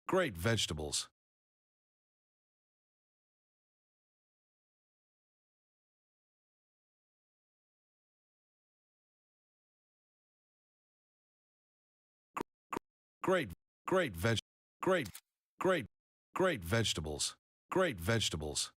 Great vegetables. Great, great veg, great, great, great vegetables. Great vegetables.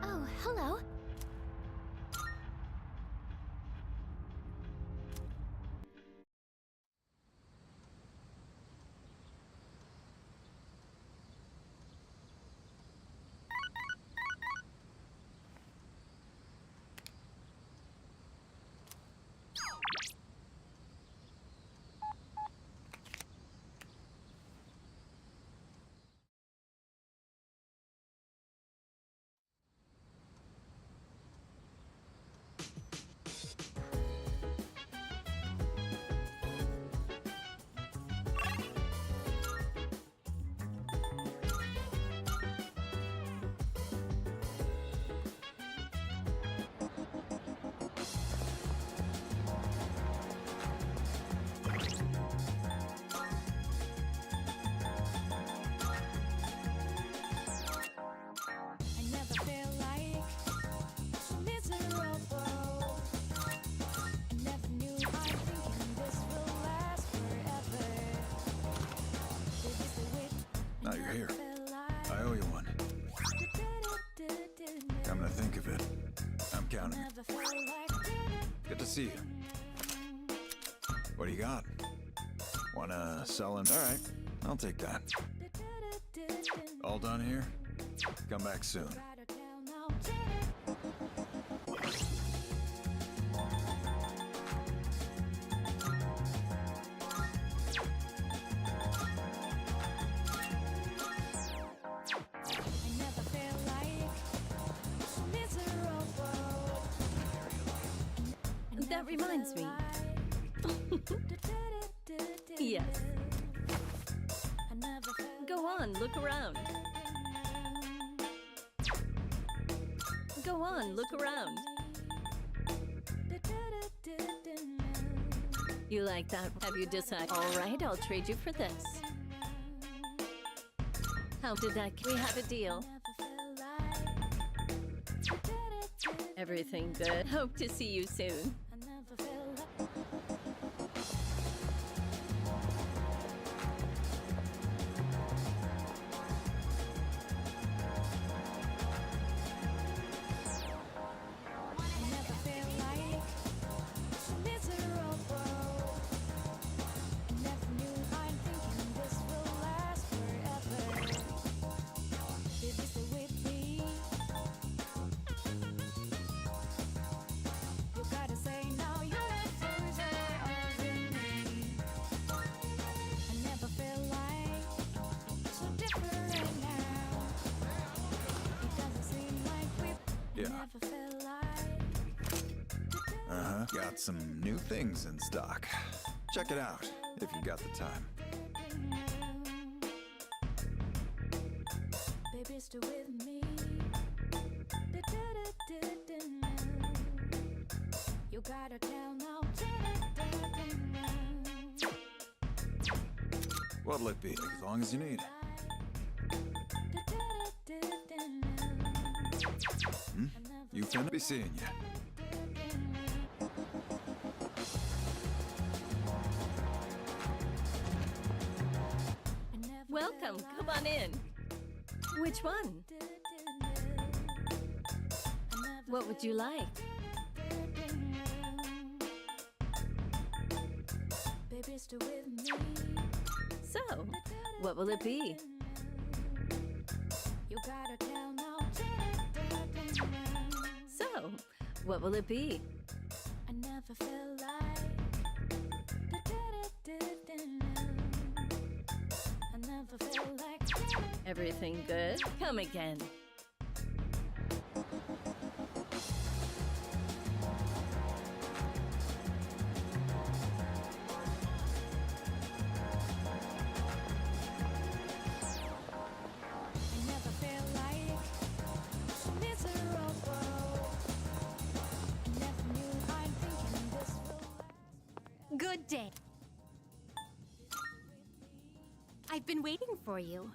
Oh, hello. I never feel like so miserable. I never knew I'm thinking this will last forever. Baby, stay with me. Now you're here. Feel like I owe you one. Come to think of it, I'm counting. never felt like Good to see you. What do you got? Wanna sell him? All right, I'll take that. All done here? Come back soon. I never felt like so miserable. That reminds me. Yes. I never felt Go on, look around. Go on, look around. You like that? Have you decided? All right, I'll trade you for this. How did that? We have a deal. Everything good. Hope to see you soon. Yeah. never felt like Uh-huh. Got some new things in stock. Check it out if you got the time. baby, stay with me. You gotta tell now. What'll it be? As long as you need. You finna be seeing ya. Welcome. Come on in. Which one? What would you like? Baby, stay with me. So, what will it be? You gotta tell now. So, what will it be? I never felt like. I never felt like. Everything good? Come again. I never felt like miserable. I never knew I'm thinking this will last. Good day. I've been waiting for you.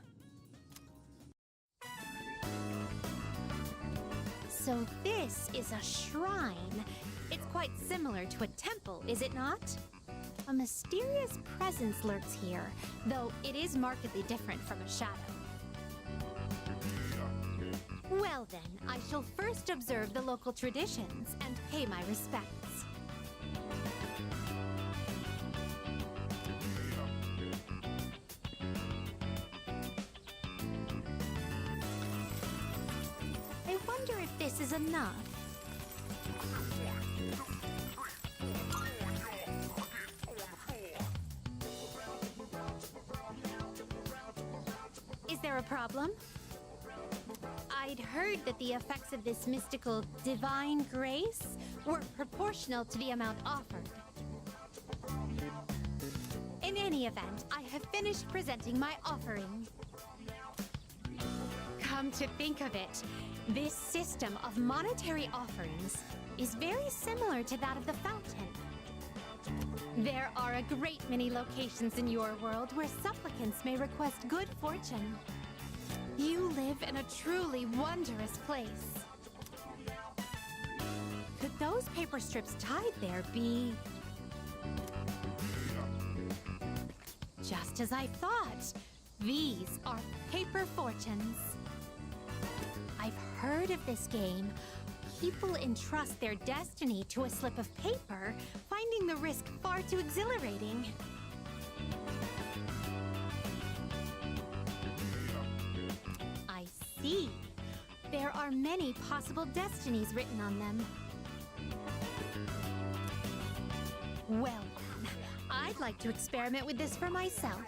So this is a shrine. It's quite similar to a temple, is it not? A mysterious presence lurks here, though it is markedly different from a shadow. Well then, I shall first observe the local traditions and pay my respects. I wonder if this is enough. Is there a problem? I'd heard that the effects of this mystical divine grace were proportional to the amount offered. In any event, I have finished presenting my offering. Come to think of it, this system of monetary offerings is very similar to that of the fountain. There are a great many locations in your world where supplicants may request good fortune. You live in a truly wondrous place. Could those paper strips tied there be... Just as I thought, these are paper fortunes. I've heard of this game. People entrust their destiny to a slip of paper, finding the risk far too exhilarating. I see. There are many possible destinies written on them. Well then, I'd like to experiment with this for myself.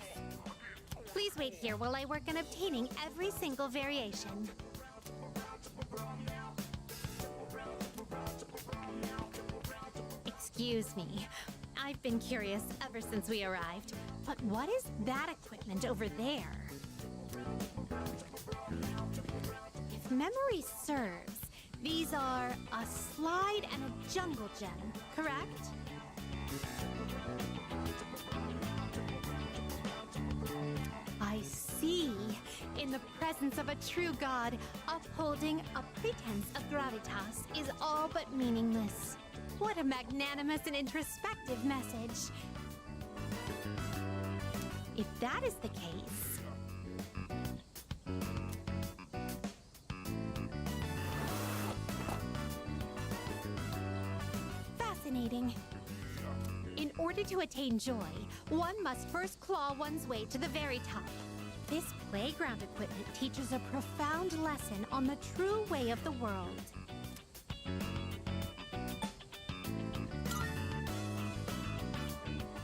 Please wait here while I work on obtaining every single variation. Excuse me. I've been curious ever since we arrived. But what is that equipment over there? If memory serves, these are a slide and a jungle gem, correct? I see. In the presence of a true god, upholding a pretense of gravitas is all but meaningless. What a magnanimous and introspective message. If that is the case... Fascinating. In order to attain joy, one must first claw one's way to the very top. This playground equipment teaches a profound lesson on the true way of the world.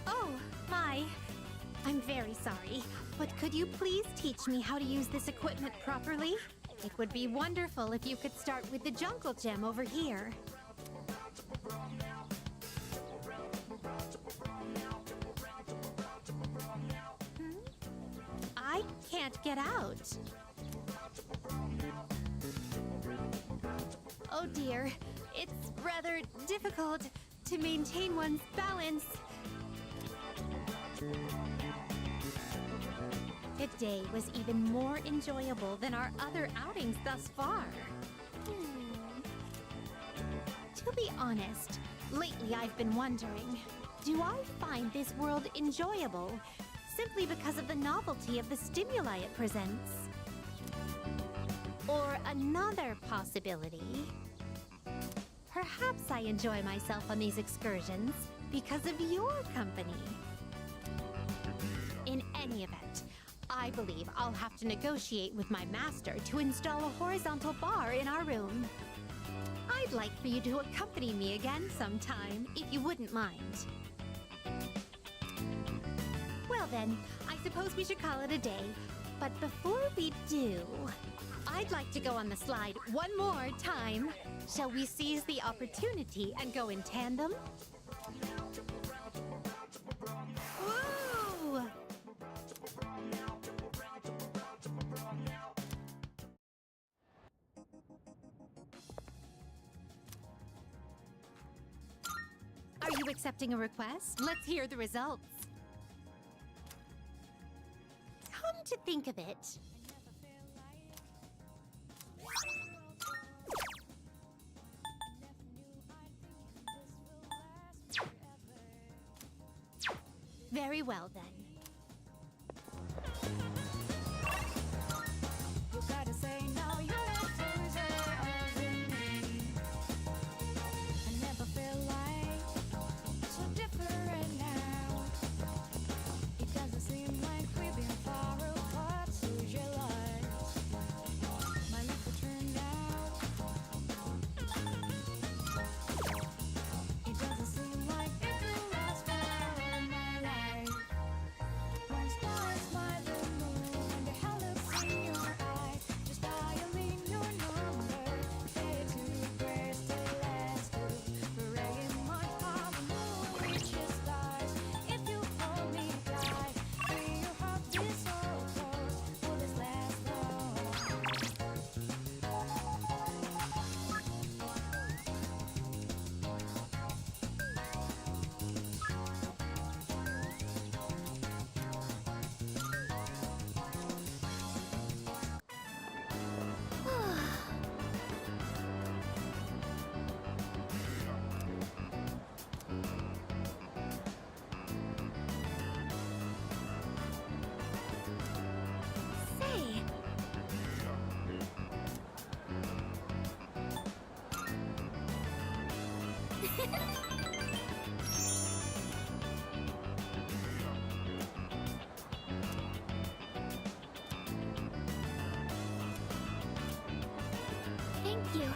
Oh, my. I'm very sorry, but could you please teach me how to use this equipment properly? It would be wonderful if you could start with the Jungle Gem over here. I can't get out. Oh dear, it's rather difficult to maintain one's balance. Today was even more enjoyable than our other outings thus far. To be honest, lately I've been wondering, do I find this world enjoyable simply because of the novelty of the stimuli it presents? Or another possibility, perhaps I enjoy myself on these excursions because of your company. In any event, I believe I'll have to negotiate with my master to install a horizontal bar in our room. I'd like for you to accompany me again sometime, if you wouldn't mind. Well then, I suppose we should call it a day. But before we do, I'd like to go on the slide one more time. Shall we seize the opportunity and go in tandem? Woo! Are you accepting a request? Let's hear the results. Come to think of it, very well then. You gotta say no, you have to reserve me. I never feel like so different now. It doesn't seem like we've been far apart. Who's your life? My life will turn out. It doesn't seem like it will last forever in my life. When stars by the moon and the hell looks in your eye, just dialing your number, day to grace to last you. Praying my heart will reach the stars. If you hold me tight, feel your heart beat so close. Will this last long? Say, thank you.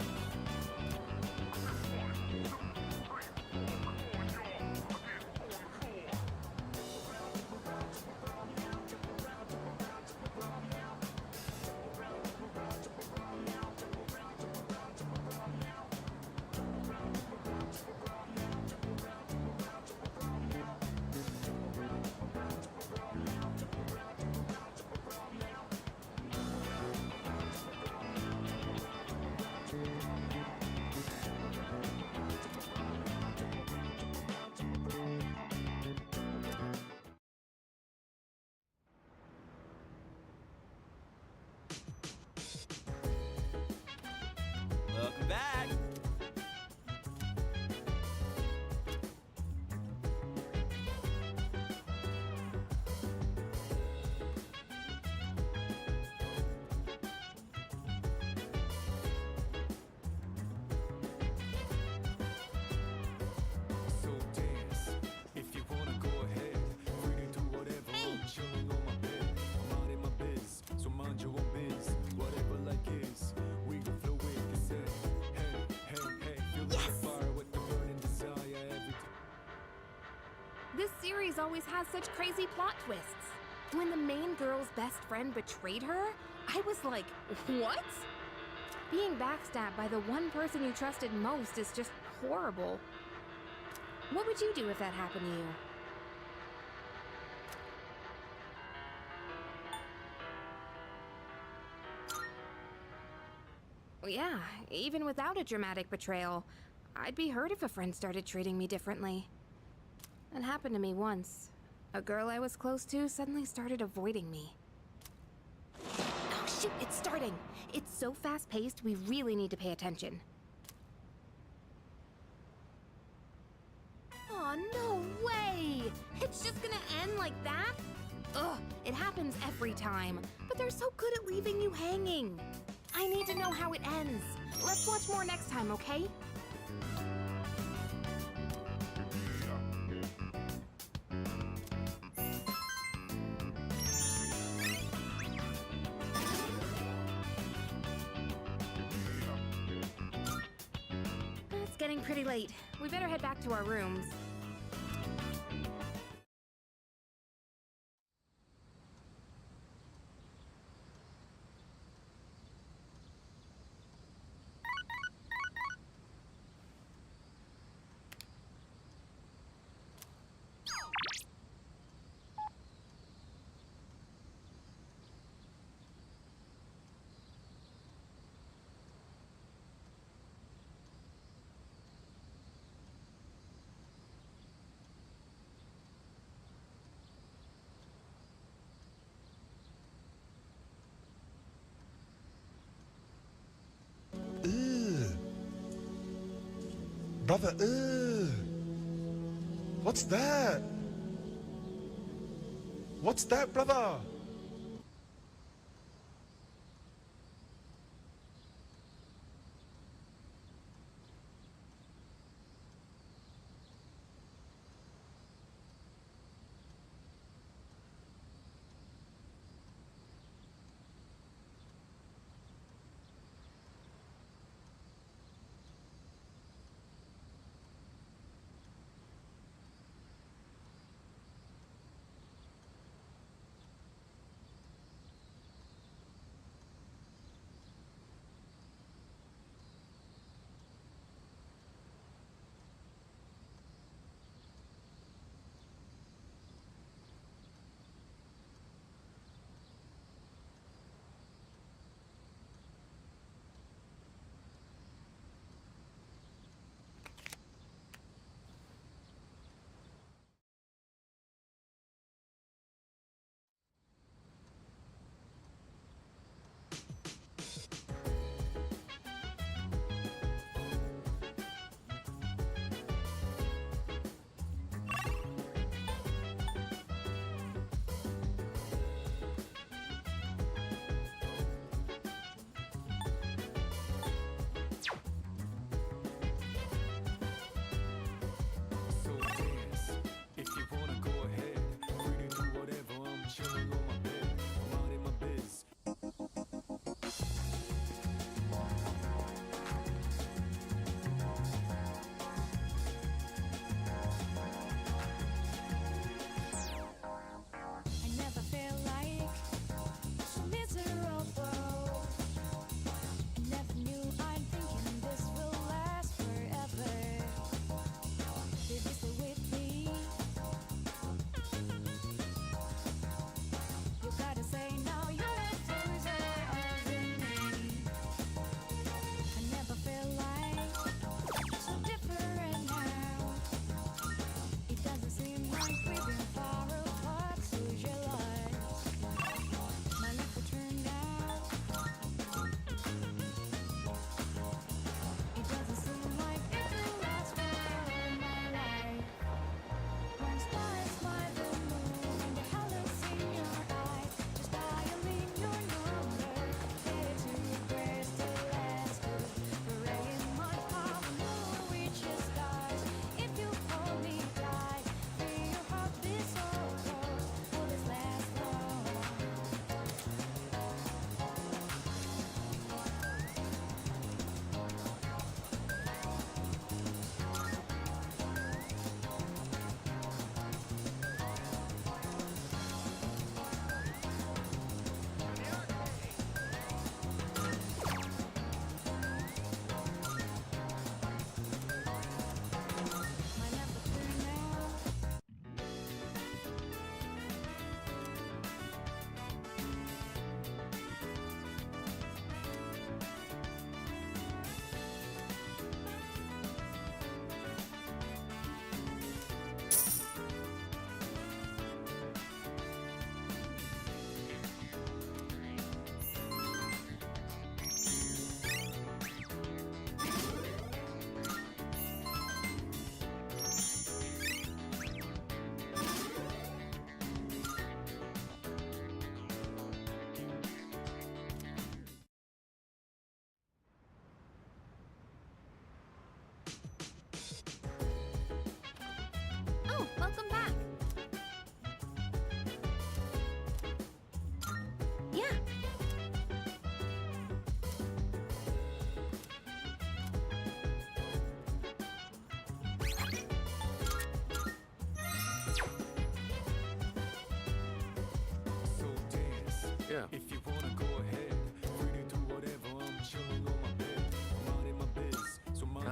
Welcome back. So dance if you wanna go ahead. Free to do whatever. I'm chilling on my bed. I'm out in my biz, so mind your own biz. Whatever like is, we can flow with the set. Hey, hey, hey, feel the fire with the burning desire every time. This series always has such crazy plot twists. When the main girl's best friend betrayed her, I was like, what? Being backstabbed by the one person you trusted most is just horrible. What would you do if that happened to you? Yeah, even without a dramatic betrayal, I'd be hurt if a friend started treating me differently. It happened to me once. A girl I was close to suddenly started avoiding me. Oh shoot, it's starting. It's so fast-paced, we really need to pay attention. Aw, no way! It's just gonna end like that? Ugh, it happens every time. But they're so good at leaving you hanging. I need to know how it ends. Let's watch more next time, okay? It's getting pretty late. We better head back to our rooms. Ugh. Brother, ugh. What's that? What's that, brother?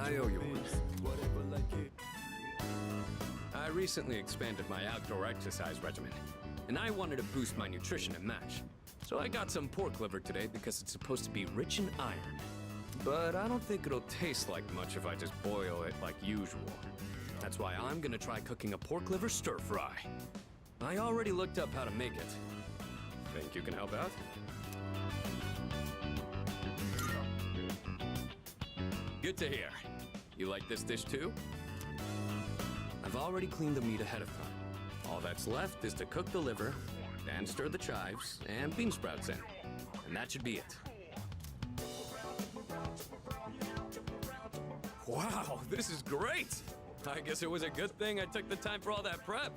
mind I your owe own you one. biz. Whatever like it. I recently expanded my outdoor exercise regimen, and I wanted to boost my nutrition and match. So I got some pork liver today because it's supposed to be rich in iron. But I don't think it'll taste like much if I just boil it like usual. That's why I'm gonna try cooking a pork liver stir fry. I already looked up how to make it. Think you can help out? Good to hear. You like this dish too? I've already cleaned the meat ahead of time. All that's left is to cook the liver, and stir the chives and bean sprouts in. And that should be it. Wow, this is great! I guess it was a good thing I took the time for all that prep.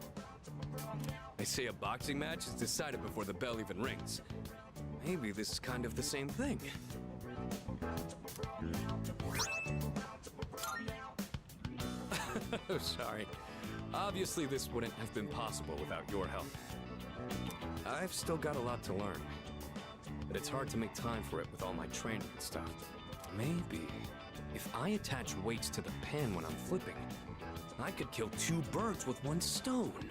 They say a boxing match is decided before the bell even rings. Maybe this is kind of the same thing. Oh, sorry. Obviously, this wouldn't have been possible without your help. I've still got a lot to learn, but it's hard to make time for it with all my training and stuff. Maybe if I attach weights to the pan when I'm flipping, I could kill 2 birds with 1 stone.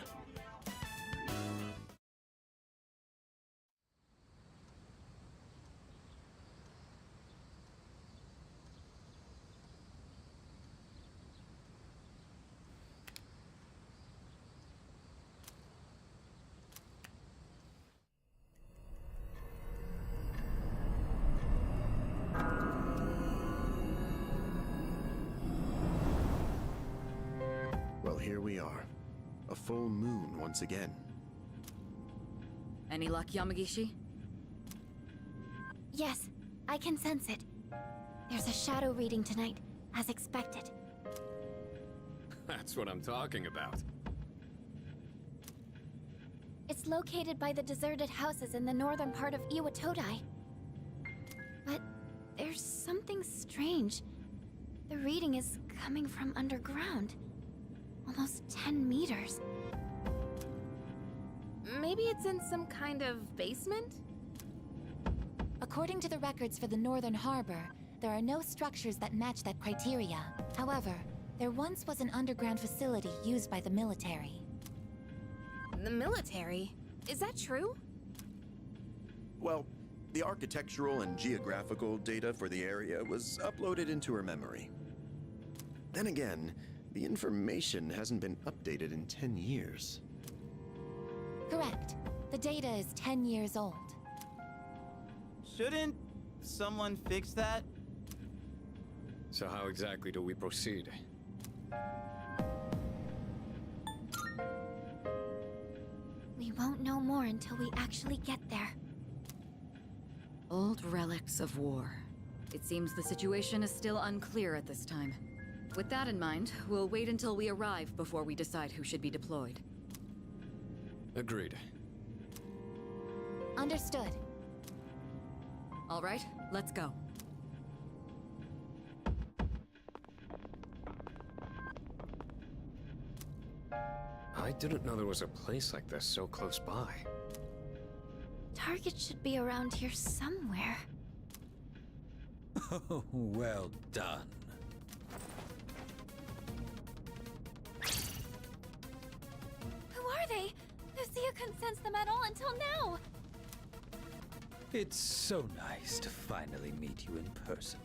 Well, here we are. A full moon once again. Any luck, Yamagishi? Yes, I can sense it. There's a shadow reading tonight, as expected. That's what I'm talking about. It's located by the deserted houses in the northern part of Iwatodai. But there's something strange. The reading is coming from underground. Almost 10 meters. Maybe it's in some kind of basement? According to the records for the Northern Harbor, there are no structures that match that criteria. However, there once was an underground facility used by the military. The military? Is that true? Well, the architectural and geographical data for the area was uploaded into her memory. Then again, the information hasn't been updated in 10 years. Correct. The data is 10 years old. Shouldn't someone fix that? So how exactly do we proceed? We won't know more until we actually get there. Old relics of war. It seems the situation is still unclear at this time. With that in mind, we'll wait until we arrive before we decide who should be deployed. Agreed. Understood. All right, let's go. I didn't know there was a place like this so close by. Target should be around here somewhere. Oh, well done. Who are they? Lucia couldn't sense them at all until now. It's so nice to finally meet you in person.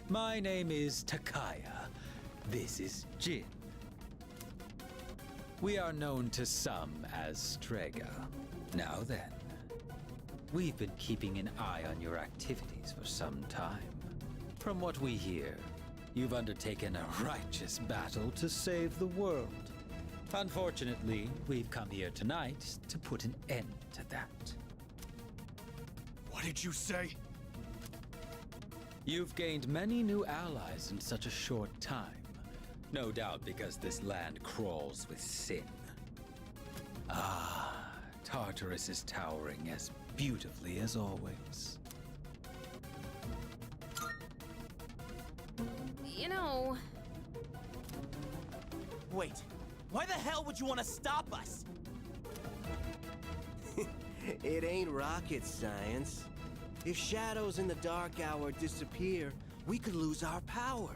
My name is Takaya. This is Jin. We are known to some as Strega. Now then, we've been keeping an eye on your activities for some time. From what we hear, you've undertaken a righteous battle to save the world. Unfortunately, we've come here tonight to put an end to that. What did you say? You've gained many new allies in such a short time. No doubt because this land crawls with sin. Ah, Tartarus is towering as beautifully as always. You know... Wait, why the hell would you want to stop us? It ain't rocket science. If shadows in the dark hour disappear, we could lose our power.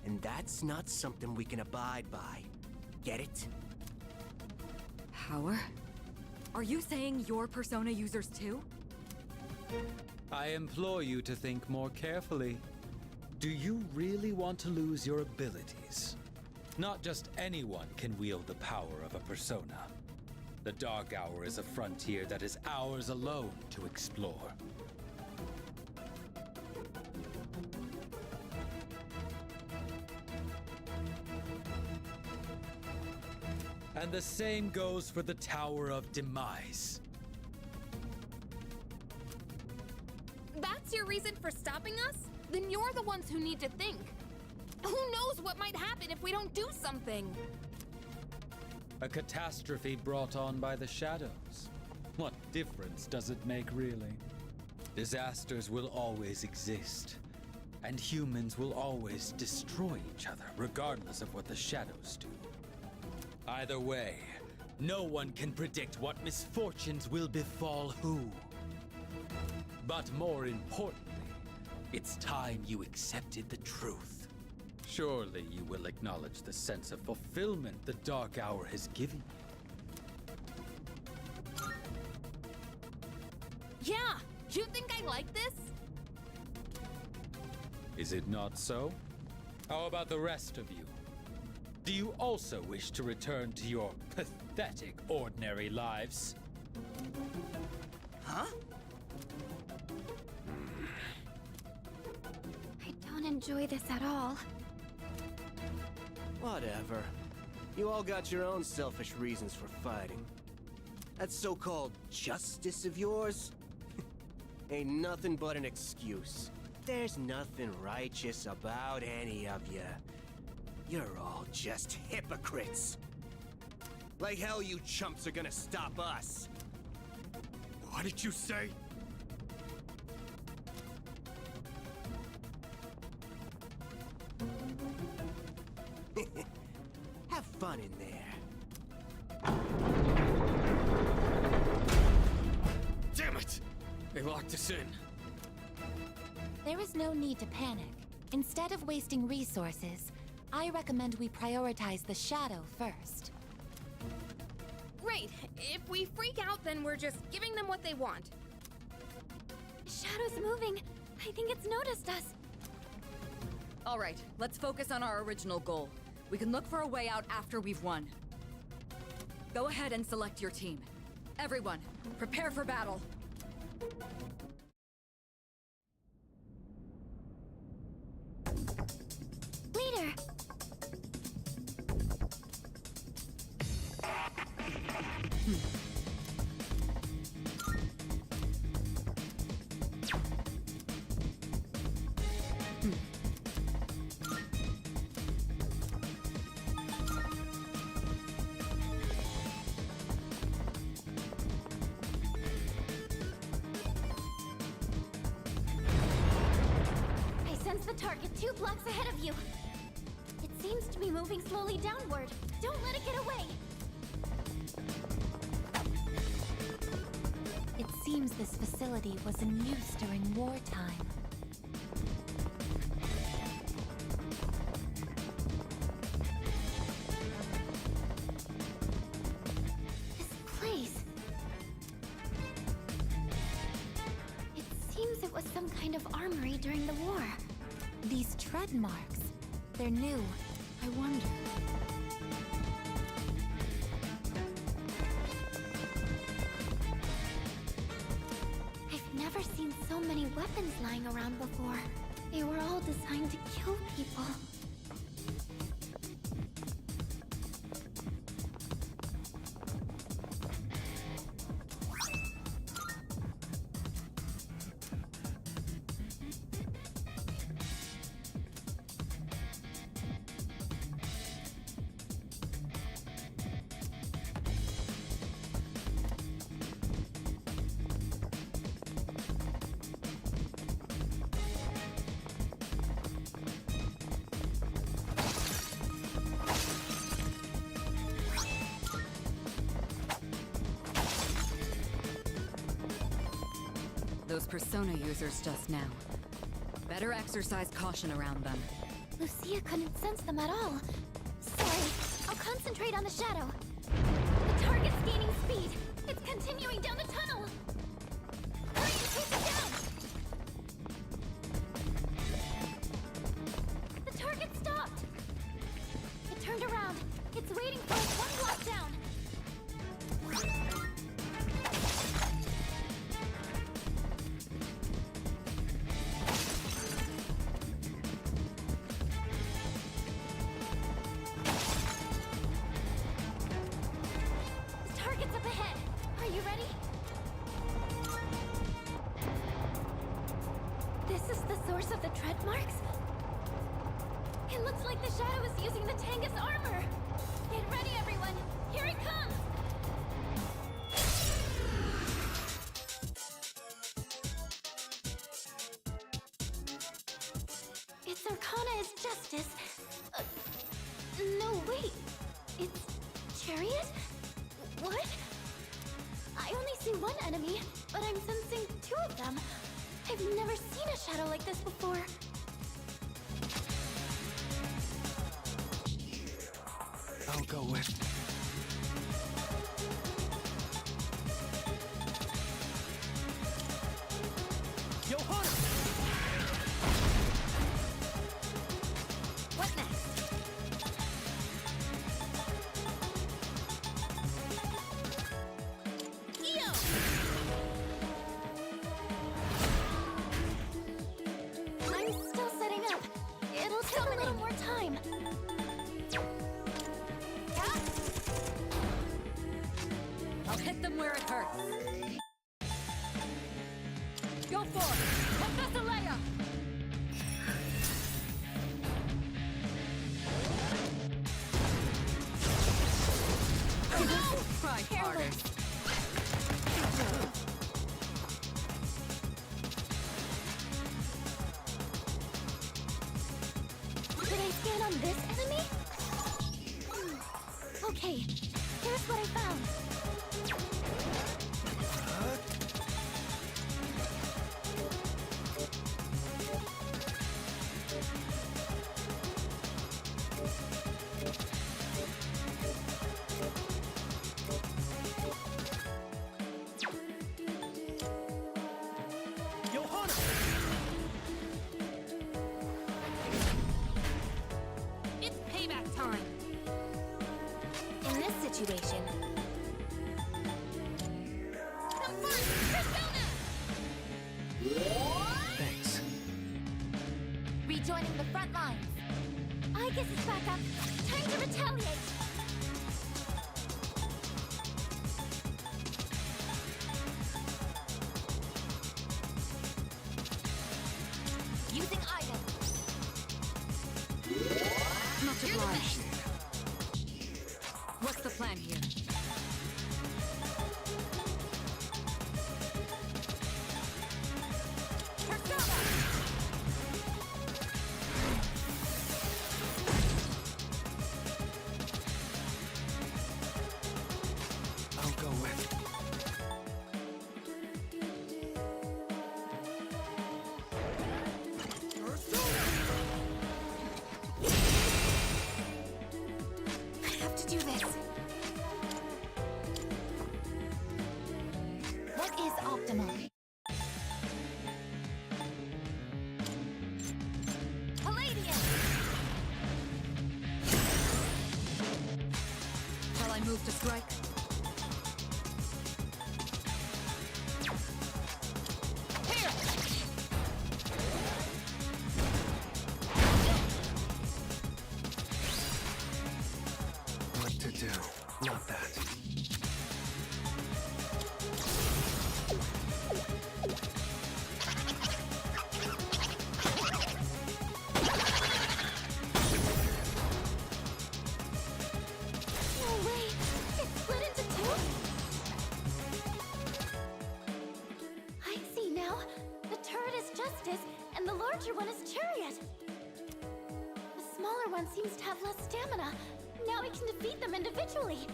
And that's not something we can abide by. Get it? Power? Are you saying you're Persona users too? I implore you to think more carefully. Do you really want to lose your abilities? Not just anyone can wield the power of a persona. The Dark Hour is a frontier that is ours alone to explore. And the same goes for the Tower of Demise. That's your reason for stopping us? Then you're the ones who need to think. Who knows what might happen if we don't do something? A catastrophe brought on by the shadows. What difference does it make, really? Disasters will always exist, and humans will always destroy each other, regardless of what the shadows do. Either way, no one can predict what misfortunes will befall who. But more importantly, it's time you accepted the truth. Surely you will acknowledge the sense of fulfillment the Dark Hour has given you. Yeah, you think I like this? Is it not so? How about the rest of you? Do you also wish to return to your pathetic, ordinary lives? Huh? I don't enjoy this at all. Whatever. You all got your own selfish reasons for fighting. That so-called justice of yours ain't nothing but an excuse. There's nothing righteous about any of you. You're all just hypocrites. Like hell you chumps are gonna stop us. What did you say? Have fun in there. Damn it! They locked us in. There is no need to panic. Instead of wasting resources, I recommend we prioritize the shadow first. Right. If we freak out, then we're just giving them what they want. Shadow's moving. I think it's noticed us. All right, let's focus on our original goal. We can look for a way out after we've won. Go ahead and select your team. Everyone, prepare for battle. Leader! I sense the target 2 blocks ahead of you. It seems to be moving slowly downward. Don't let it get away. It seems this facility was in use during wartime. This place. It seems it was some kind of armory during the war. These tread marks, they're new. I wonder. I've never seen so many weapons lying around before. They were all designed to kill people. Those Persona users just now. Better exercise caution around them. Lucia couldn't sense them at all. Sorry, I'll concentrate on the shadow. The target's gaining speed. It's continuing down the tunnel. Hurry and chase it down! The target stopped. It turned around. It's waiting for us one block down. The target's up ahead. Are you ready? This is the source of the tread marks? It looks like the shadow is using the Tangus armor. Get ready, everyone. Here it comes. Its Arcana is Justice. No, wait. It's Chariot? What? I only see one enemy, but I'm sensing two of them. I've never seen a shadow like this before. I'll go with. Johanna! What next? Io! I'm still setting up. It'll take a little more time. I'll hit them where it hurts. Go for it! Professor Leia! Try harder. Did I scan on this enemy? Okay, here's what I found. Johanna! It's payback time. In this situation. Come on, Persona! Thanks. Rejoining the front lines. I guess it's back up. Time to retaliate. Using item. Much obliged. What's the plan here? Persona! I'll go with. I have to do this. What is optimal? Palladium! Shall I move to strike? Here! What to do? Not that. No way! It split into two? I see now. The turret is Justice, and the larger one is Chariot. The smaller one seems to have less stamina. Now we can defeat them individually.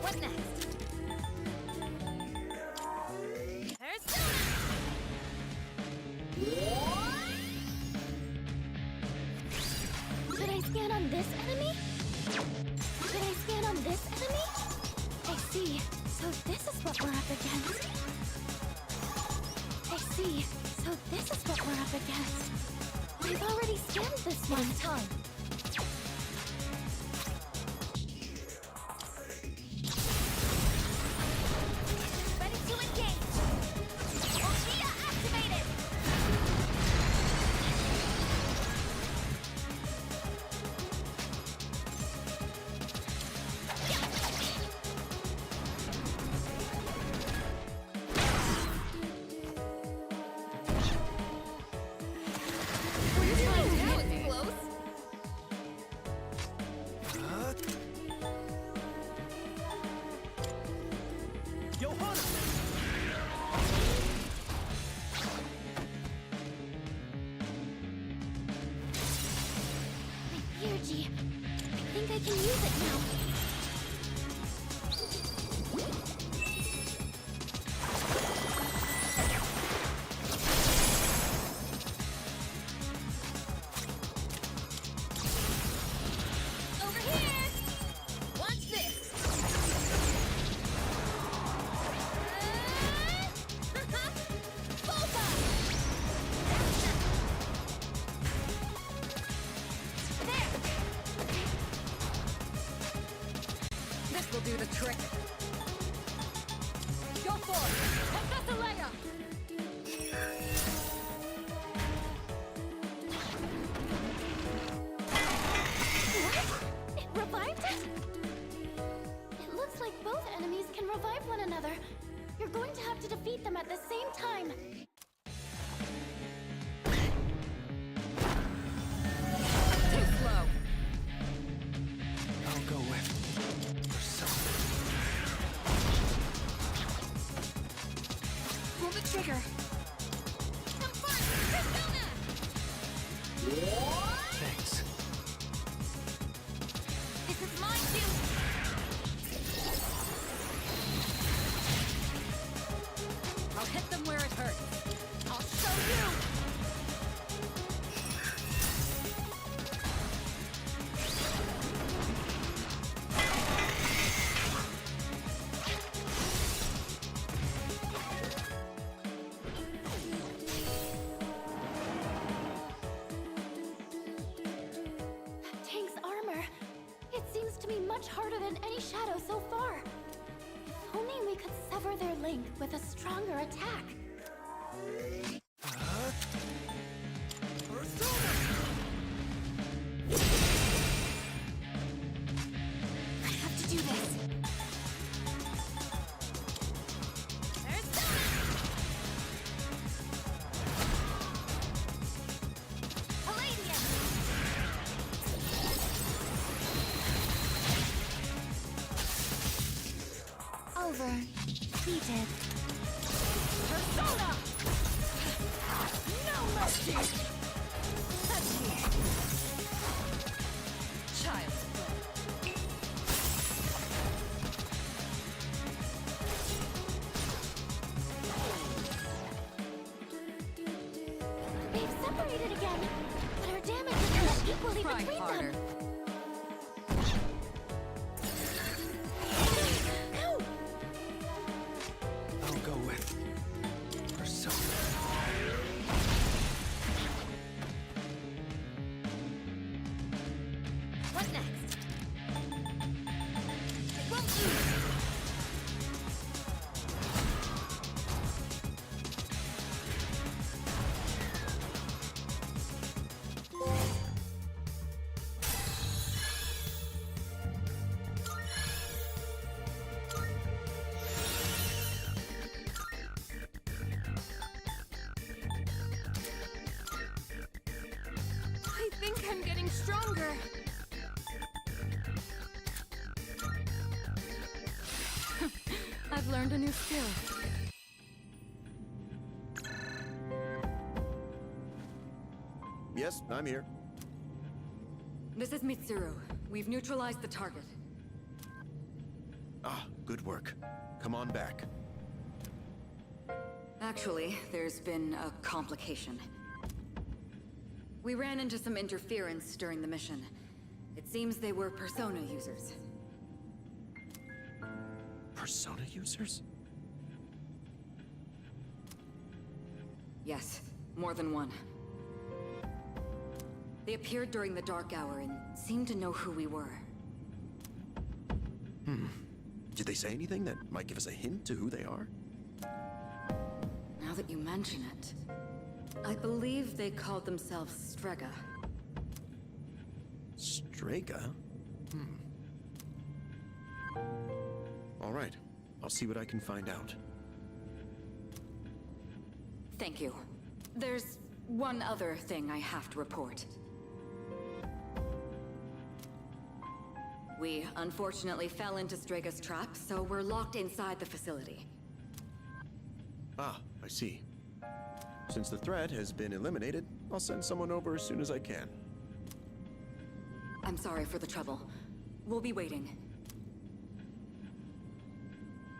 What next? Persona! this enemy? Did I scan on this enemy? I see. So this is what we're up against. I see. So this is what we're up against. We've already scanned this one. It's time. Ready to engage. Ultia activated. That was close. Johanna! My energy. I think I can use it now. Over here. Watch this. Boba. There. This will do the trick. Go for it! Hephaesaleia! What? It revived it? It looks like both enemies can revive one another. You're going to have to defeat them at the same time. Too slow. I'll go with Persona. Pull the trigger. Come on, Persona. Thanks. This is mine too. I'll hit them where it hurts. I'll show you. Tank's armor. It seems to be much harder than any shadow so far. If only we could sever their link with a stronger attack. I have to do this. Persona. Palladium. Over. Defeated. Persona. No mercy! Touch me! Child's play. They've separated again, but our damage is not equally Try between harder. them. Ow! I'll go with Persona. What next? It won't lose. I think I'm getting stronger. I've learned a new skill. Yes, I'm here. This is Mitsuru. We've neutralized the target. Ah, good work. Come on back. Actually, there's been a complication. We ran into some interference during the mission. It Seems they were Persona users. Persona users? Yes, more than one. They appeared during the dark hour and seemed to know who we were. Did they say anything that might give us a hint to who they are? Now that you mention it, I believe they called themselves Strega. Strega? All right. I'll see what I can find out. Thank you. There's one other thing I have to report. We unfortunately fell into Strega's trap, so we're locked inside the facility. Ah, I see. Since the threat has been eliminated, I'll send someone over as soon as I can. I'm sorry for the trouble. We'll be waiting.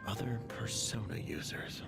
Other Persona users.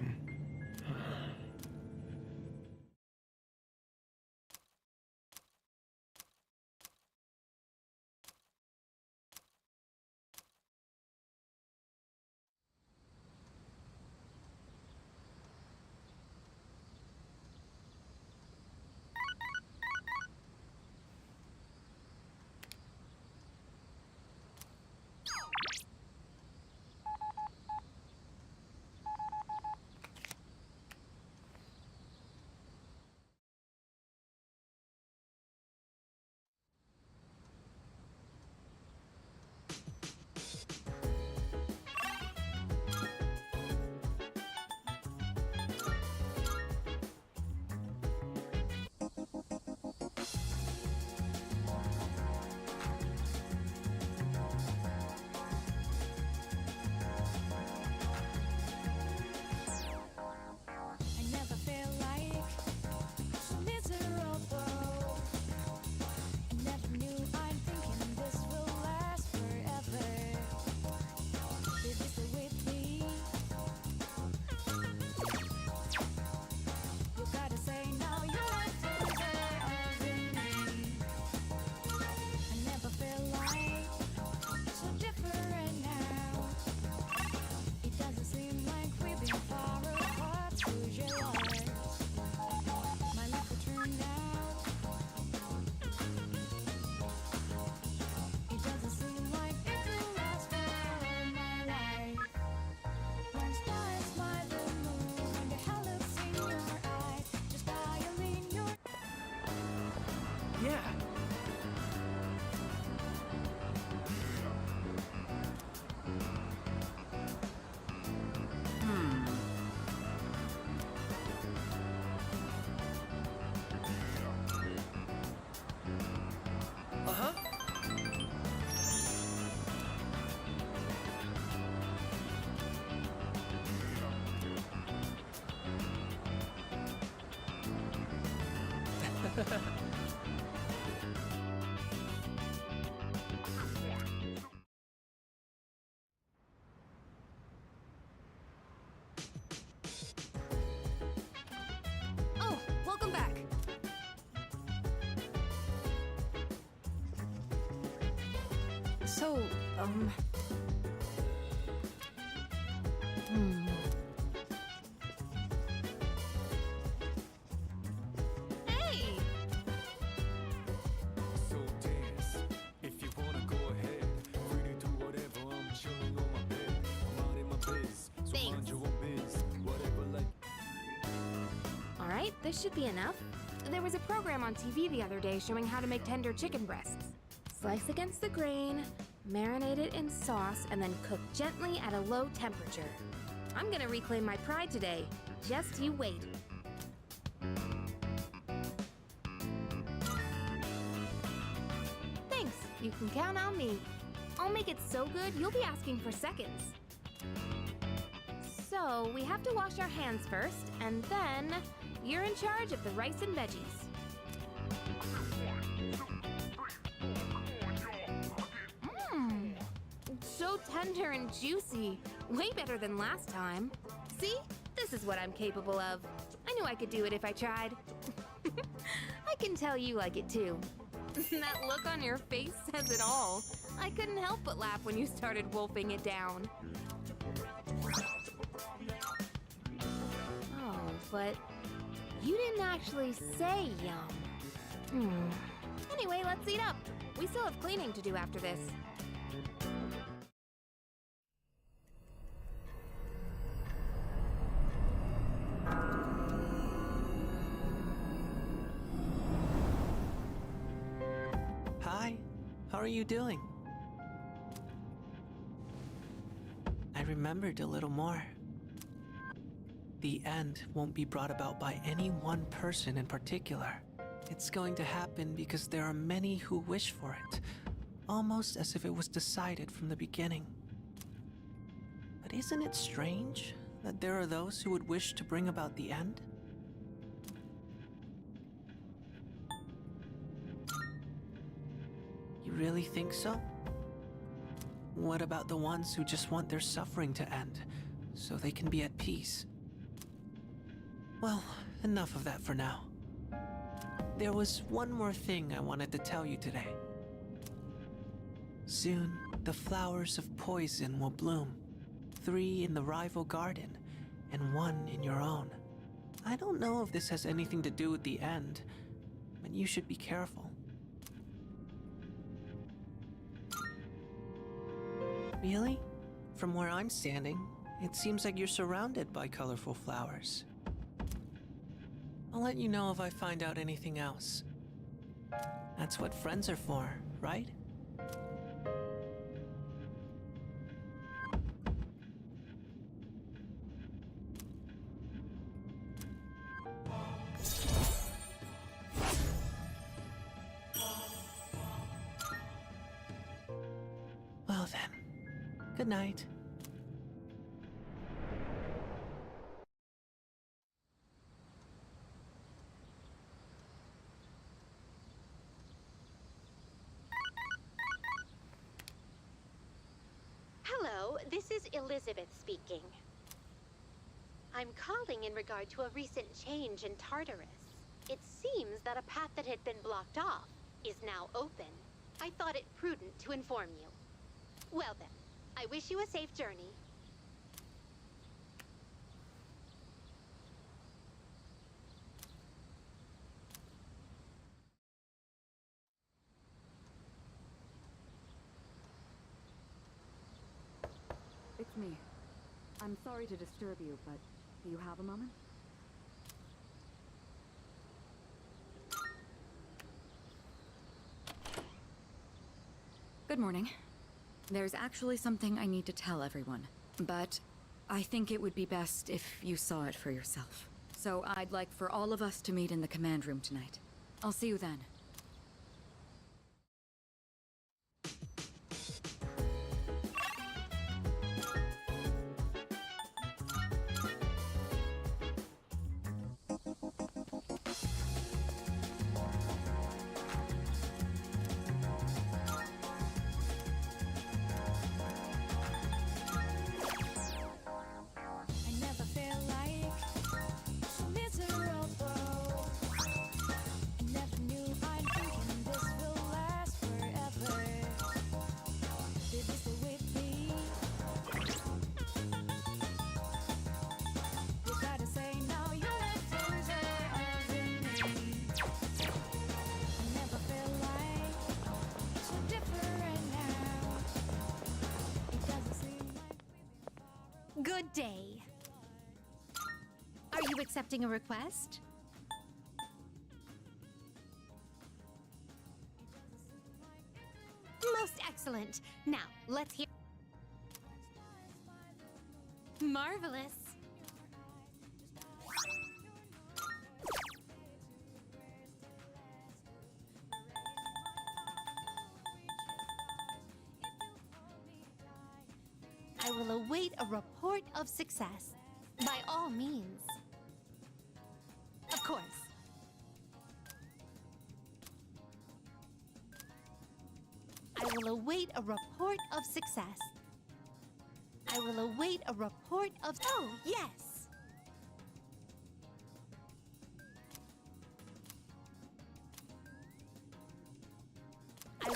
I never feel like so miserable. I never knew I'm thinking this will last forever. Did you stay with me? You gotta say now you're over me. I never feel like so different now. It doesn't seem like we've been far apart. Who's yours? My life will turn out. It doesn't seem like it will last for my life. One star is by the moon, the hell looks in your eyes, just violin your. Yeah. Uh-huh. Oh, welcome back. So, Hey! So dance. If you wanna go ahead, free to do whatever. I'm chilling on my bed. I'm out in my biz. So mind your own biz. Whatever like. All right, this should be enough. There was a program on TV the other day showing how to make tender chicken breasts. Slice against the grain, marinate it in sauce, and then cook gently at a low temperature. I'm gonna reclaim my pride today. Just you wait. Thanks, you can count on me. I'll make it so good you'll be asking for seconds. So, we have to wash our hands first, and then you're in charge of the rice and veggies. Mmm, so tender and juicy. Way better than last time. See? This is what I'm capable of. I knew I could do it if I tried. I can tell you like it too. That look on your face says it all. I couldn't help but laugh when you started wolfing it down. Oh, but you didn't actually say yum. Anyway, let's eat up. We still have cleaning to do after this. Hi, how are you doing? I remembered a little more. The end won't be brought about by any one person in particular. It's going to happen because there are many who wish for it, almost as if it was decided from the beginning. But isn't it strange that there are those who would wish to bring about the end? You really think so? What about the ones who just want their suffering to end, so they can be at peace? Well, enough of that for now. There was one more thing I wanted to tell you today. Soon, the flowers of poison will bloom. 3 in the rival garden, and 1 in your own. I don't know if this has anything to do with the end, but you should be careful. Really? From where I'm standing, it seems like you're surrounded by colorful flowers. I'll let you know if I find out anything else. That's what friends are for, right? Well then, good night. Hello, this is Elizabeth speaking. I'm calling in regard to a recent change in Tartarus. It seems that a path that had been blocked off is now open. I thought it prudent to inform you. Well then, I wish you a safe journey. It's me. I'm sorry to disturb you, but do you have a moment? Good morning. There's actually something I need to tell everyone, but I think it would be best if you saw it for yourself. So I'd like for all of us to meet in the command room tonight. I'll see you then. I never feel like so miserable. I never knew I'm thinking this will last forever. Did you stay with me? You gotta say now you're a danger of me. I never feel like so different now. It doesn't seem like Good day. Are you accepting a request? Most excellent. Now, let's hear. Marvelous. I will await a report of success. By all means. Of course. I will await a report of success. I will await a report of... Oh, yes!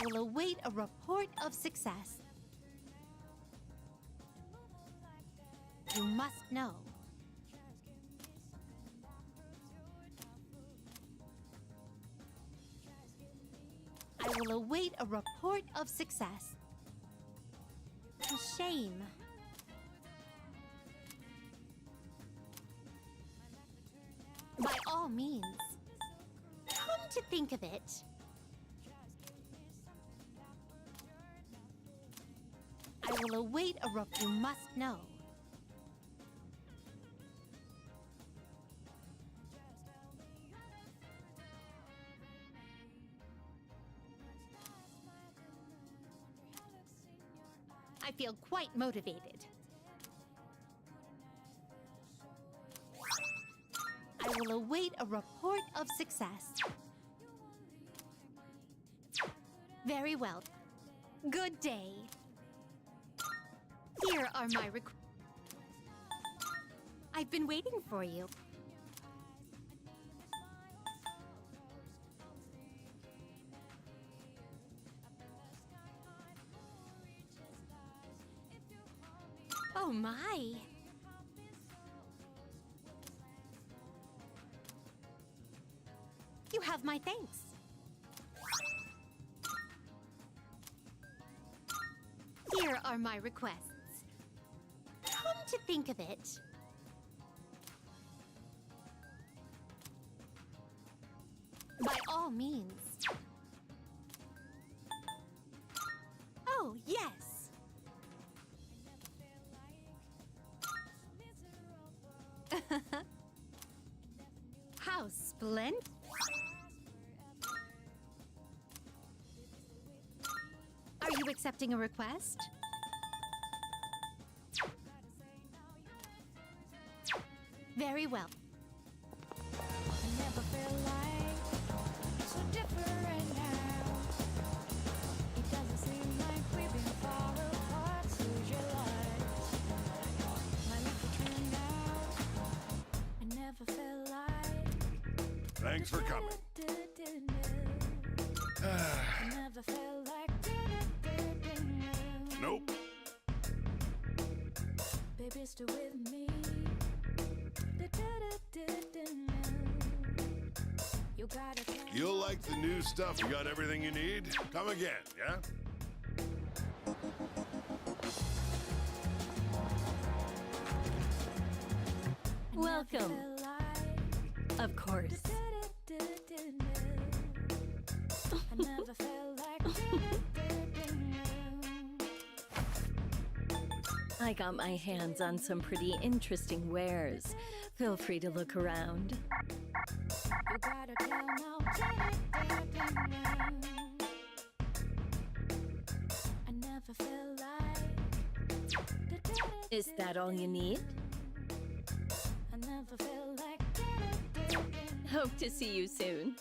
will await a report of success. You must know. I will await a report of success. A shame. By all means. Come to think of it. I will await a report. You must know. I feel quite motivated. I will await a report of success. Very well. Good day. Here are my I've been waiting for you. Oh my! You have my thanks. Here are my requests. Come to think of it. By all means. Oh, yes. How splendid. Are you accepting a request? Very well. I never felt like so different now. It doesn't seem like we've been far apart. Lose your light. My life turned out. I never felt like. Thanks for coming. I never felt like. Nope. Baby, stay with me. You gotta tell me. You'll like the new stuff. You got everything you need? Come again, yeah? Welcome. Of course. I never felt like. I got my hands on some pretty interesting wares. Feel free to look around. You gotta tell now. I never felt like. Is that all you need? I never felt like. Hope to see you soon.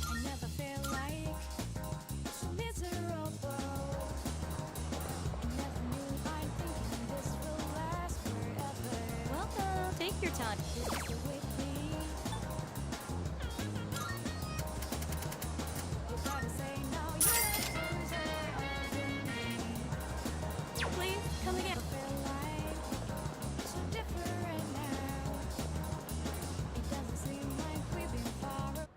I never felt like so miserable. I never knew I'm thinking this will last forever. Welcome. Take your time. This is the way it be. You gotta say no, Please, come again. I feel like so different now. It doesn't seem like we've been far apart.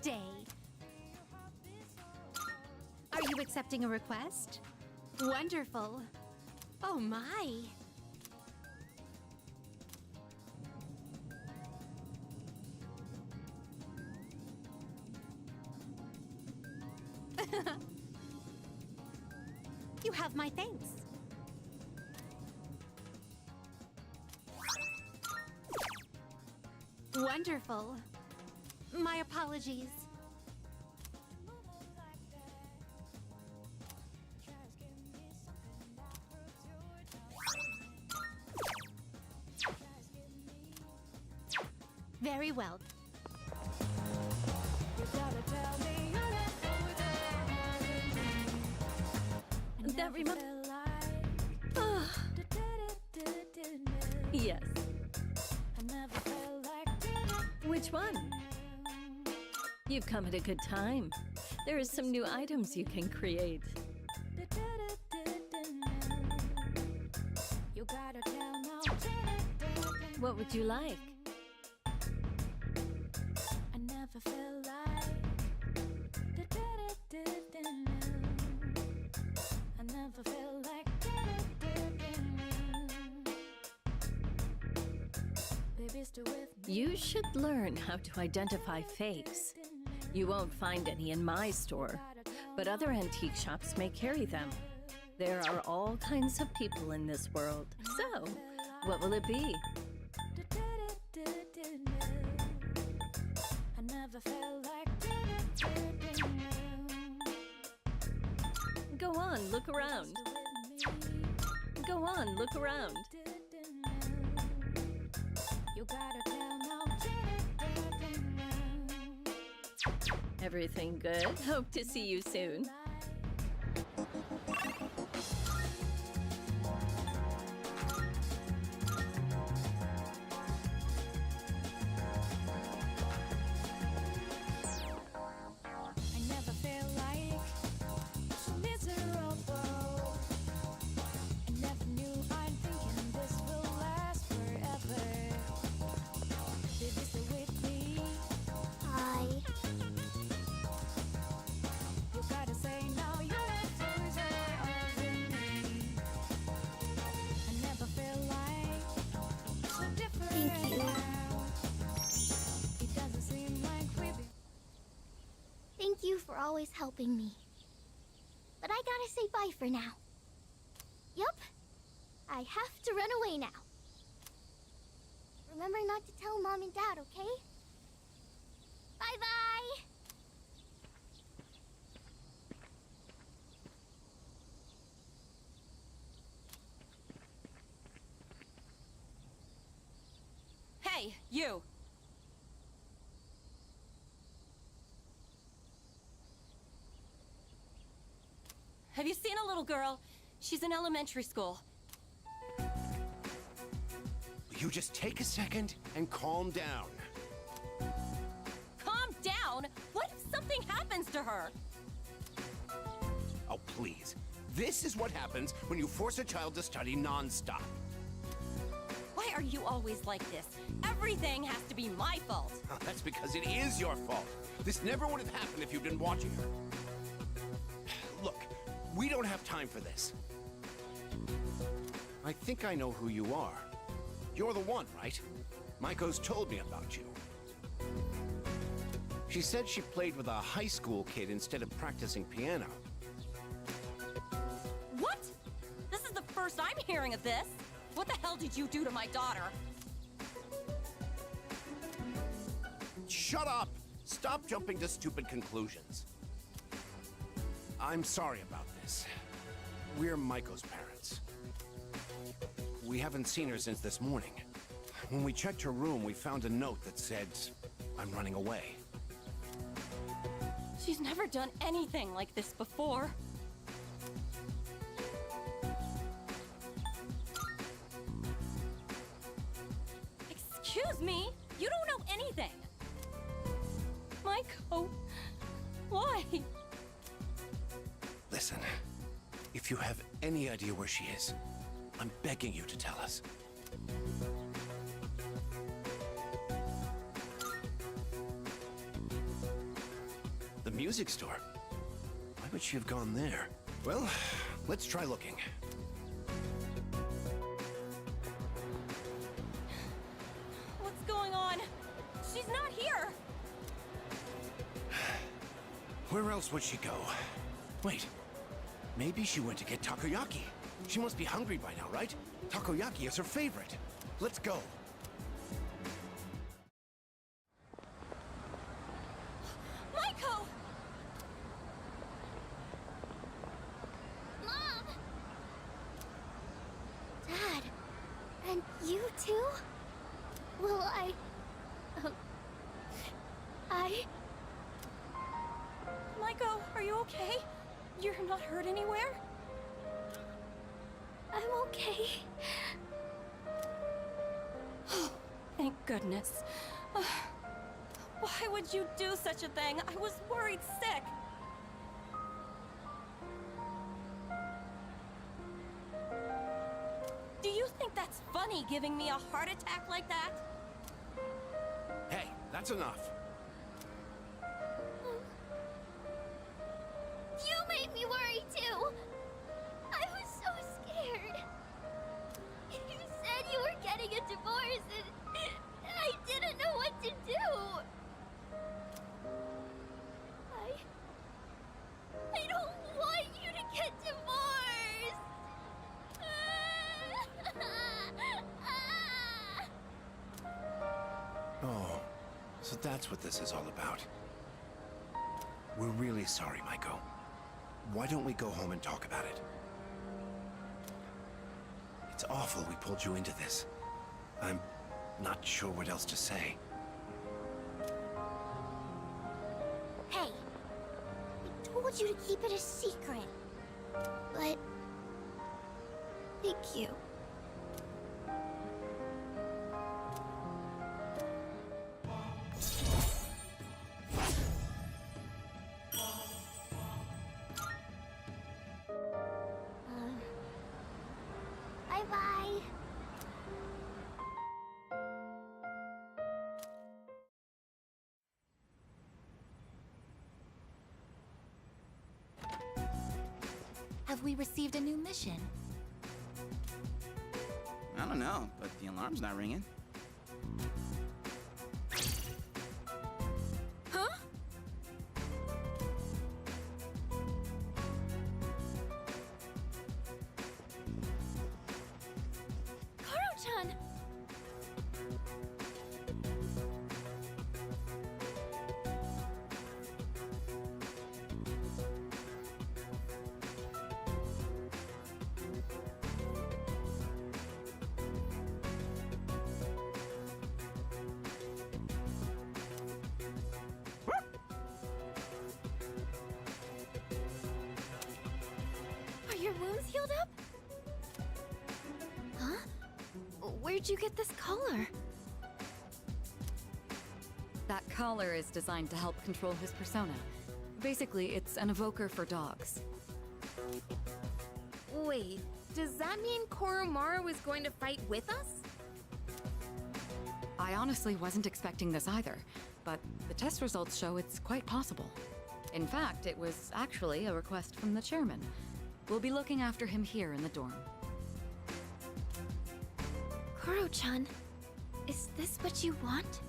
day. Are you accepting a request? Wonderful. Oh my. You have my thanks. Wonderful. My apologies. Very well. That reminds. Yes. Which one? You've come at a good time. There are some new items you can create. What would you like? I never felt like I never felt like Baby, stay with me. You should learn how to identify fakes. You won't find any in my store, but other antique shops may carry them. There are all kinds of people in this world. So, what will it be? I never felt like Go on, look around. Go on, look around. You gotta tell now. Everything good? Hope to see you soon. I never felt like so miserable. I never knew I'm thinking this will last forever. Baby, stay with me. Hi. You gotta say now you're over me. I never felt like so different. Thank you. now. It doesn't seem like we've been. Thank you for always helping me. But I gotta say bye for now. Yup. I have to run away now. Remember not to tell Mom and Dad, okay? Bye-bye! Hey, you! Have you seen a little girl? She's in elementary school. You just take a second and calm down. Calm down! What if something happens to her? Oh, please. This is what happens when you force a child to study nonstop. Why are you always like this? Everything has to be my fault. That's because it is your fault. This never would have happened if you'd been watching her. Look, we don't have time for this. I think I know who you are. You're the one, right? Maiko's told me about you. She said she played with a high school kid instead of practicing piano. What? This is the first I'm hearing of this. What the hell did you do to my daughter? Shut up! Stop jumping to stupid conclusions. I'm sorry about this. We're Maiko's parents. We haven't seen her since this morning. When we checked her room, we found a note that said, "I'm running away." She's never done anything like this before. Excuse me? You don't know anything. Maiko, why? Listen, if you have any idea where she is, I'm begging you to tell us. music store. Why would she have gone there? Well, let's try looking. What's going on? She's not here! Where else would she go? Wait, maybe she went to get takoyaki. She must be hungry by now, right? Takoyaki is her favorite. Let's go. Maiko! Mom! Dad, and you too? Well, Maiko, are you okay? You're not hurt anywhere? I'm okay. Thank goodness. Why would you do such a thing? I was worried sick. Do you think that's funny, giving me a heart attack like that? Hey, that's enough. You made me worry too. I was so scared. You said you were getting a divorce and I didn't know what to do. I don't want you to get divorced. Oh, so that's what this is all about. We're really sorry, Maiko. Why don't we go home and talk about it? It's awful we pulled you into this. I'm not sure what else to say. Hey, I told you to keep it a secret. But thank you. Bye-bye. Have we received a new mission? I don't know, but the alarm's not ringing. Huh? Koro-chan! Are your wounds healed up? Huh? Where'd you get this collar? That collar is designed to help control his persona. Basically, it's an evoker for dogs. Wait, does that mean Koromaru is going to fight with us? I honestly wasn't expecting this either, but the test results show it's quite possible. In fact, it was actually a request from the chairman. We'll be looking after him here in the dorm. Koro-chan, is this what you want?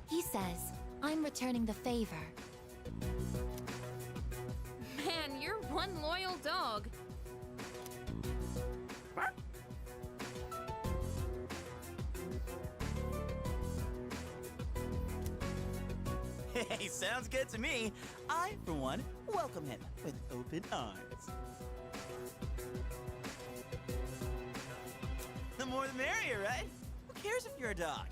He says, I'm returning the favor. Man, you're one loyal dog. Hey, sounds good to me. I, for one, welcome him with open arms. The more the merrier, right? Who cares if you're a dog?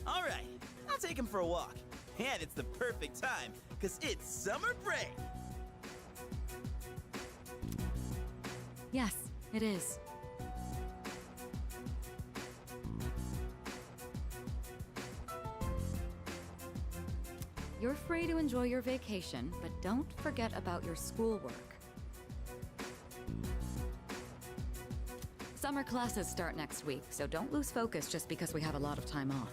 All right, I'll take him for a walk. And it's the perfect time, because it's summer break. Yes, it is. You're free to enjoy your vacation, but don't forget about your schoolwork. Summer classes start next week, so don't lose focus just because we have a lot of time off.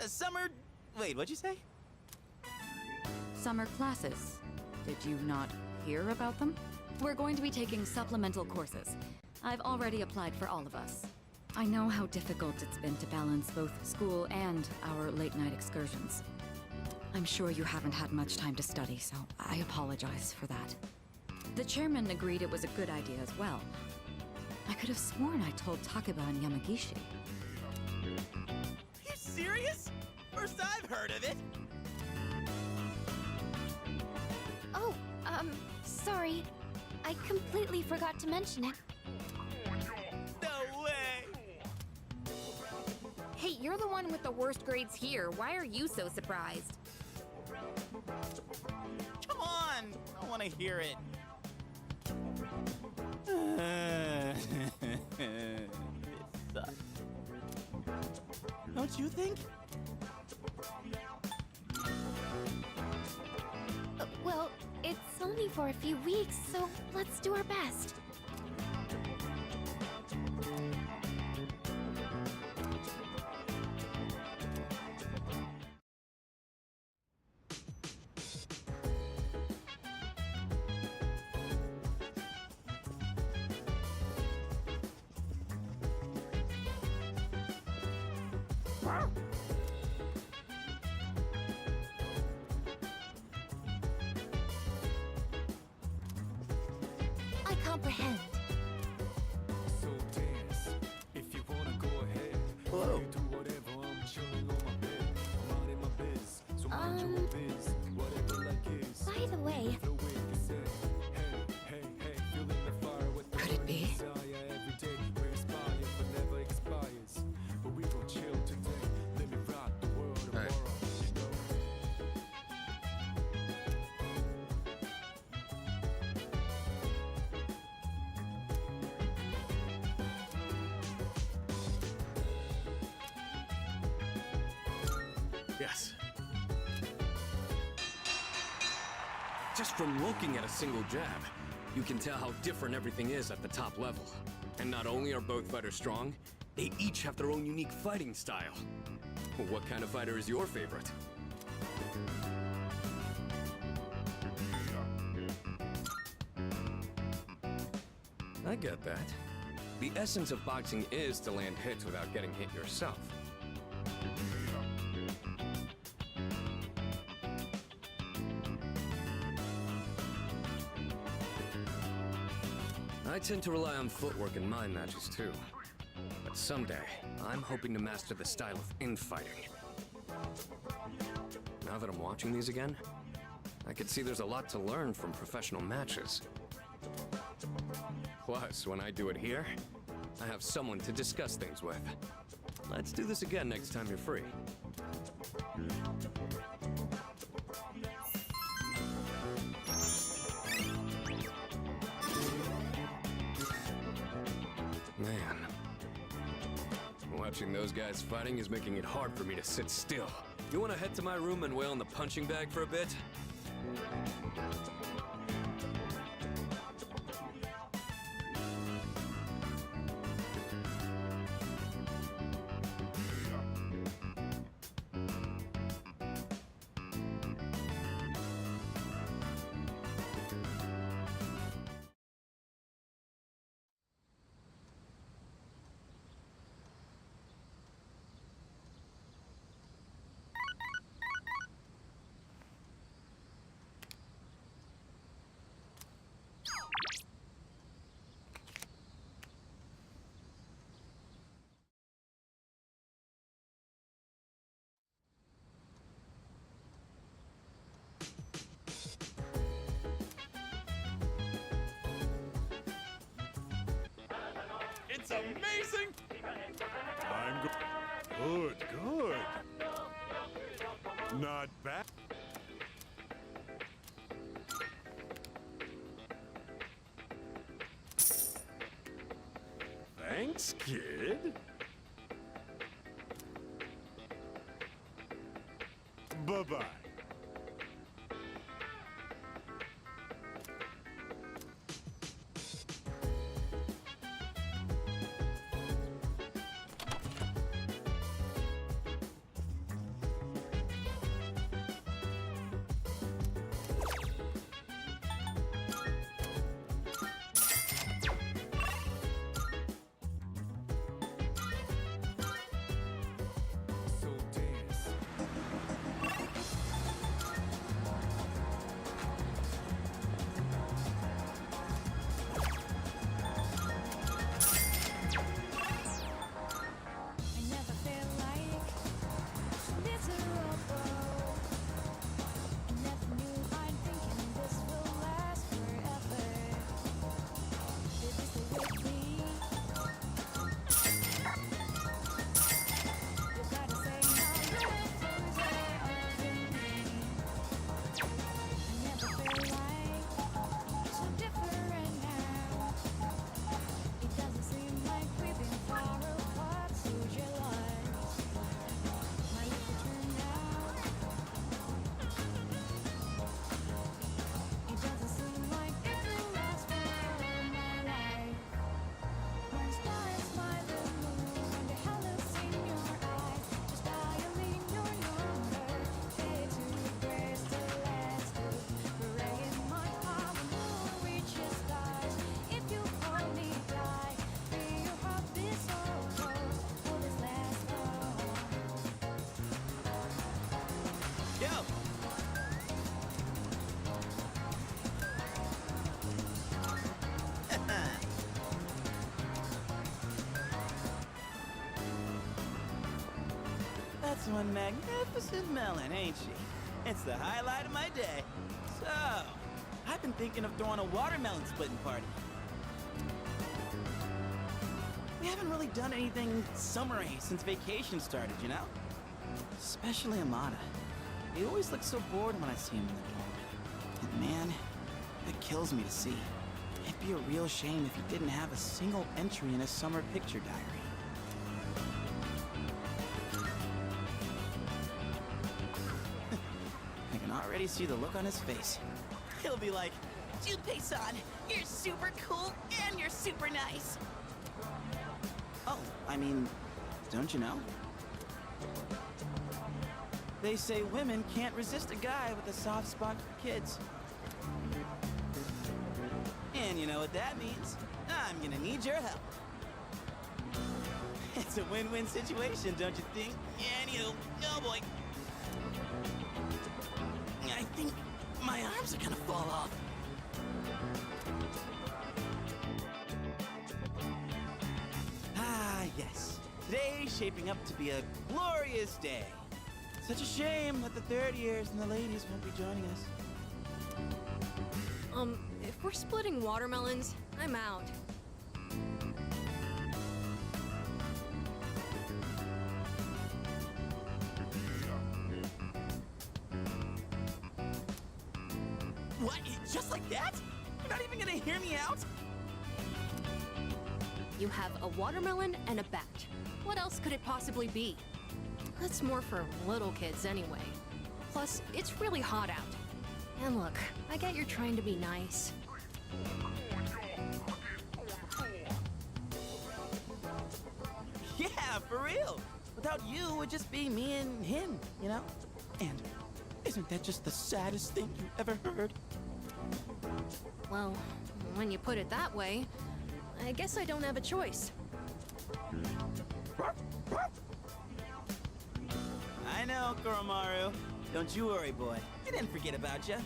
Summer... Wait, what'd you say? Summer classes. Did you not hear about them? We're going to be taking supplemental courses. I've already applied for all of us. I know how difficult it's been to balance both school and our late-night excursions. I'm sure you haven't had much time to study, so I apologize for that. The chairman agreed it was a good idea as well. I could have sworn I told Takeba and Yamagishi. Are you serious? First I've heard of it. Oh, sorry. I completely forgot to mention it. No way! Hey, you're the one with the worst grades here. Why are you so surprised? Come on! I want to hear it. It sucks. Don't you think? Well, it's only for a few weeks, so let's do our best. I comprehend. So dance. If you wanna go ahead. Hello. You do whatever. I'm chilling on my bed. I'm out in my biz. So mind your own biz. Whatever like is. By the way, Flow with the set. Hey, hey, hey. Feeling the fire with the Could it be? desire every day. We inspire but never expires. But we gon' chill today. Let me rock the world tomorrow. You know? Yes. Just from looking at a single jab, you can tell how different everything is at the top level. And not only are both fighters strong, they each have their own unique fighting style. What kind of fighter is your favorite? I get that. The essence of boxing is to land hits without getting hit yourself. I tend to rely on footwork in my matches too. But someday, I'm hoping to master the style of infighting. Now that I'm watching these again, I can see there's a lot to learn from professional matches. Plus, when I do it here, I have someone to discuss things with. Let's do this again next time you're free. Man. Watching those guys fighting is making it hard for me to sit still. You want to head to my room and wail on the punching bag for a bit? It's amazing! I'm good, good. Not bad. Thanks, kid. Bye-bye. So dance. I never felt like miserable. I never knew I'm thinking this will last forever. Baby, stay with me. You gotta say no if you're me. I never felt like so different now. It doesn't seem like we've been far apart, so jealous. My life will turn out. It doesn't seem like it will last forever, my life. When stars smile the moon, when the halo's in your eyes, just dialing your number, fade to grace the last hope. Praying my heart will reach the stars. If you hold me tight, feel your heart beat so close. Will this last long? Yo! That's one magnificent melon, ain't she? It's the highlight of my day. So, I've been thinking of throwing a watermelon splitting party. We haven't really done anything summery since vacation started, you know? Especially Amada. He always looks so bored when I see him in the doorway. And man, it kills me to see. It'd be a real shame if he didn't have a single entry in his summer picture diary. I can already see the look on his face. He'll be like, Junpei-san, you're super cool and you're super nice. Oh, I mean, don't you know? They say women can't resist a guy with a soft spot for kids. And you know what that means? I'm gonna need your help. It's a win-win situation, don't you think? And you, oh boy. I think my arms are gonna fall off. Ah, yes. Today's shaping up to be a glorious day. Such a shame that the third years and the ladies won't be joining us. If we're splitting watermelons, I'm out. What? Just like that? You're not even gonna hear me out? You have a watermelon and a bat. What else could it possibly be? That's more for little kids anyway. Plus, it's really hot out. And look, I get you're trying to be nice. Yeah, for real. Without you, it would just be me and him, you know? And isn't that just the saddest thing you ever heard? Well, when you put it that way, I guess I don't have a choice. I know, Koromaru. Don't you worry, boy. I didn't forget about you.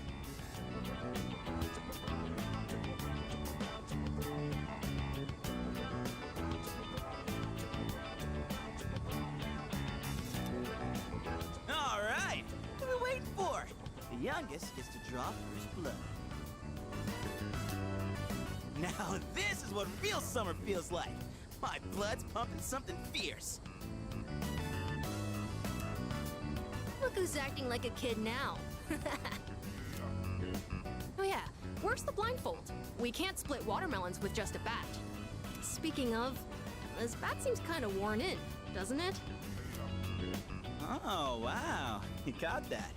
All right. What are we waiting for? The youngest gets to draw first blood. Now this is what real summer feels like. My blood's pumping something fierce. Look who's acting like a kid now. Oh yeah, where's the blindfold? We can't split watermelons with just a bat. Speaking of, this bat seems kind of worn in, doesn't it? Oh, wow. You got that.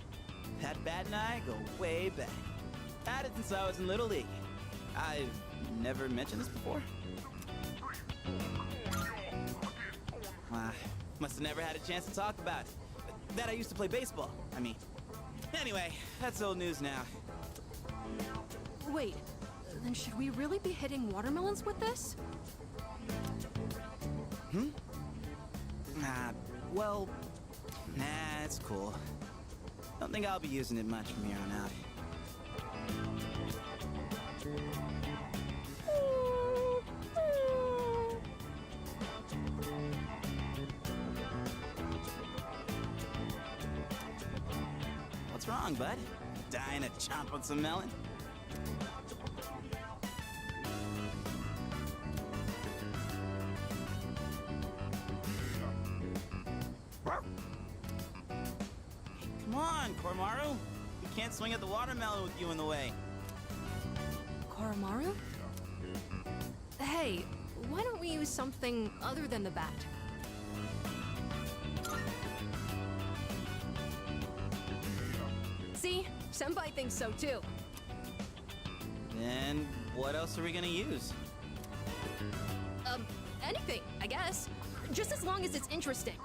That bat and I go way back. Had it since I was in Little League. I've never mentioned this before. Must have never had a chance to talk about it. That I used to play baseball, I mean. Anyway, that's old news now. Wait, then should we really be hitting watermelons with this? Well, nah, it's cool. Don't think I'll be using it much from here on out. What's wrong, bud? Dying to chomp on some melon? Come on, Koromaru. We can't swing at the watermelon with you in the way. Koromaru? Hey, why don't we use something other than the bat? See? Senpai thinks so too. Then what else are we gonna use? Anything, I guess. Just as long as it's interesting.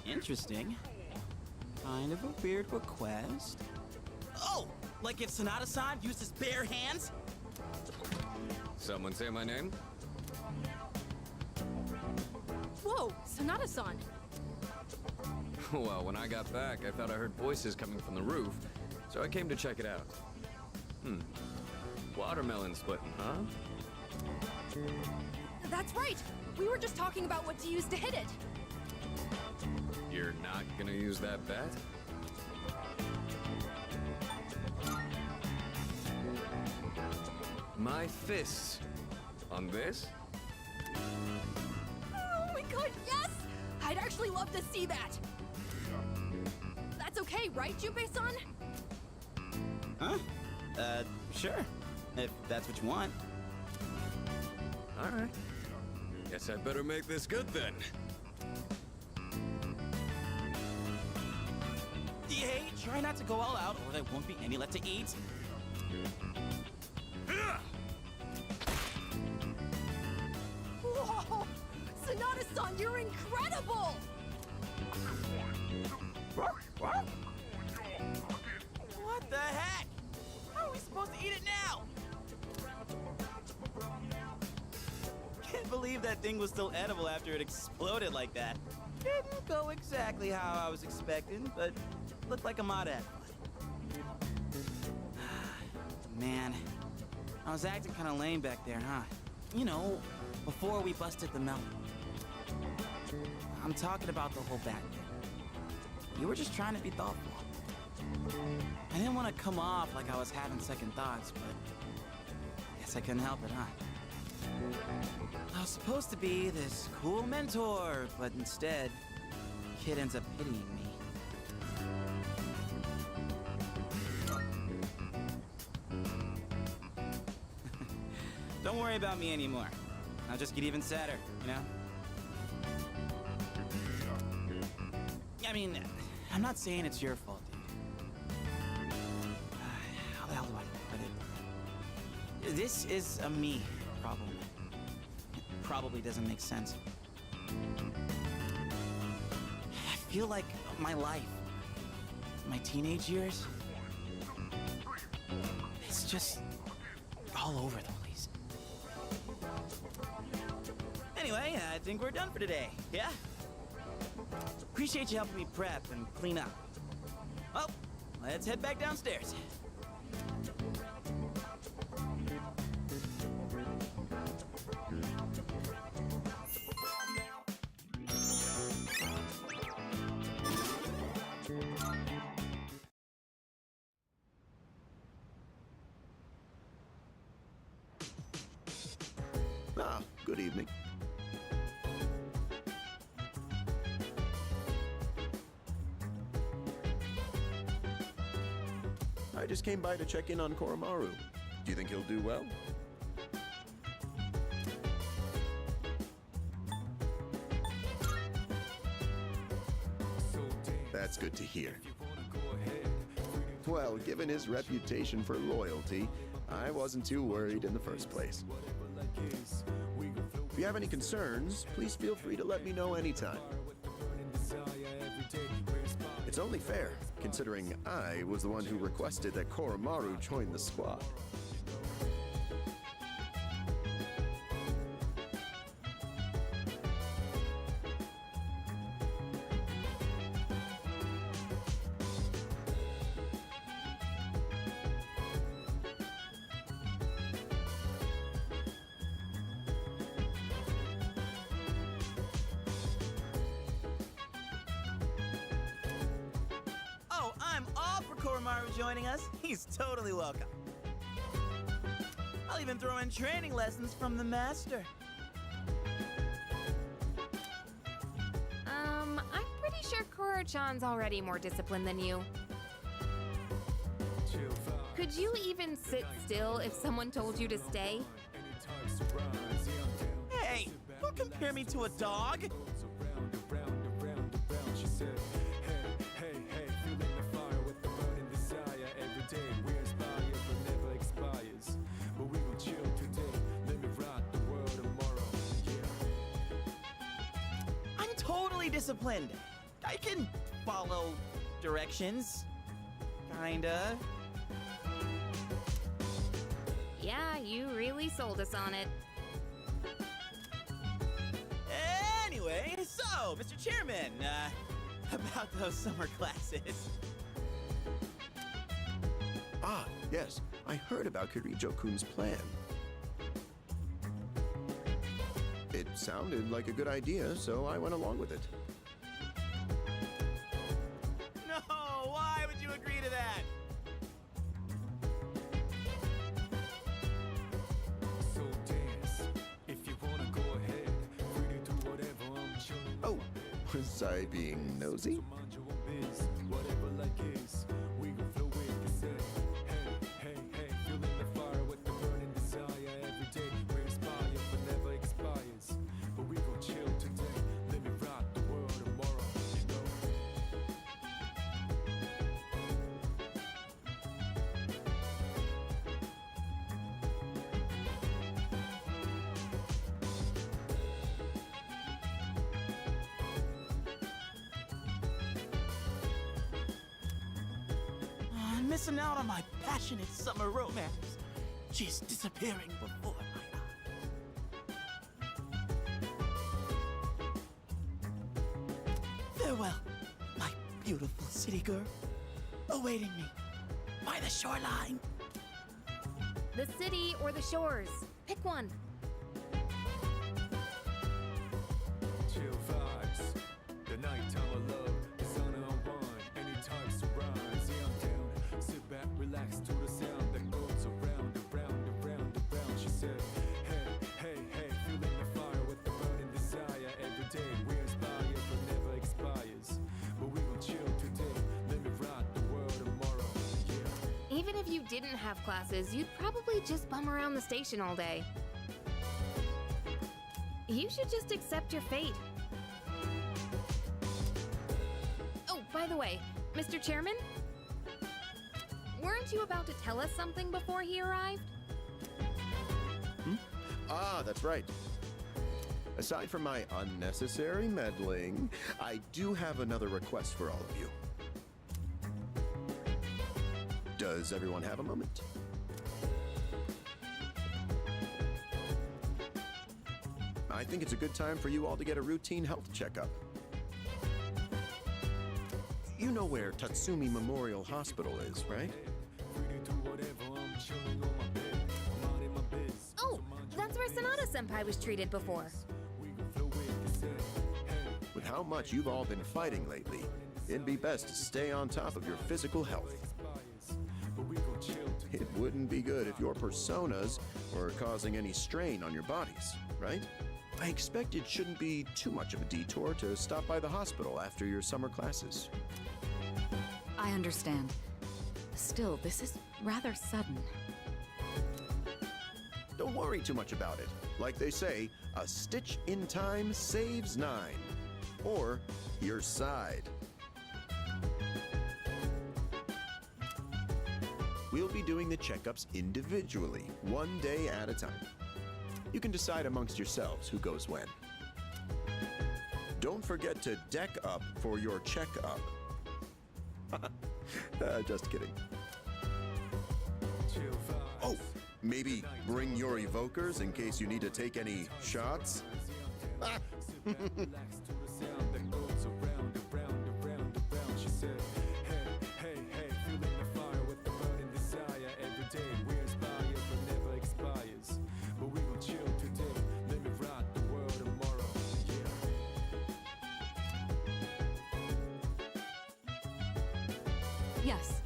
Interesting. Kind of a weird request. Oh! Like if Sonata-san used his bare hands? Someone say my name? Whoa, Sonata-san. Well, when I got back, I thought I heard voices coming from the roof, so I came to check it out. Watermelon splitting, huh? That's right! We were just talking about what to use to hit it. You're not gonna use that bat? My fists. On this? Oh my god, yes! I'd actually love to see that! That's okay, right, Junpei-san? Huh? Sure. If that's what you want. Alright. Guess I better make this good then. Hey, try not to go all out or there won't be any left to eat. Whoa! Sonata-san, you're incredible! What the heck? How are we supposed to eat it now? Can't believe that thing was still edible after it exploded like that. Didn't go exactly how I was expecting, but looked like Amada had fun. Man, I was acting kind of lame back there, huh? You know, before we busted the melon. I'm talking about the whole bat thing. You were just trying to be thoughtful. I didn't want to come off like I was having second thoughts, but I guess I couldn't help it, huh? I was supposed to be this cool mentor, but instead, kid ends up pitying me. Don't worry about me anymore. I'll just get even sadder, you know? I mean, I'm not saying it's your fault, dude. How the hell do I put it? This is a me problem. It probably doesn't make sense. I feel like my life, my teenage years, it's just all over the place. Anyway, I think we're done for today, yeah? Appreciate you helping me prep and clean up. Well, let's head back downstairs. Ah, good evening. I just came by to check in on Koromaru. Do you think he'll do well? That's good to hear. Well, given his reputation for loyalty, I wasn't too worried in the first place. If you have any concerns, please feel free to let me know anytime. It's only fair, considering I was the one who requested that Koromaru join the squad. Oh, I'm all for Koromaru joining us. He's totally welcome. I'll even throw in training lessons from the master. I'm pretty sure Koro-chan's already more disciplined than you. Could you even sit still if someone told you to stay? Hey, don't compare me to a dog. I'm totally disciplined. I can follow directions. Kinda. Yeah, you really sold us on it. Anyway, so, Mr. Chairman, about those summer classes. Ah, yes, I heard about Kirijo-kun's plan. It sounded like a good idea, so I went along with it. No, why would you agree to that? Oh, was I being nosy? I'm missing out on my passionate summer romance. She's disappearing before my eyes. Farewell, my beautiful city girl, awaiting me by the shoreline. The city or the shores. Pick one. Chill vibes, the nighttime of love, the sun unwind, any time surprise. Yeah, I'm down. Sit back, relax to the sound that goes around, around, around, around. She said, hey, hey, hey, feeling the fire with the burning desire. Every day we inspire, but never expires. But we gon' chill today, let me rock the world tomorrow. Yeah. Even if you didn't have classes, you'd probably just bum around the station all day. You should just accept your fate. Oh, by the way, Mr. Chairman? Weren't you about to tell us something before he arrived? Ah, that's right. Aside from my unnecessary meddling, I do have another request for all of you. Does everyone have a moment? I think it's a good time for you all to get a routine health checkup. You know where Tatsumi Memorial Hospital is, right? Oh, that's where Sanada-senpai was treated before. With how much you've all been fighting lately, it'd be best to stay on top of your physical health. It wouldn't be good if your personas were causing any strain on your bodies, right? I expect it shouldn't be too much of a detour to stop by the hospital after your summer classes. I understand. Still, this is rather sudden. Don't worry too much about it. Like they say, a stitch in time saves 9. Or your side. We'll be doing the checkups individually, one day at a time. You can decide amongst yourselves who goes when. Don't forget to deck up for your checkup. Just kidding. Oh, maybe bring your evokers in case you need to take any shots. Yes.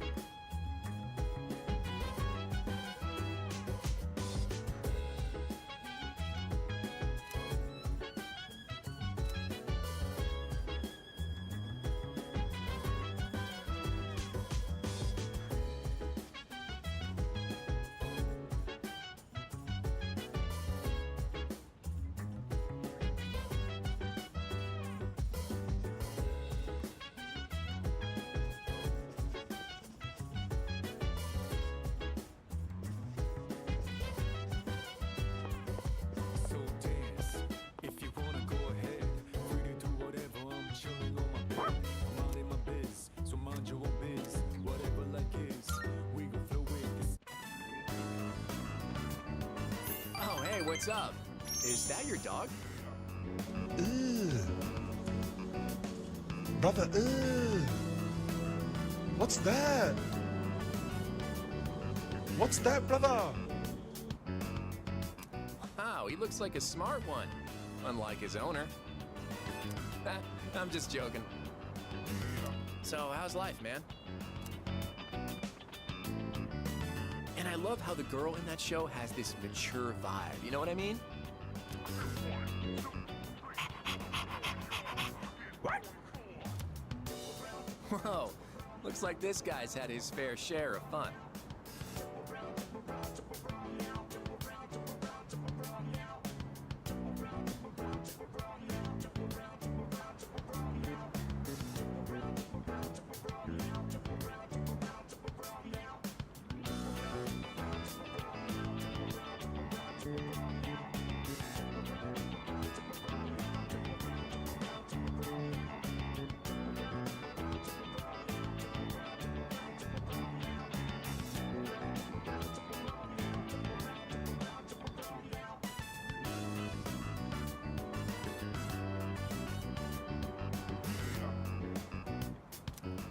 Oh, hey, what's up? Is that your dog? Brother, what's that? What's that, brother? Wow, he looks like a smart one, unlike his owner. I'm just joking. So, how's life, man? And I love how the girl in that show has this mature vibe, you know what I mean? Whoa, looks like this guy's had his fair share of fun.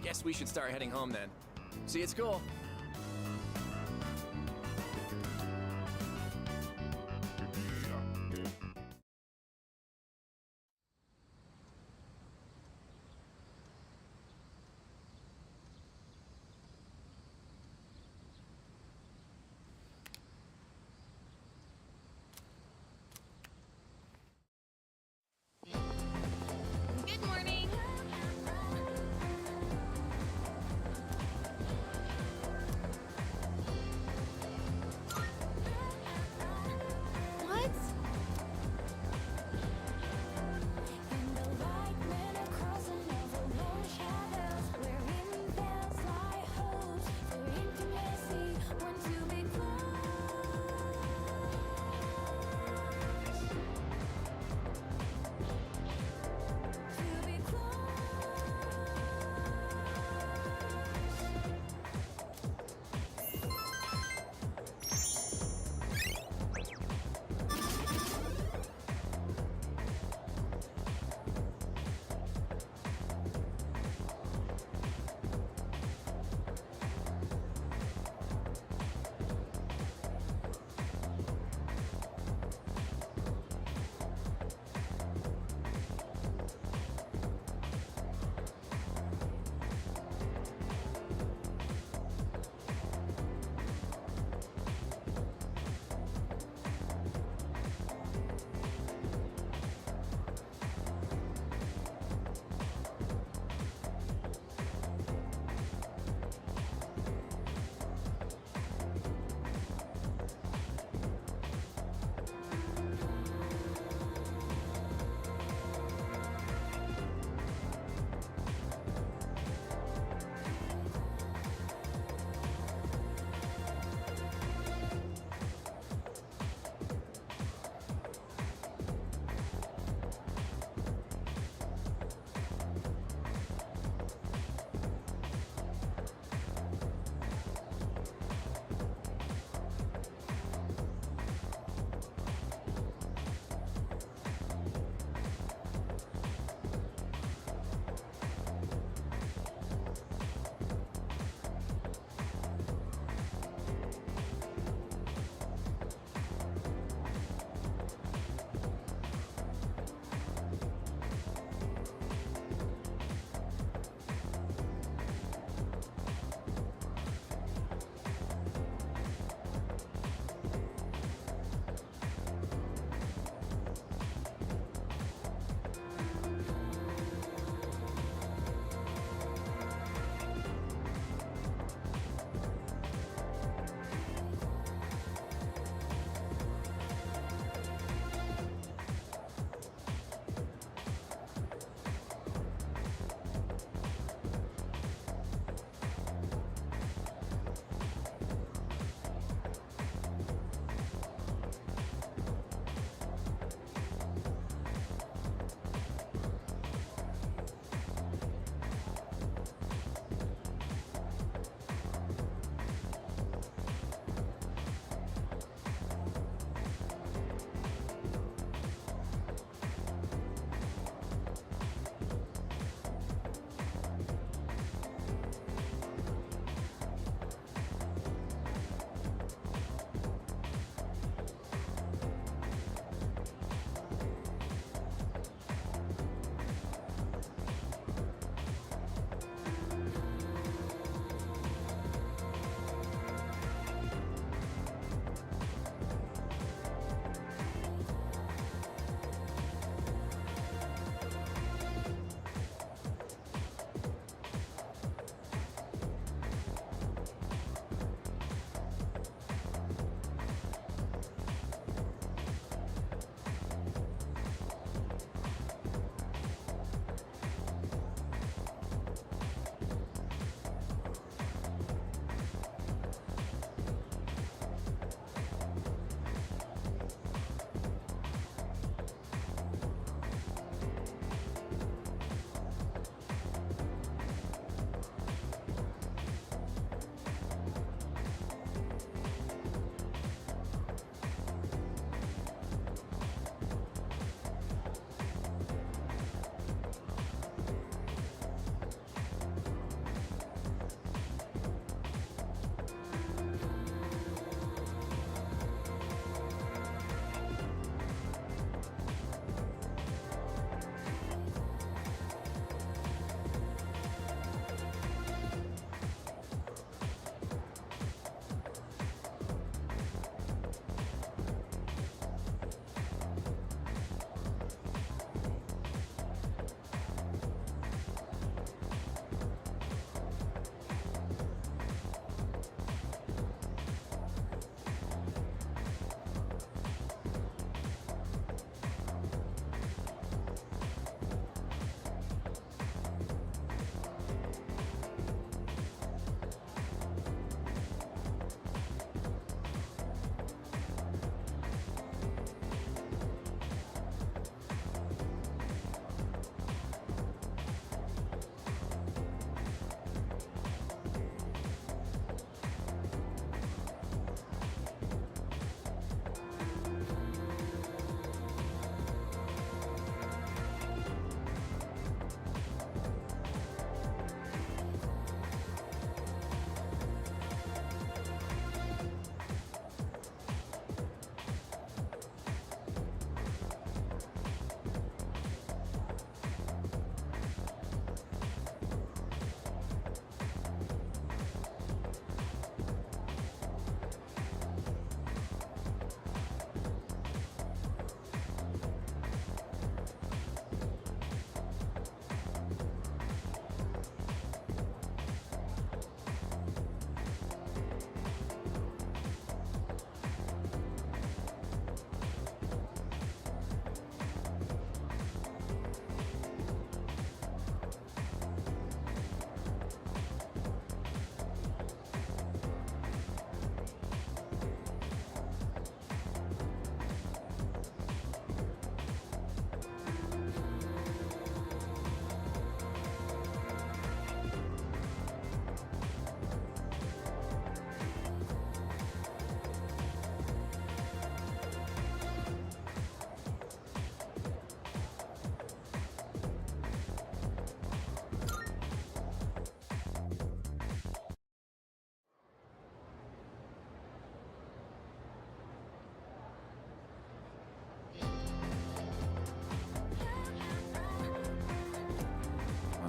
Guess we should start heading home then. See you at school. Good morning.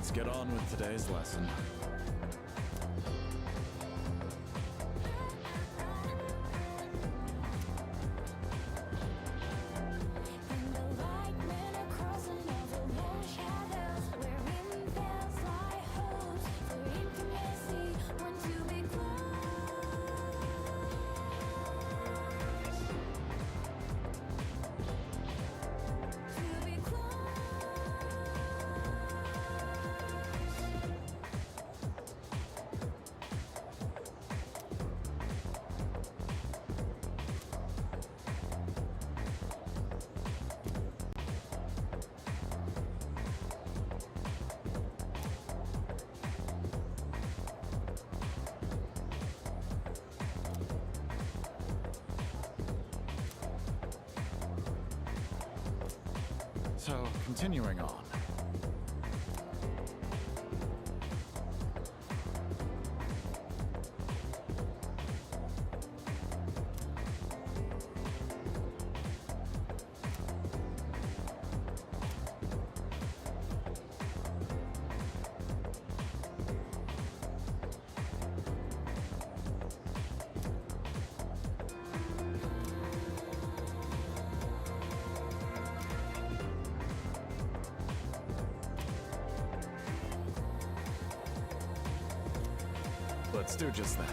Let's get on with today's lesson. So, continuing on. Let's do just that.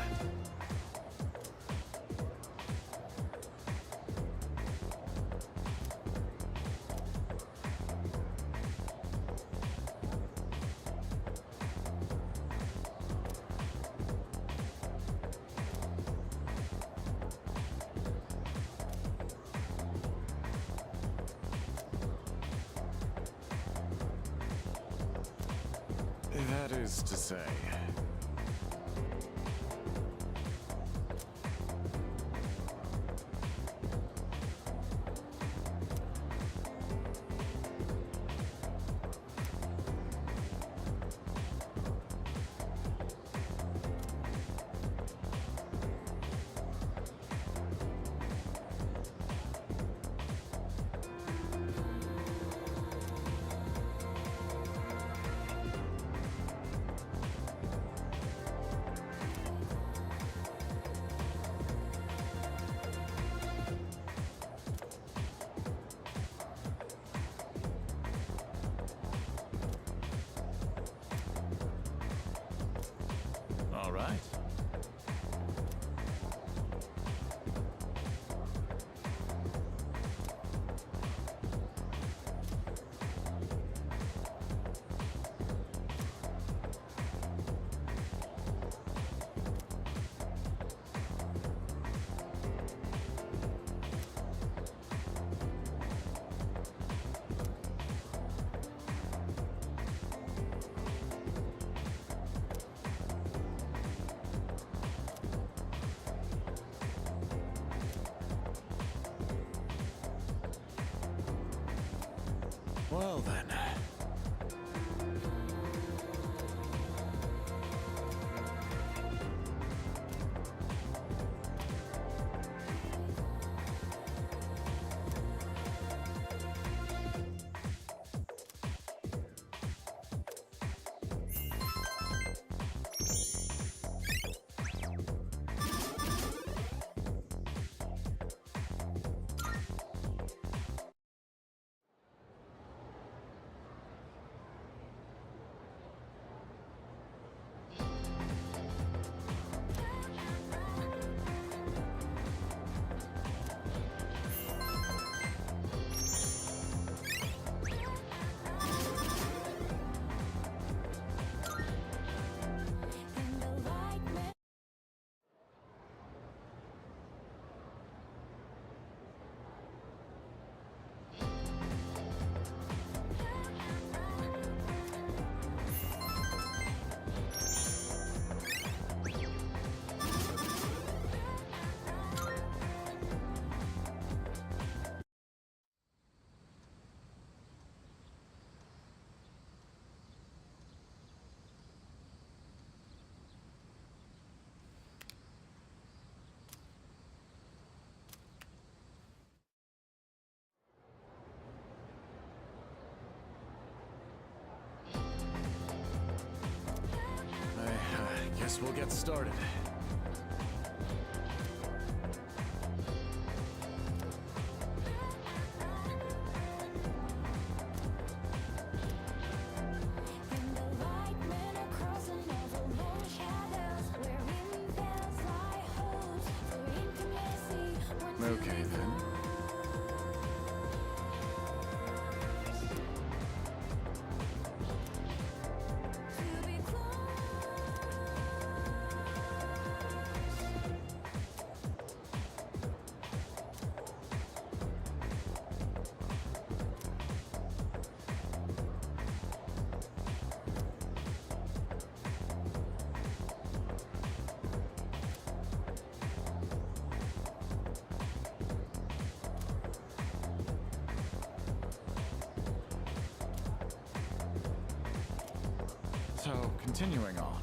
That is to say... All right. Well then. Guess we'll get started. Okay, then. So, continuing on.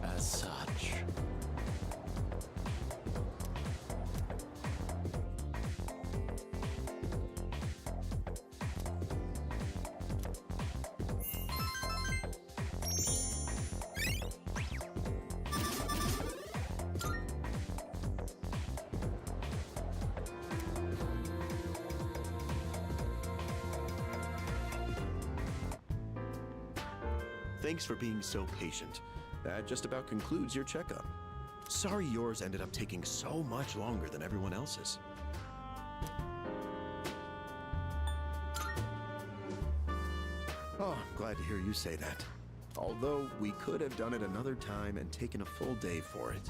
As such. Thanks for being so patient. That just about concludes your checkup. Sorry yours ended up taking so much longer than everyone else's. Oh, I'm glad to hear you say that. Although we could have done it another time and taken a full day for it.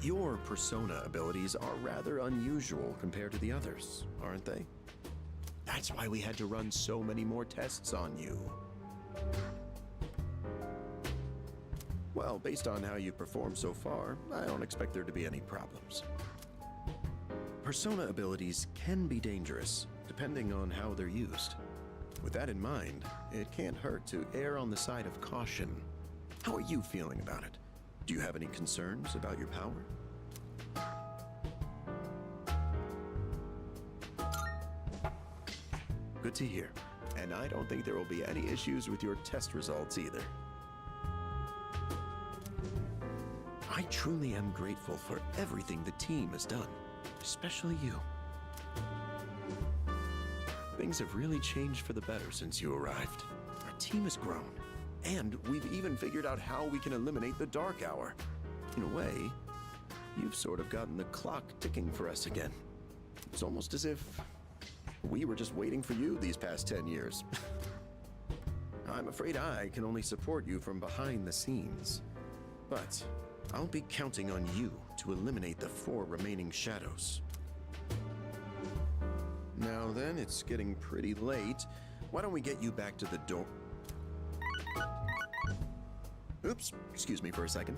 Your persona abilities are rather unusual compared to the others, aren't they? That's why we had to run so many more tests on you. Well, based on how you've performed so far, I don't expect there to be any problems. Persona abilities can be dangerous, depending on how they're used. With that in mind, it can't hurt to err on the side of caution. How are you feeling about it? Do you have any concerns about your power? Good to hear. And I don't think there will be any issues with your test results either. I truly am grateful for everything the team has done, especially you. Things have really changed for the better since you arrived. Our team has grown, and we've even figured out how we can eliminate the Dark Hour. In a way, you've sort of gotten the clock ticking for us again. It's almost as if we were just waiting for you these past 10 years. I'm afraid I can only support you from behind the scenes. But I'll be counting on you to eliminate the 4 remaining shadows. Now then, it's getting pretty late. Why don't we get you back to the door? Oops, excuse me for a second.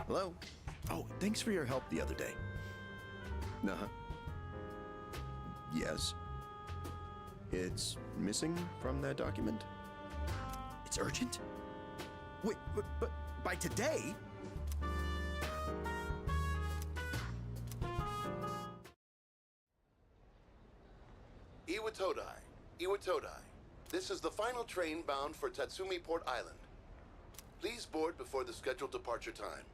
Hello? Oh, thanks for your help the other day. Uh-huh. Yes. It's missing from that document? It's urgent? Wait, but by today? Iwatodai. Iwatodai. This is the final train bound for Tatsumi Port Island. Please board before the scheduled departure time.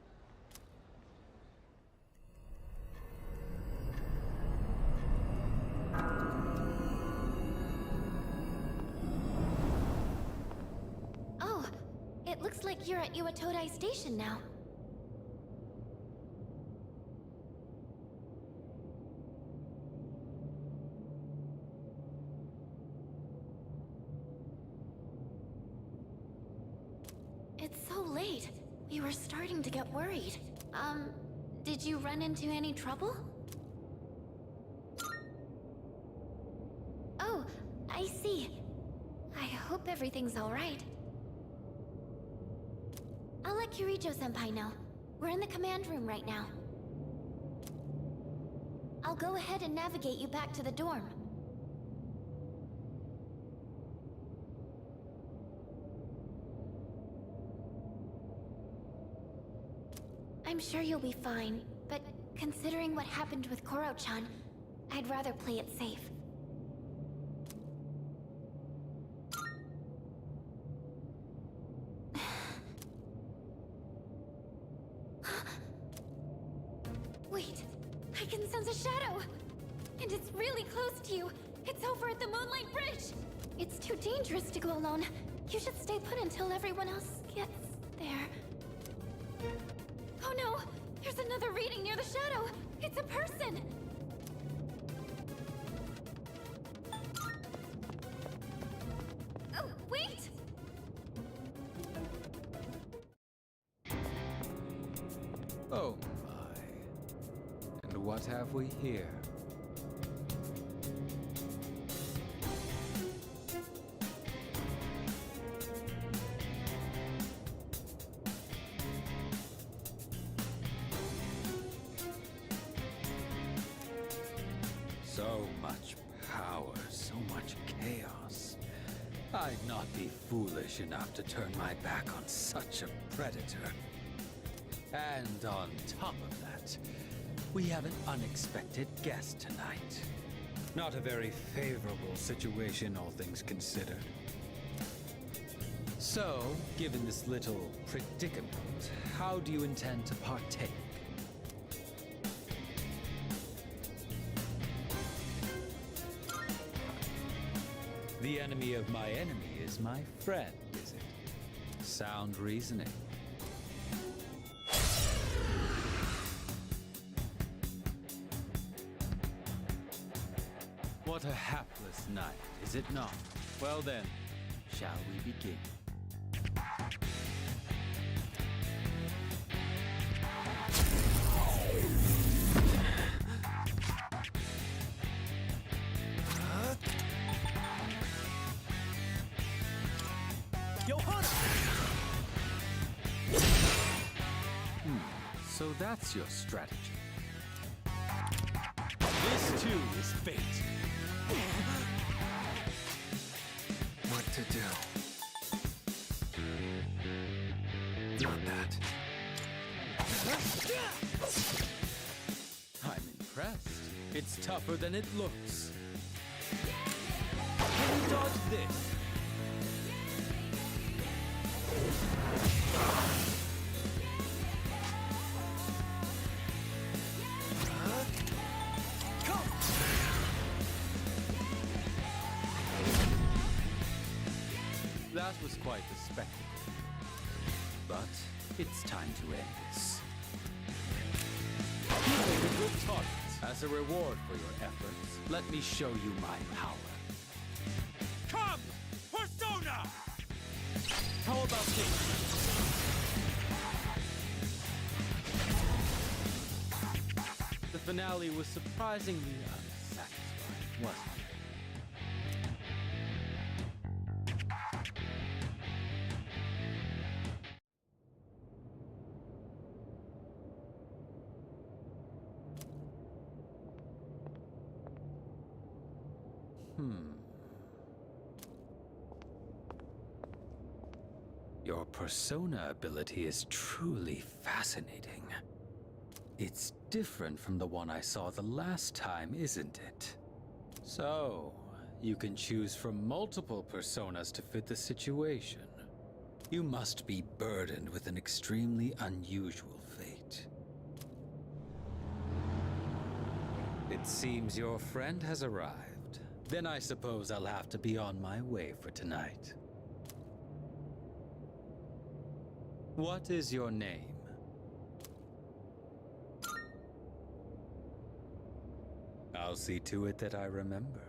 Oh, it looks like you're at Uatodai Station now. It's so late. We were starting to get worried. Did you run into any trouble? Oh, I see. I hope everything's alright. I'll let Kirijo-senpai know. We're in the command room right now. I'll go ahead and navigate you back to the dorm. I'm sure you'll be fine, but considering what happened with Koro-chan, I'd rather play it safe. Wait, I can sense a shadow! And it's really close to you! It's over at the Moonlight Bridge! It's too dangerous to go alone. You should stay put until everyone else gets there. Oh no! There's another reading near the shadow! It's a person! Oh, wait! Oh my. And what have we here? So much power, so much chaos. I'd not be foolish enough to turn my back on such a predator. And on top of that, we have an unexpected guest tonight. Not a very favorable situation, all things considered. So, given this little predicament, how do you intend to partake? The enemy of my enemy is my friend, is it? Sound reasoning. What a hapless night, is it not? Well then, shall we begin? So that's your strategy. This too is fate. What to do? Not that. I'm impressed. It's tougher than it looks. Can you dodge this? That was quite the spectacle. But it's time to end this. You made a good target. As a reward for your efforts, let me show you my power. Come! Persona! How about this? The finale was surprisingly unsatisfying, wasn't it? Your persona ability is truly fascinating. It's different from the one I saw the last time, isn't it? So, you can choose from multiple personas to fit the situation. You must be burdened with an extremely unusual fate. It seems your friend has arrived. Then I suppose I'll have to be on my way for tonight. What is your name? I'll see to it that I remember.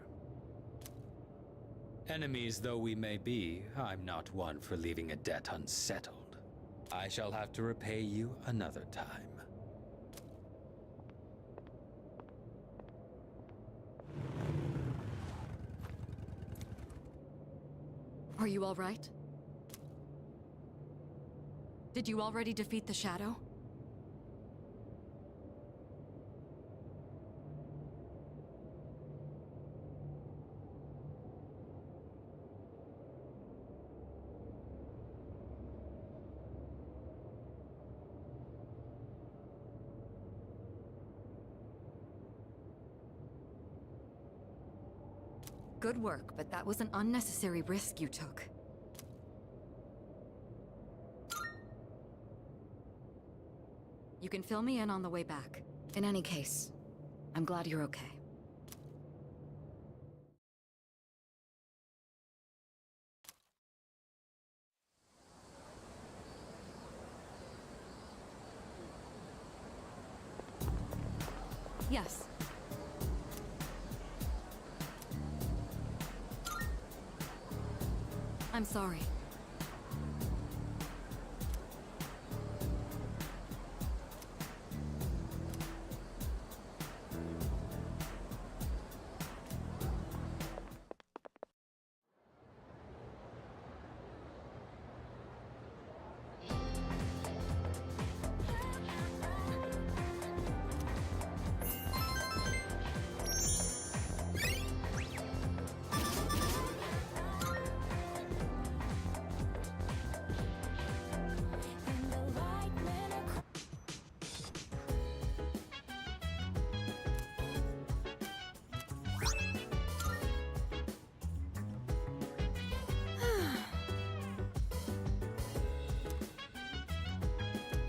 Enemies though we may be, I'm not one for leaving a debt unsettled. I shall have to repay you another time. Are you all right? Did you already defeat the Shadow? Good work, but that was an unnecessary risk you took. You can fill me in on the way back. In any case, I'm glad you're okay. Yes. I'm sorry.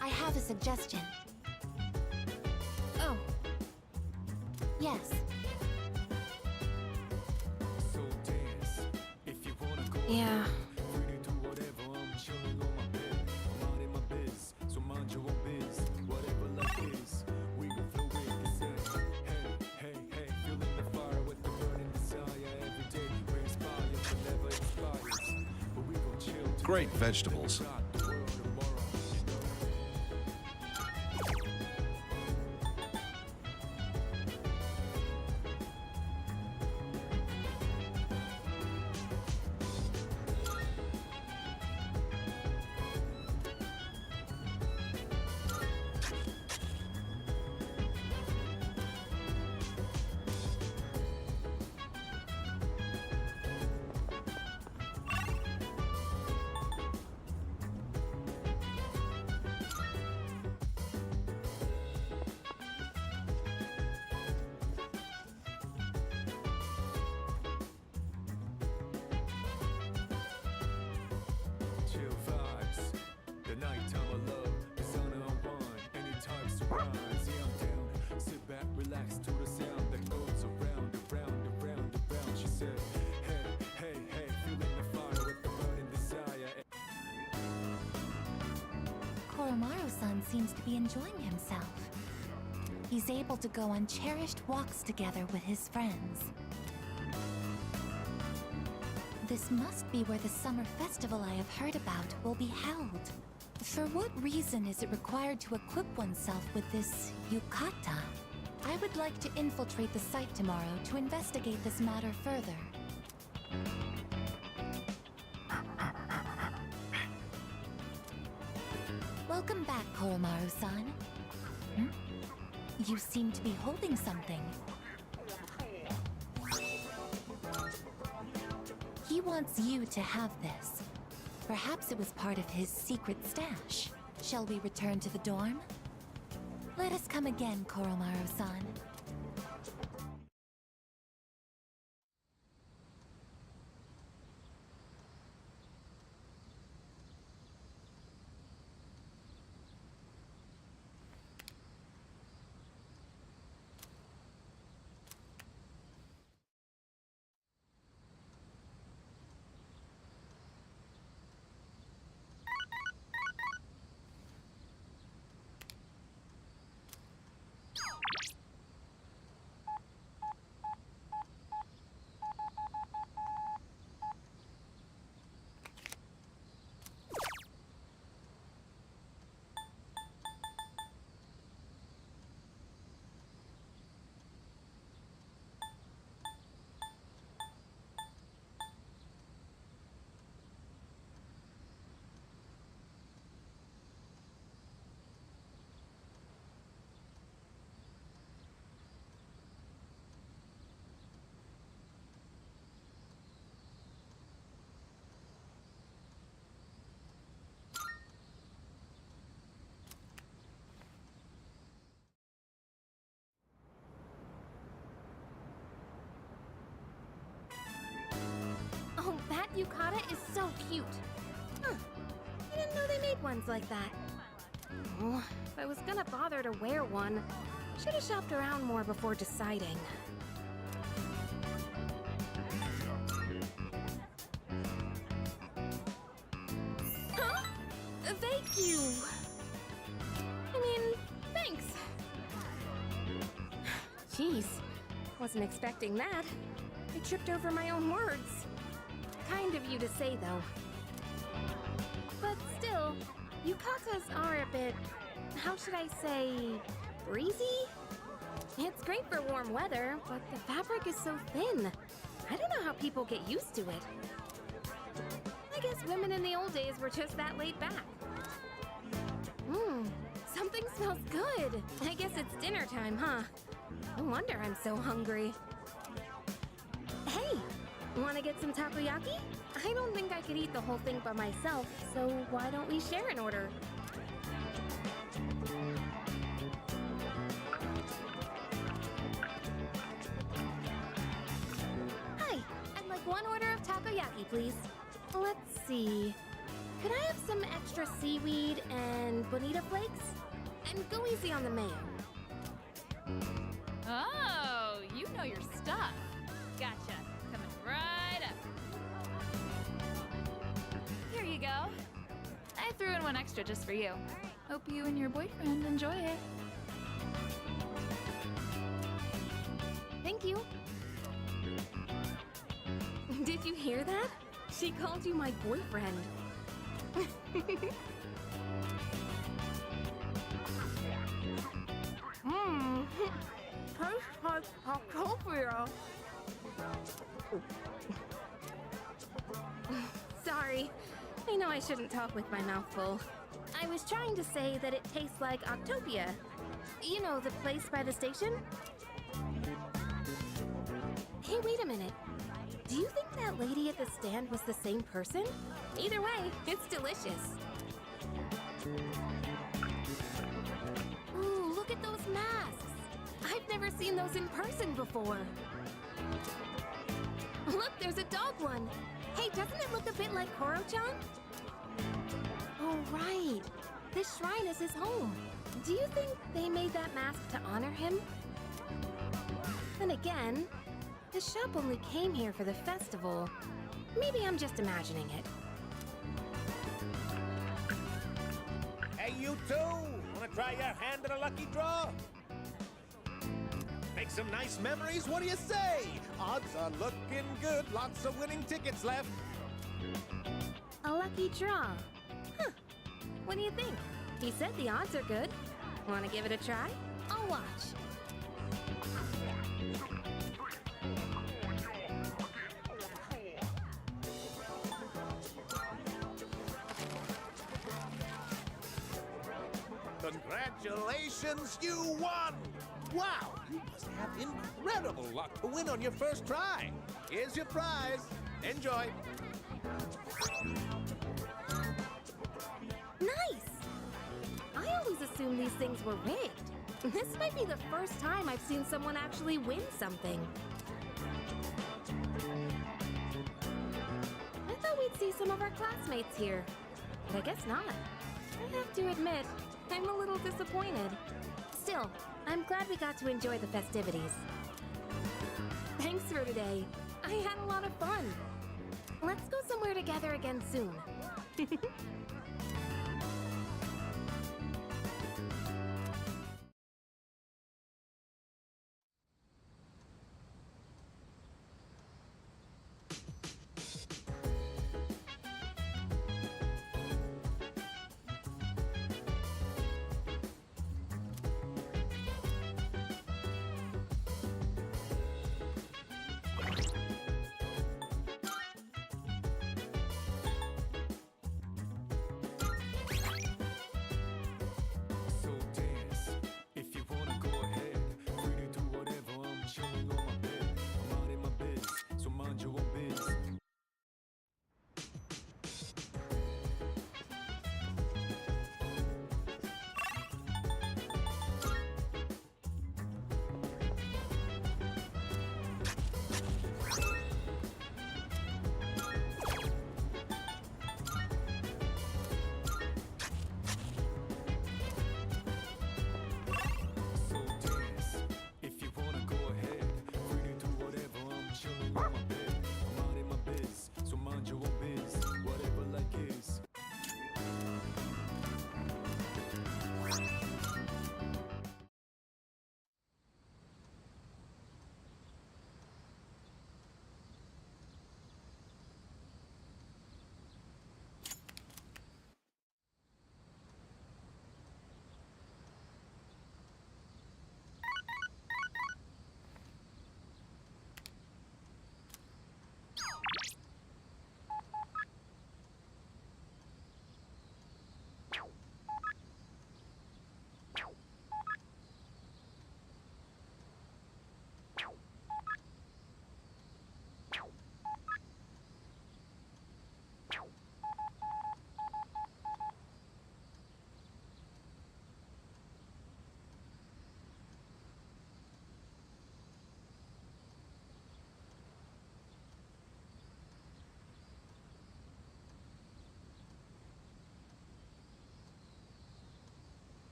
I have a suggestion. Oh. Yes. So dance if you wanna go. Yeah. Free to do whatever. I'm chilling on my bed. I'm minding my biz. So mind your own biz. Whatever life is, we gon' flow with the set. Hey, hey, hey, feeling the fire with the burning desire. Every day we inspire, but never expires. But we gon' chill today. Great vegetables. Got the world tomorrow. Chill vibes, the nighttime of love, the sun unwind, anytime surprise. Yeah, I'm down. Sit back, relax to the sound that goes around, around, around, around. She said, hey, hey, hey, feeling the fire with the burning desire. Koromaru-san seems to be enjoying himself. He's able to go on cherished walks together with his friends. This must be where the summer festival I have heard about will be held. For what reason is it required to equip oneself with this yukata? I would like to infiltrate the site tomorrow to investigate this matter further. Welcome back, Koromaru-san. You seem to be holding something. He wants you to have this. Perhaps it was part of his secret stash. Shall we return to the dorm? Let us come again, Koromaru-san. cute. Huh. I didn't know they made ones like that. Oh, if I was gonna bother to wear one, I should have shopped around more before deciding. Huh? Thank you! I mean, thanks! Jeez, wasn't expecting that. I tripped over my own words. Kind of you to say, though. But still, yukatas are a bit, how should I say, breezy? It's great for warm weather, but the fabric is so thin. I don't know how people get used to it. I guess women in the old days were just that laid back. Something smells good. I guess it's dinner time, huh? No wonder I'm so hungry. Hey, wanna get some takoyaki? I don't think I could eat the whole thing by myself, so why don't we share an order? Hi, I'd like one order of takoyaki, please. Let's see. Could I have some extra seaweed and bonita flakes? And go easy on the mayo. Oh, you know your stuff. Gotcha. Coming right up. Here you go. I threw in one extra just for you. Hope you and your boyfriend enjoy it. Thank you. Did you hear that? She called you my boyfriend. Tastes like Octopia. Sorry. I know I shouldn't talk with my mouth full. I was trying to say that it tastes like Octopia. You know, the place by the station? Hey, wait a minute. Do you think that lady at the stand was the same person? Either way, it's delicious. Ooh, look at those masks. I've never seen those in person before. Look, there's a dog one. Hey, doesn't it look a bit like Koro-chan? Oh, right. This shrine is his home. Do you think they made that mask to honor him? Then again, the shop only came here for the festival. Maybe I'm just imagining it. Hey, you two! Wanna try your hand at a lucky draw? Make some nice memories, what do you say? Odds are looking good, lots of winning tickets left. A lucky draw. Huh. What do you think? He said the odds are good. Want to give it a try? I'll watch. Congratulations, you won! Wow, you must have incredible luck to win on your first try. Here's your prize. Enjoy. Nice! I always assumed these things were rigged. This might be the first time I've seen someone actually win something. I thought we'd see some of our classmates here, but I guess not. I have to admit, I'm a little disappointed. Still, I'm glad we got to enjoy the festivities. Thanks for today. I had a lot of fun. Let's go somewhere together again soon.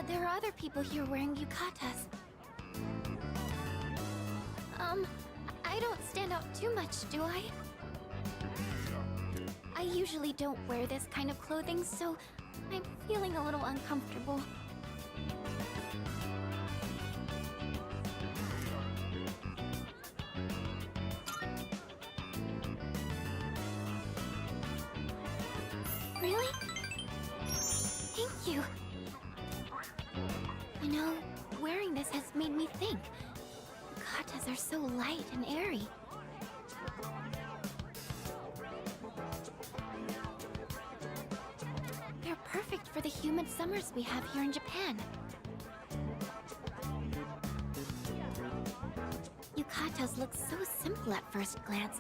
there are other people here wearing yukatas. I don't stand out too much, do I? I usually don't wear this kind of clothing, so I'm feeling a little uncomfortable. Really? Thank you. You know, wearing this has made me think. Yukatas are so light and airy. They're perfect for the humid summers we have here in Japan. Yukatas look so simple at first glance,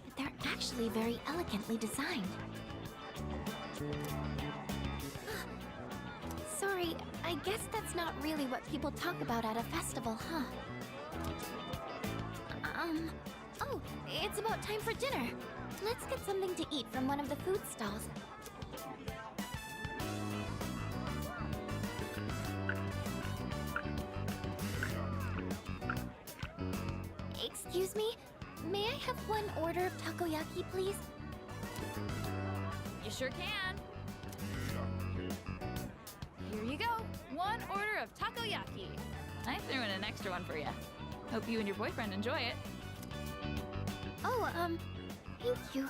but they're actually very elegantly designed. Sorry, I guess that's not really what people talk about at a festival, huh? Oh, it's about time for dinner. Let's get something to eat from one of the food stalls. Excuse me? May I have one order of takoyaki, please? You sure can. Here you go. One order of takoyaki. I threw in an extra one for you. Hope you and your boyfriend enjoy it. Oh, thank you.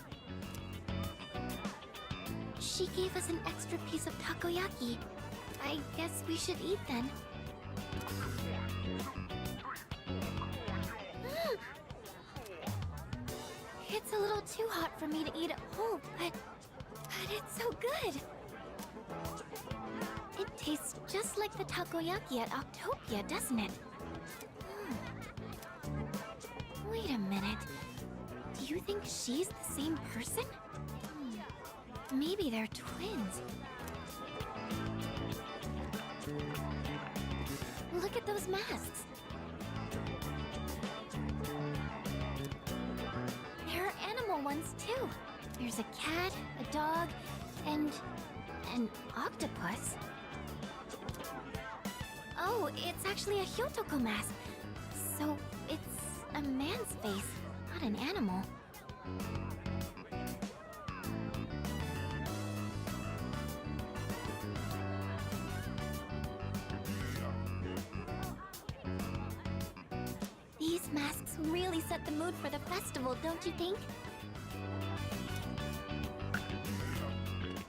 She gave us an extra piece of takoyaki. I guess we should eat then. It's a little too hot for me to eat at home, but it's so good. It tastes just like the takoyaki at Octopia, doesn't it? Wait a minute. Do you think she's the same person? Maybe they're twins. Look at those masks. There are animal ones too. There's a cat, a dog, and an octopus. Oh, it's actually a Hyotoko mask. So it's a man's face, not an animal. These masks really set the mood for the festival, don't you think?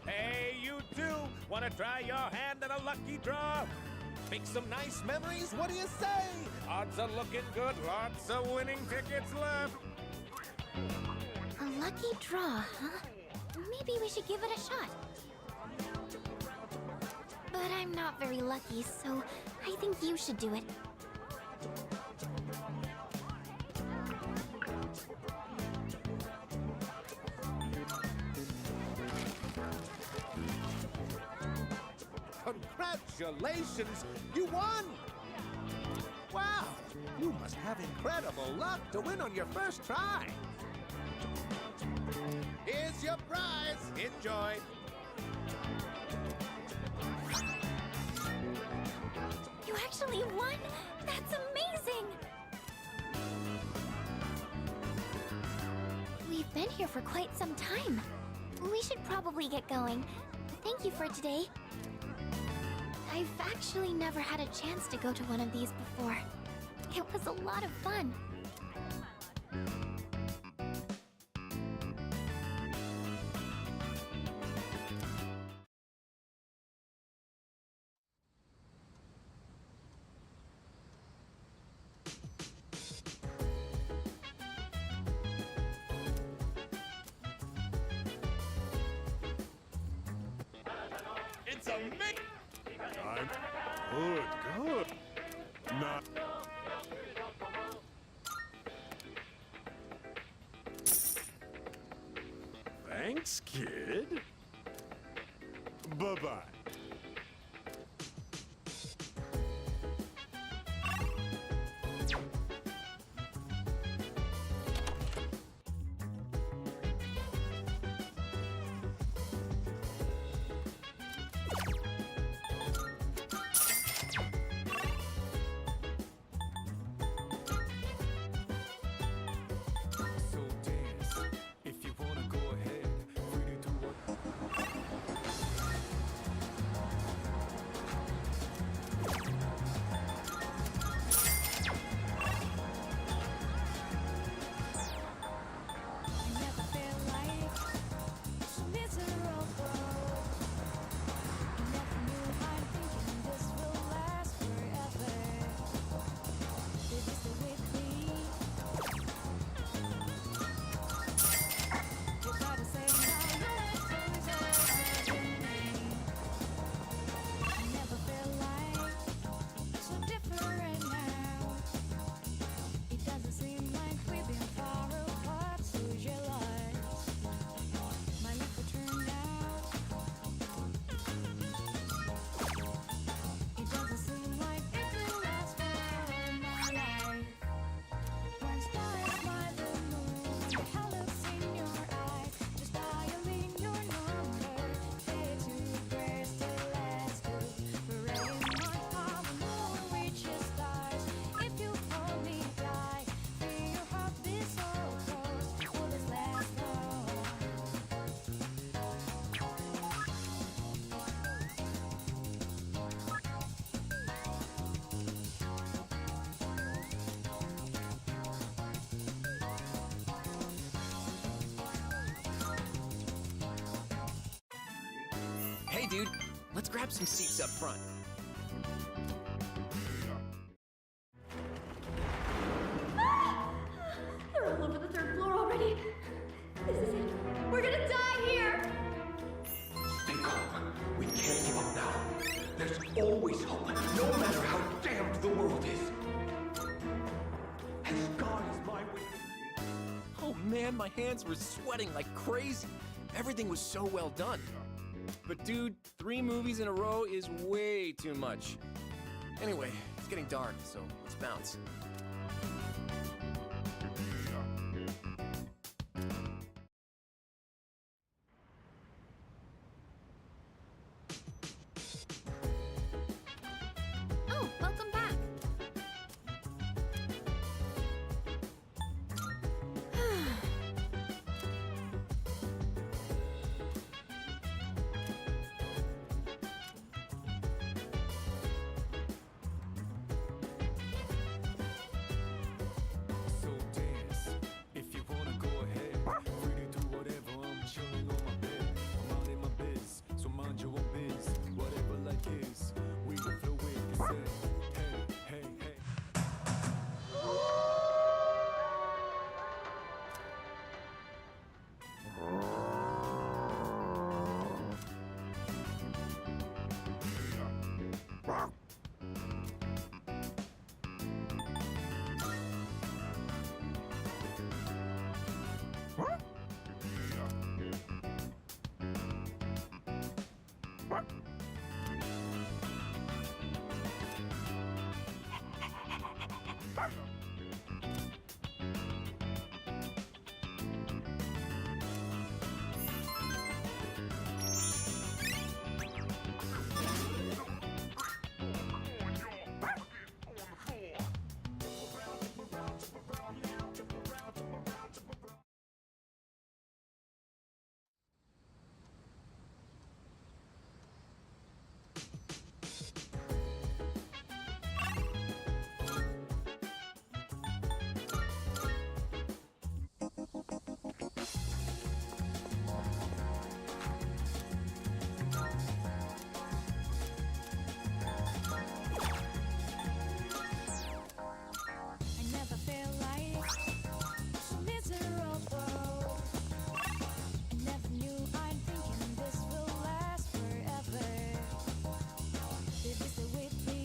Hey, you two! Wanna try your hand at a lucky draw? Make some nice memories, what do you say? Odds are looking good, lots of winning tickets left. A lucky draw, huh? Maybe we should give it a shot. But I'm not very lucky, so I think you should do it. Congratulations! You won! Wow! You must have incredible luck to win on your first try! Here's your prize! Enjoy! You actually won? That's amazing! We've been here for quite some time. We should probably get going. Thank you for today. I've actually never had a chance to go to one of these before. It was a lot of fun. It's amazing! I'm good. Not. Thanks, kid. Bye-bye. grab some seats up front. They're all over the third floor already. This is it. We're gonna die here. Stay calm. We can't give up now. There's always hope, no matter how damned the world is. As God is my witness. Oh man, my hands were sweating like crazy. Everything was so well done. But dude, 3 movies in a row is way too much. Anyway, it's getting dark, so let's bounce. Oh, welcome back. So dance, if you wanna go ahead. Free to do whatever, I'm chilling on my bed. I'm out in my biz, so mind your own biz. Whatever life is, we gon' flow with the set. Hey, hey, hey. I never feel like so miserable. I never knew I'm thinking this will last forever. Did this stay with me?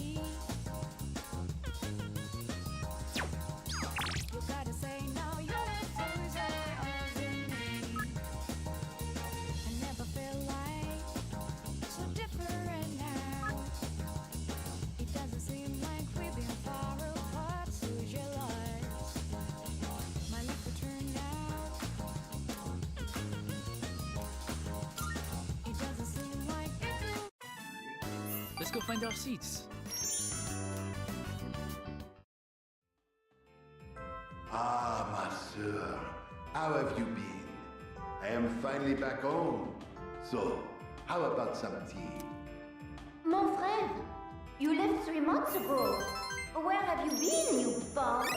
You gotta say now your feelings are under me. I never feel like so different now. It doesn't seem like we've been far apart since your lies. My life will turn out. It doesn't seem like it will. Let's go find our seats. Ah, ma sœur, how have you been? I am finally back home. So, how about some tea? Mon frère, you left 3 months ago. Where have you been, you bum?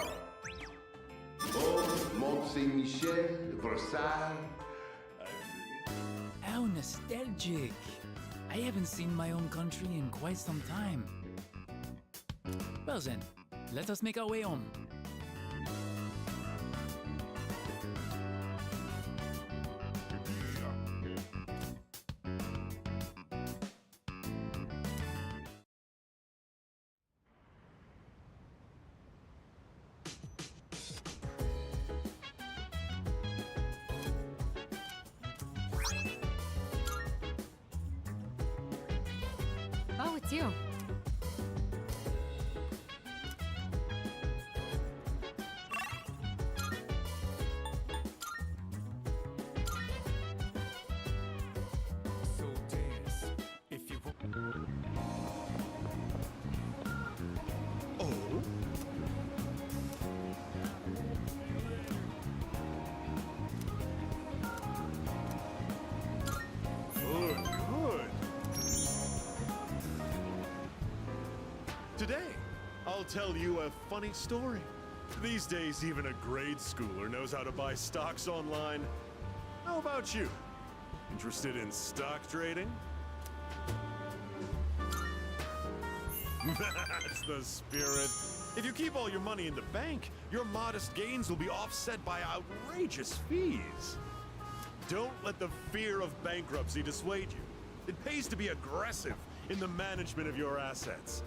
Oh, Mont Saint Michel, Versailles. How nostalgic. I haven't seen my own country in quite some time. Well then, let us make our way home. Oh, it's you. So dance, if you Oh? Good, good. Today, I'll tell you a funny story. These days, even a grade schooler knows how to buy stocks online. How about you? Interested in stock trading? That's the spirit. If you keep all your money in the bank, your modest gains will be offset by outrageous fees. Don't let the fear of bankruptcy dissuade you. It pays to be aggressive in the management of your assets.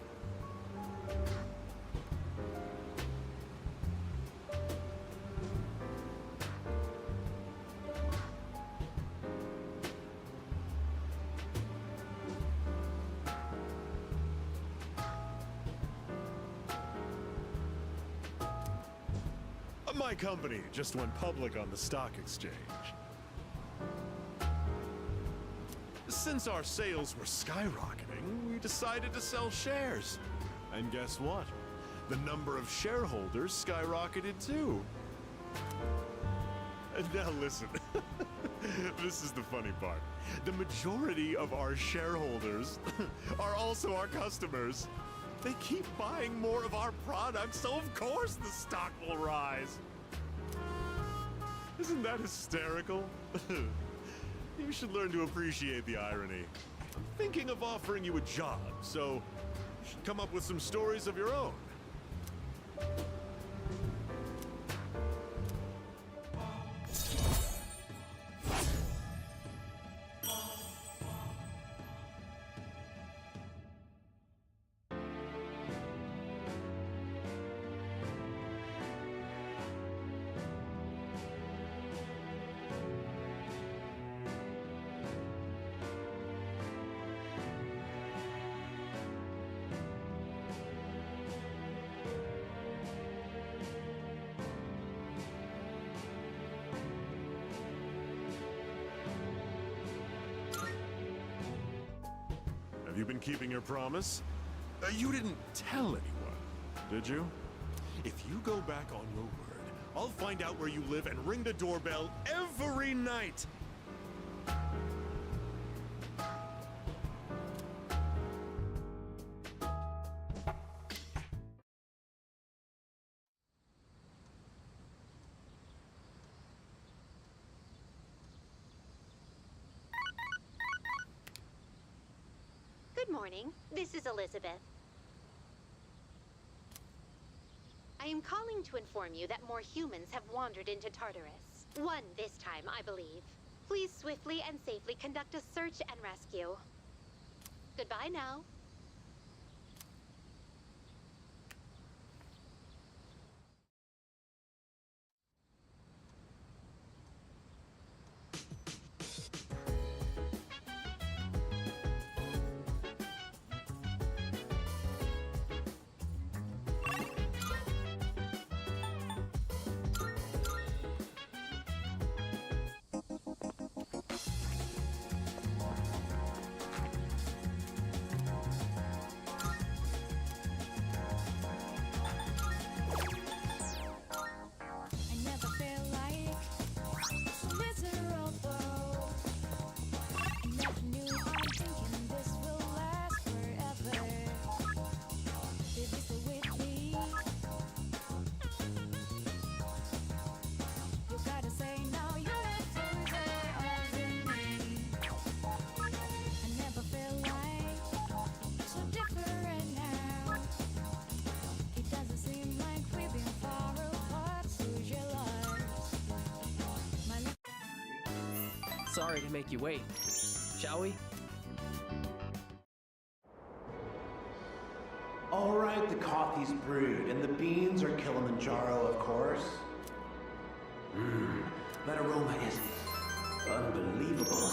My company just went public on the stock exchange. Since our sales were skyrocketing, we decided to sell shares. And guess what? The number of shareholders skyrocketed too. And now listen, this is the funny part. The majority of our shareholders are also our customers. They keep buying more of our products, so of course the stock will rise. Isn't that hysterical? You should learn to appreciate the irony. I'm thinking of offering you a job, so you should come up with some stories of your own. Have you been keeping your promise? You didn't tell anyone, did you? If you go back on your word, I'll find out where you live and ring the doorbell every night. Good morning. This is Elizabeth. I am calling to inform you that more humans have wandered into Tartarus. One this time, I believe. Please swiftly and safely conduct a search and rescue. Goodbye now. Sorry to make you wait. Shall we? All right, the coffee's brewed, and the beans are Kilimanjaro, of course. That aroma is unbelievable.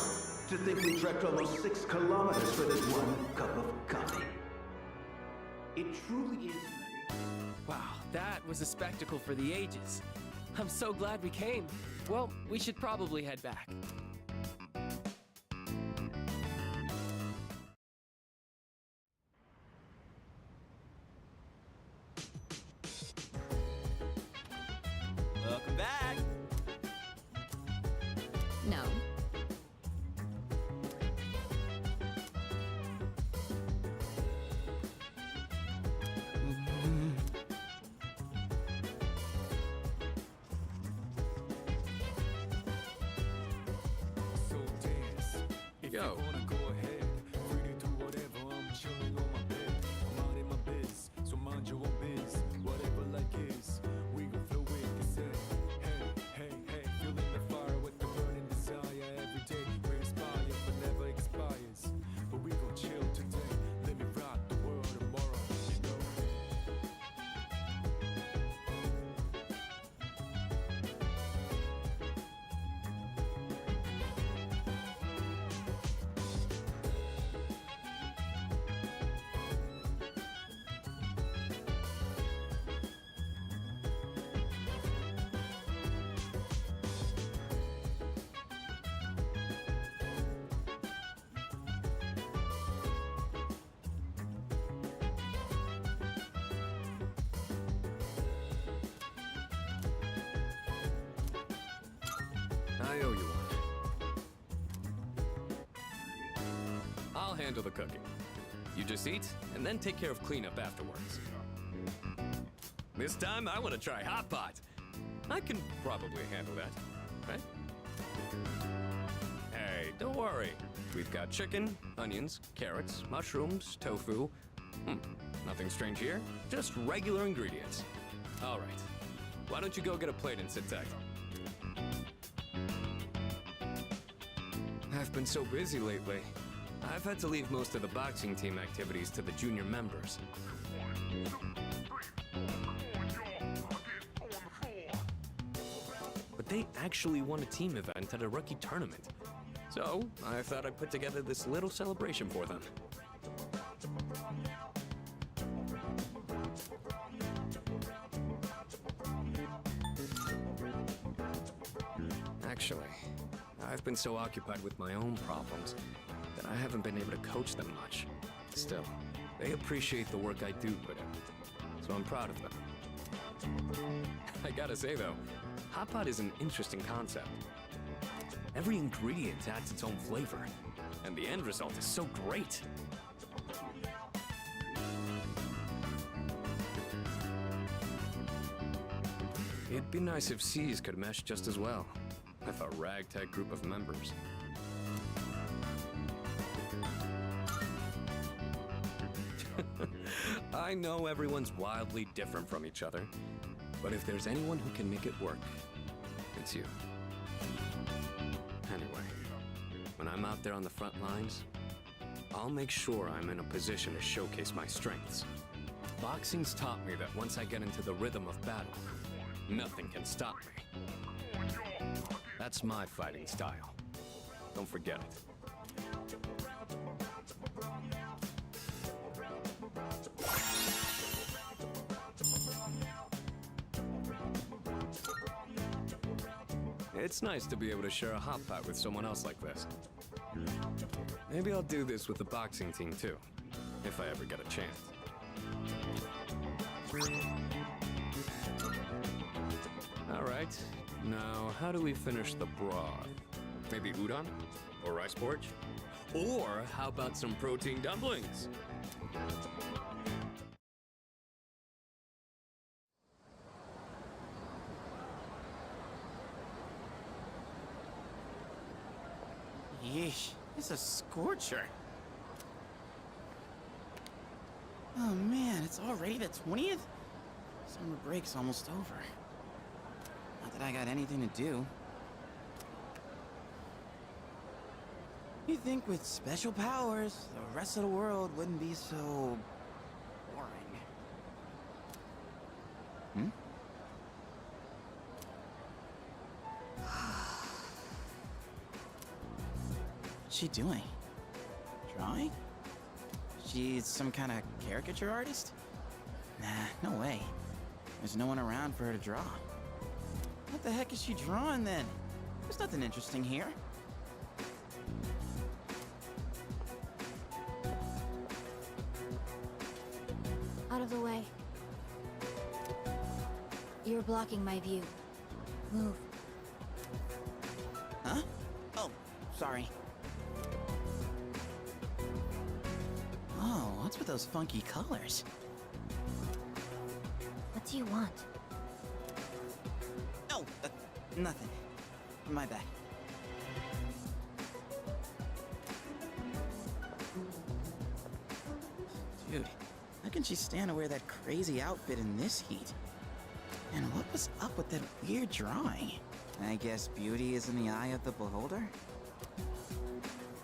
To think we trekked almost 6 kilometers for this one cup of coffee. It truly is. Wow, that was a spectacle for the ages. I'm so glad we came. Well, we should probably head back. Welcome back. No. So dance. If Yo. you wanna go ahead, free to do whatever. I'm chilling on my bed. I'm minding my I owe you one. I'll handle the cooking. You just eat, and then take care of cleanup afterwards. This time, I want to try Hot Pot. I can probably handle that, right? Hey, don't worry. We've got chicken, onions, carrots, mushrooms, tofu. Nothing strange here, just regular ingredients. All right. Why don't you go get a plate and sit tight? I've been so busy lately. I've had to leave most of the boxing team activities to the junior members. But they actually won a team event at a rookie tournament. So, I thought I'd put together this little celebration for them. Actually, I've been so occupied with my own problems that I haven't been able to coach them much. Still, they appreciate the work I do put in, so I'm proud of them. I gotta say though, Hot Pot is an interesting concept. Every ingredient adds its own flavor, and the end result is so great. It'd be nice if C's could mesh just as well, with a ragtag group of members. I know everyone's wildly different from each other, but if there's anyone who can make it work, it's you. Anyway, when I'm out there on the front lines, I'll make sure I'm in a position to showcase my strengths. Boxing's taught me that once I get into the rhythm of battle, nothing can stop me. That's my fighting style. Don't forget it. It's nice to be able to share a hot pot with someone else like this. Maybe I'll do this with the boxing team too, if I ever get a chance. All right, now how do we finish the broth? Maybe udon? Or rice porridge? Or how about some protein dumplings? Yeesh, it's a scorcher. Oh man, it's already the 20th? Summer break's almost over. Not that I got anything to do. You'd think with special powers, the rest of the world wouldn't be so boring. Hmm? What's she doing? Drawing? She's some kind of caricature artist? Nah, no way. There's no one around for her to draw. What the heck is she drawing then? There's nothing interesting here. Out of the way. You're blocking my view. Move. Huh? Oh, sorry. Oh, what's with those funky colors? What do you want? Oh, nothing. My bad. Dude, how can she stand to wear that crazy outfit in this heat? And what was up with that weird drawing? I guess beauty is in the eye of the beholder?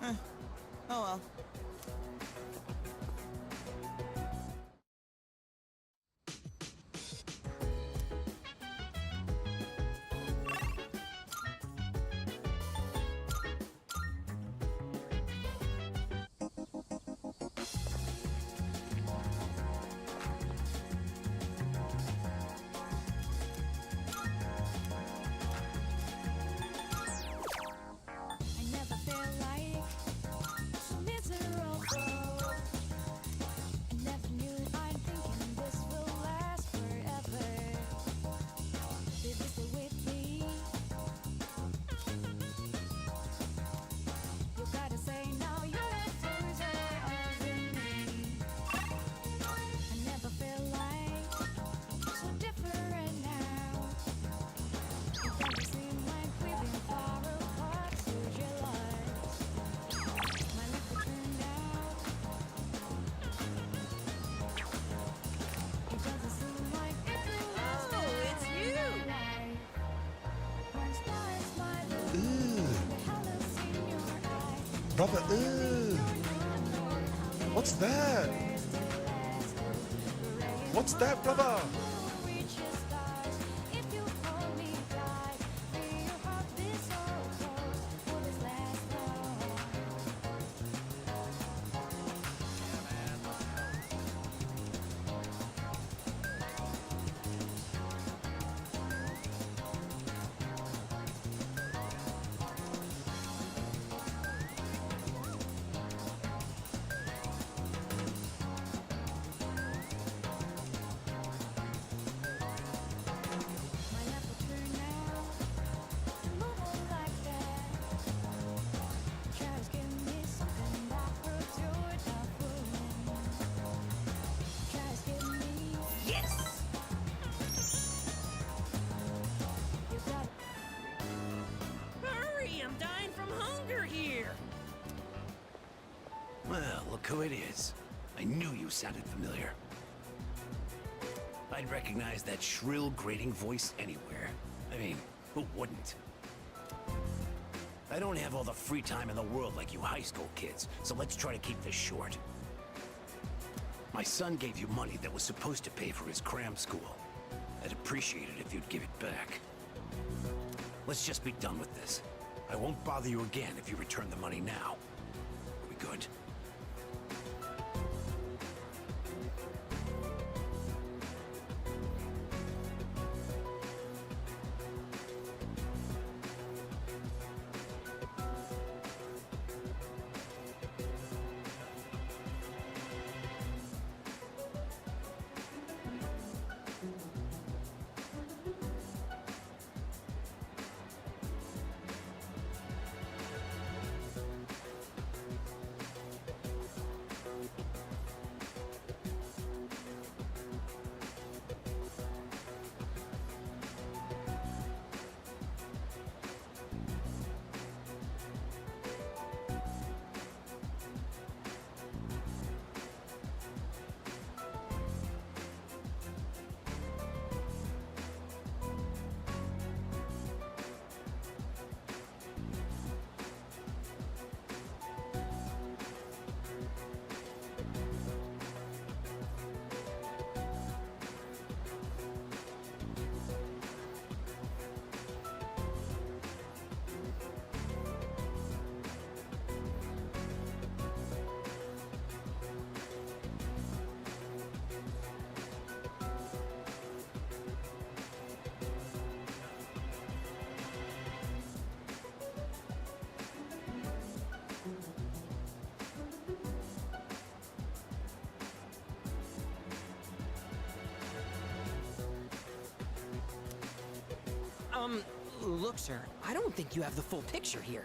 Oh well. I never felt like so miserable. Brother, what's that? What's that, brother? Hurry, I'm dying from hunger here. Well, look who it is. I knew you sounded familiar. I'd recognize that shrill, grating voice anywhere. I mean, who wouldn't? I don't have all the free time in the world like you high school kids, so let's try to keep this short. My son gave you money that was supposed to pay for his cram school. I'd appreciate it if you'd give it back. Let's just be done with this. I won't bother you again if you return the money now. We good? Look, sir, I don't think you have the full picture here.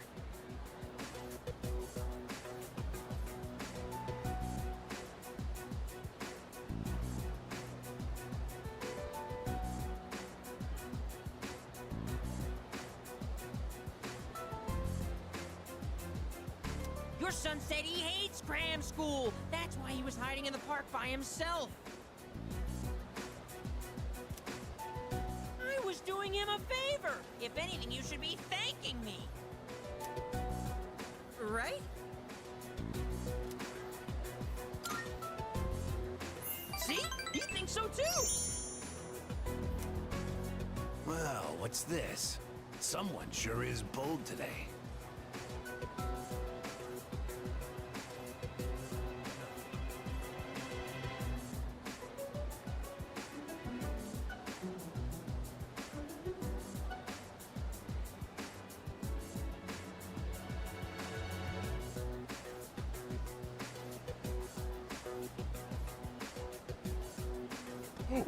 Your son said he hates cram school. That's why he was hiding in the park by himself. I was doing him a favor. If anything, you should be thanking me. Right? See? He thinks so too. Well, what's this? Someone sure is bold today. Woo!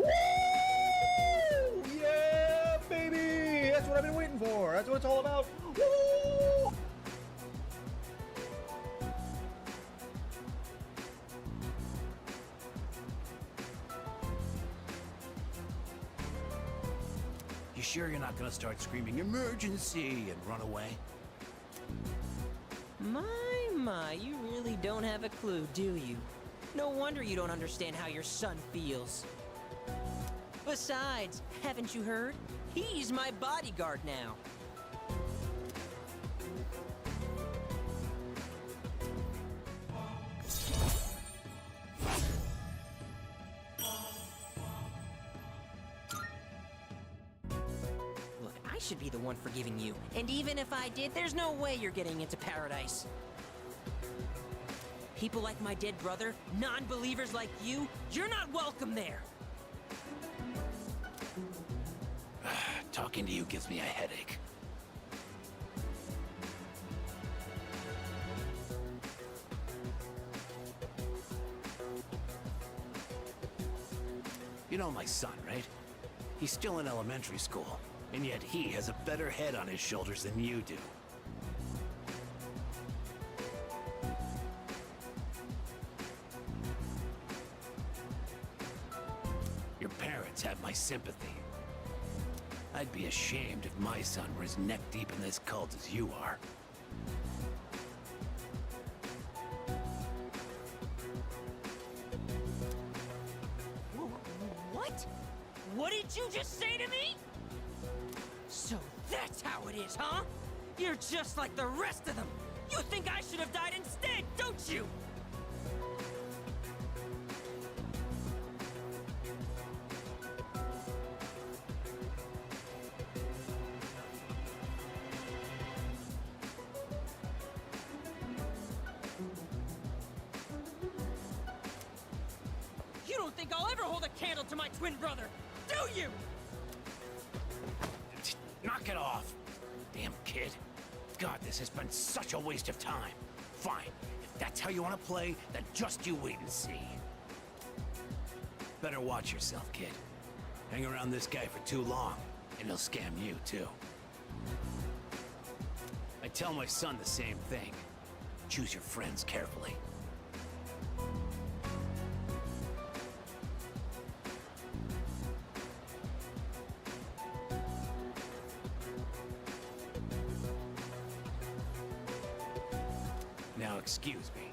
Yeah, baby! That's what I've been waiting for. That's what it's all about. Woo! You sure you're not gonna start screaming emergency and run away? My, you really don't have a clue, do you? No wonder you don't understand how your son feels. Besides, haven't you heard? He's my bodyguard now. should be the one forgiving you. And even if I did, there's no way you're getting into paradise. People like my dead brother, non-believers like you, you're not welcome there. Talking to you gives me a headache. You know my son, right? He's still in elementary school, and yet he has a better head on his shoulders than you do. Your parents have my sympathy. I'd be ashamed if my son were as neck-deep in this cult as you are. What? What did you just say to me? So that's how it is, huh? You're just like the rest of them. You think I should have died instead, don't you? You don't think I'll ever hold a candle to my twin brother, do you? Knock it off! Damn kid. God, this has been such a waste of time. Fine. If that's how you want to play, then just you wait and see. Better watch yourself, kid. Hang around this guy for too long, and he'll scam you, too. I tell my son the same thing. Choose your friends carefully. Now, excuse me.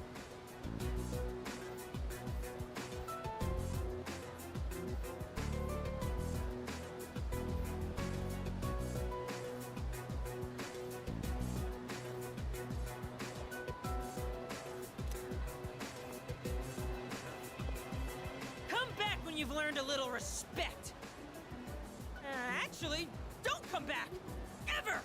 Come back when you've learned a little respect. Actually, don't come back. Ever!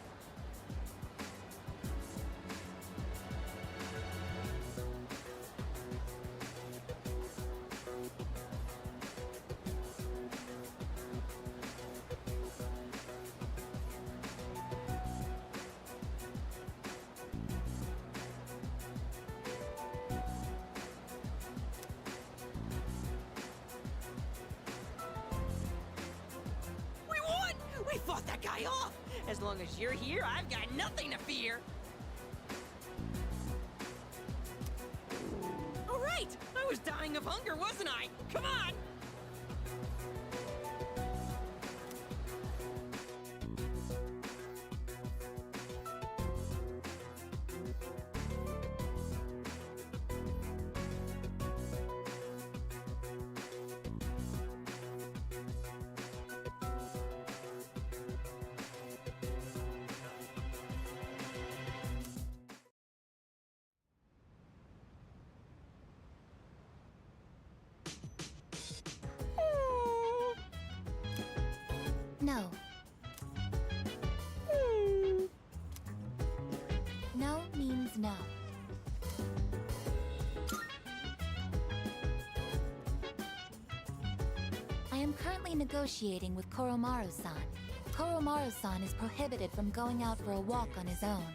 We fought that guy off! As long as you're here, I've got nothing to fear! All right! I was dying of hunger, wasn't I? Come on! No. No means no. I am currently negotiating with Koromaru-san. Koromaru-san is prohibited from going out for a walk on his own.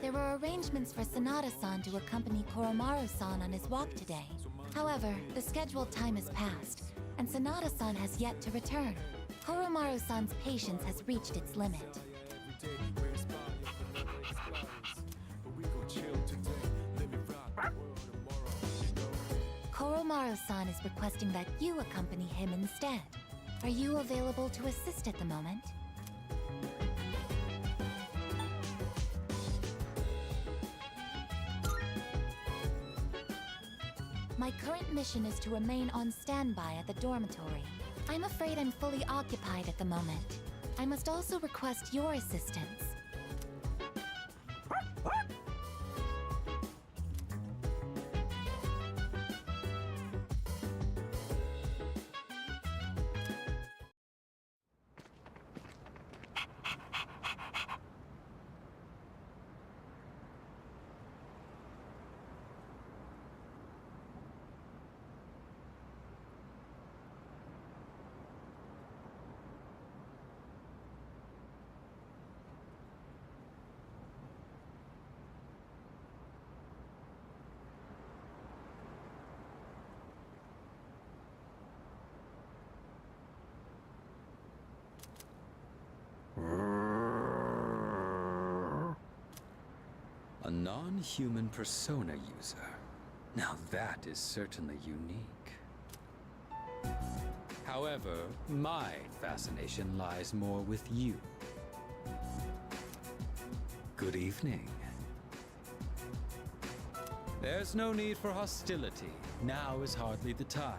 There were arrangements for Sanada-san to accompany Koromaru-san on his walk today. However, the scheduled time has passed, and Sanada-san has yet to return. Koromaru-san's patience has reached its limit. Koromaru-san is requesting that you accompany him instead. Are you available to assist at the moment? My current mission is to remain on standby at the dormitory. I'm afraid I'm fully occupied at the moment. I must also request your assistance. A non-human persona user. Now that is certainly unique. However, my fascination lies more with you. Good evening. There's no need for hostility. Now is hardly the time.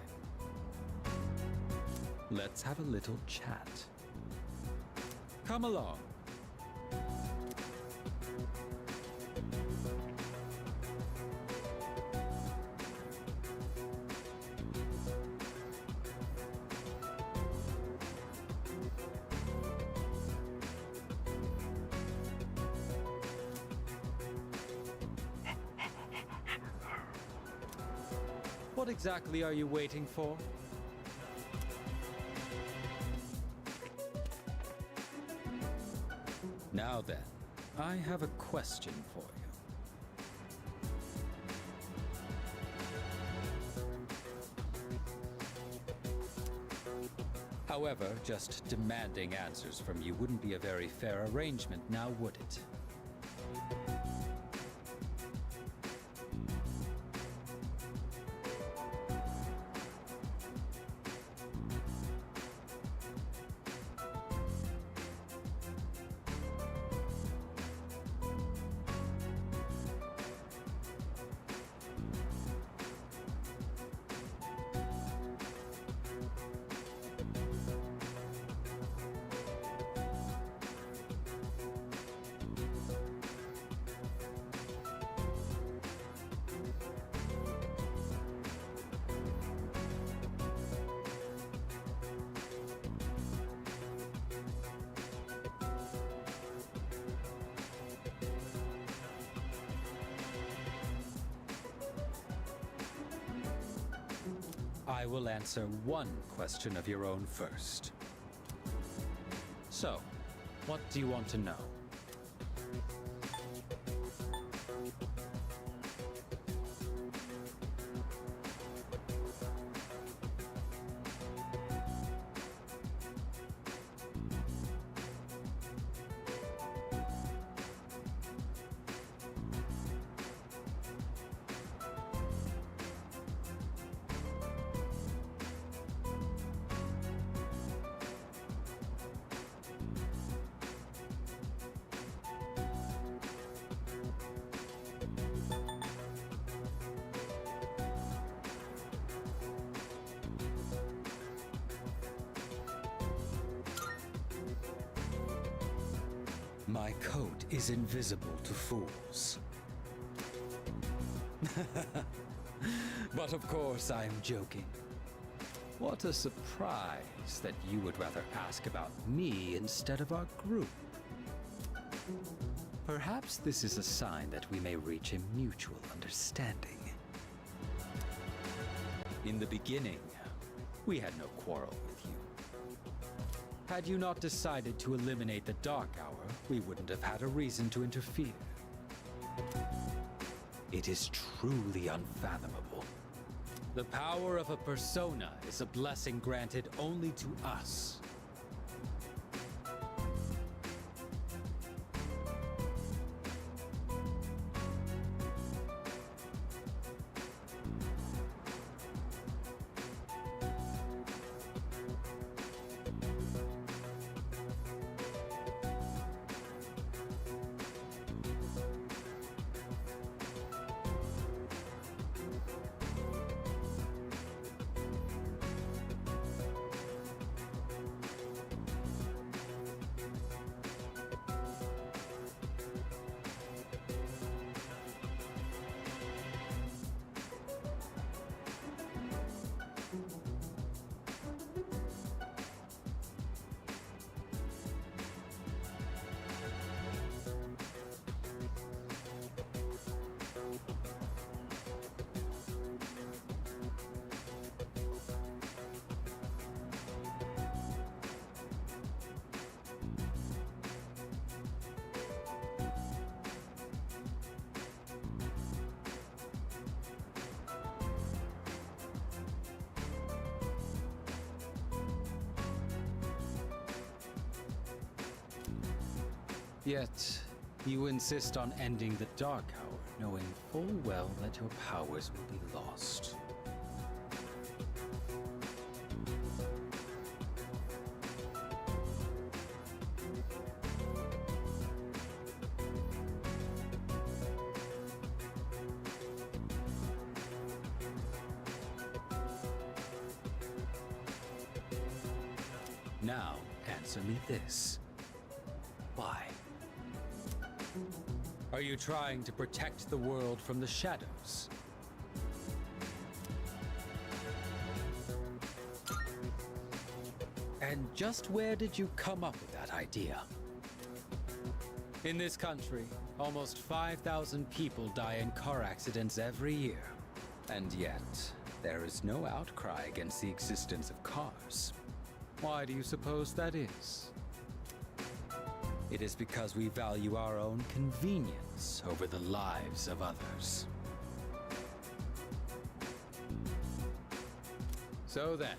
Let's have a little chat. Come along. What exactly are you waiting for? Now then, I have a question for you. However, just demanding answers from you wouldn't be a very fair arrangement, now would it? I will answer one question of your own first. So, what do you want to know? My code is invisible to fools. But of course, I'm joking. What a surprise that you would rather ask about me instead of our group. Perhaps this is a sign that we may reach a mutual understanding. In the beginning, we had no quarrel with you. Had you not decided to eliminate the Dark Hour, we wouldn't have had a reason to interfere. It is truly unfathomable. The power of a persona is a blessing granted only to us. Yet, You insist on ending the Dark Hour, knowing full well that your powers will be lost. Now, answer me this. Why? Are you trying to protect the world from the shadows? And just where did you come up with that idea? In this country, almost 5,000 people die in car accidents every year. And yet, there is no outcry against the existence of cars. Why do you suppose that is? It is because we value our own convenience over the lives of others. So then,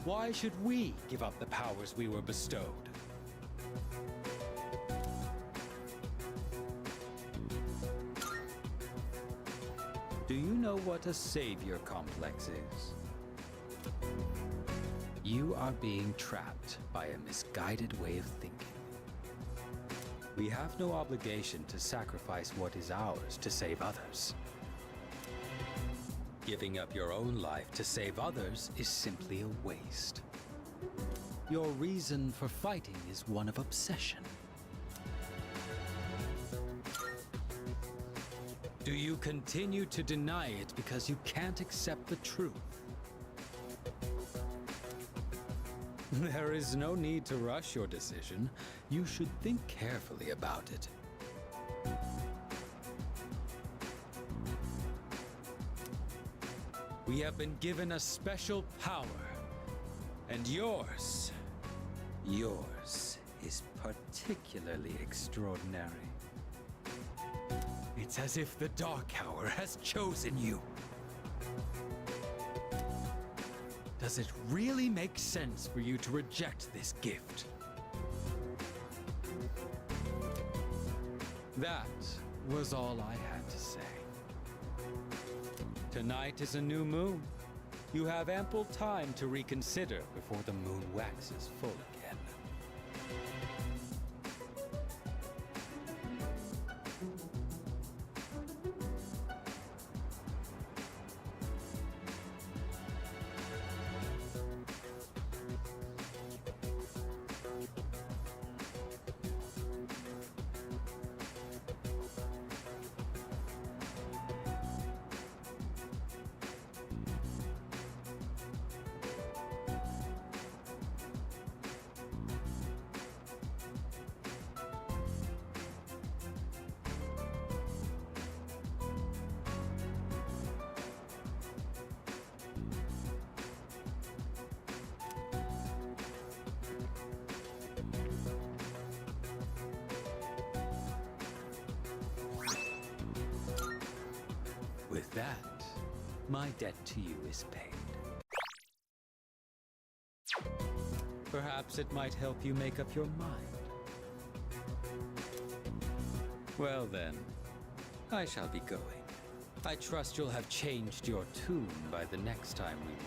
why should we give up the powers we were bestowed? Do you know what a savior complex is? You are being trapped by a misguided way of thinking. We have no obligation to sacrifice what is ours to save others. Giving up your own life to save others is simply a waste. Your reason for fighting is one of obsession. Do you continue to deny it because you can't accept the truth? There is no need to rush your decision. You should think carefully about it. We have been given a special power, and yours is particularly extraordinary. It's as if the Dark Hour has chosen you. Does it really make sense for you to reject this gift? That was all I had to say. Tonight is a new moon. You have ample time to reconsider before the moon waxes full again. With that, my debt to you is paid. Perhaps it might help you make up your mind. Well then, I shall be going. I trust you'll have changed your tune by the next time we meet.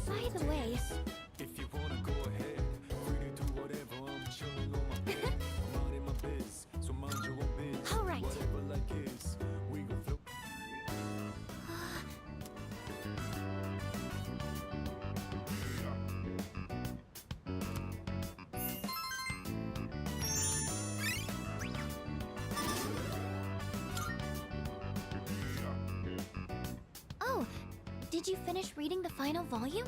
By the way, If you wanna go ahead, free to do whatever. I'm chilling on my bed. I'm out in my biz, so mind your own biz. All right. Whatever like is, we gon' flow. Did you finish reading the final volume?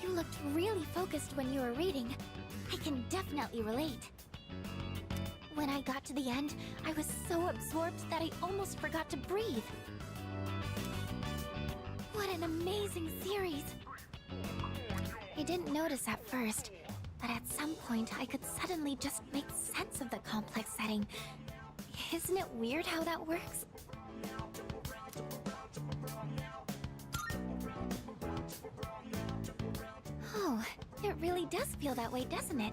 You looked really focused when you were reading. I can definitely relate. When I got to the end, I was so absorbed that I almost forgot to breathe. What an amazing series! I didn't notice at first, but at some point I could suddenly just make sense of the complex setting. Isn't it weird how that works? Oh, it really does feel that way, doesn't it?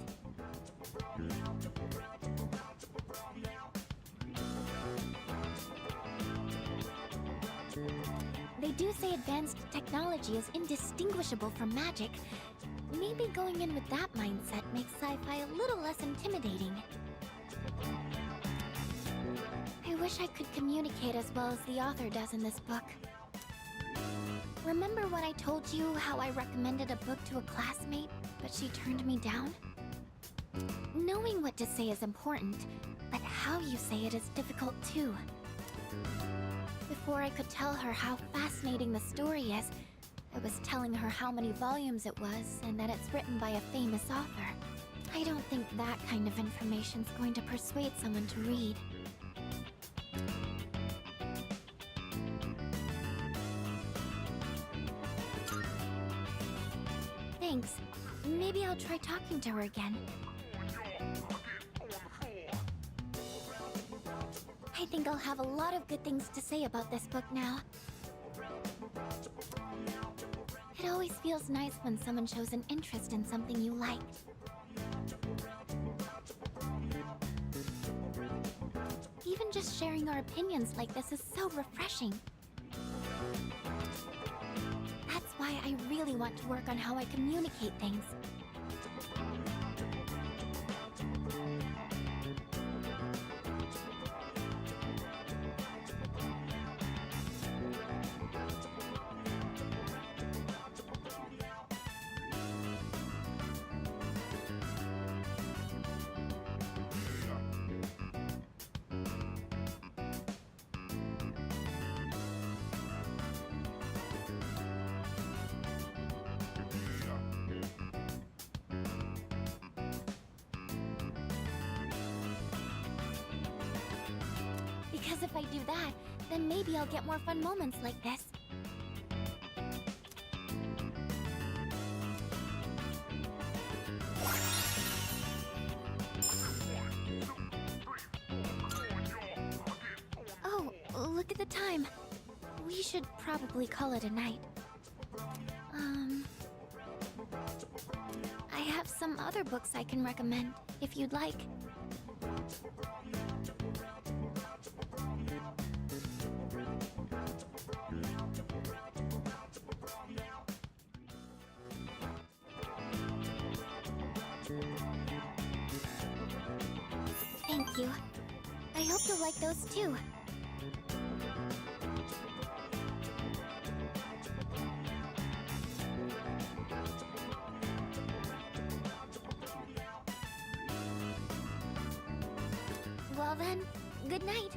They do say advanced technology is indistinguishable from magic. Maybe going in with that mindset makes sci-fi a little less intimidating. I wish I could communicate as well as the author does in this book. Remember when I told you how I recommended a book to a classmate, but she turned me down? Knowing what to say is important, but how you say it is difficult too. Before I could tell her how fascinating the story is, I was telling her how many volumes it was and that it's written by a famous author. I don't think that kind of information's going to persuade someone to read. Thanks. Maybe I'll try talking to her again. I think I'll have a lot of good things to say about this book now. It always feels nice when someone shows an interest in something you like. Even just sharing our opinions like this is so refreshing. That's why I really want to work on how I communicate things. Because if I do that, then maybe I'll get more fun moments like this. Oh, look at the time. We should probably call it a night. I have some other books I can recommend, if you'd like. Thank you. I hope you'll like those too. Well then, good night.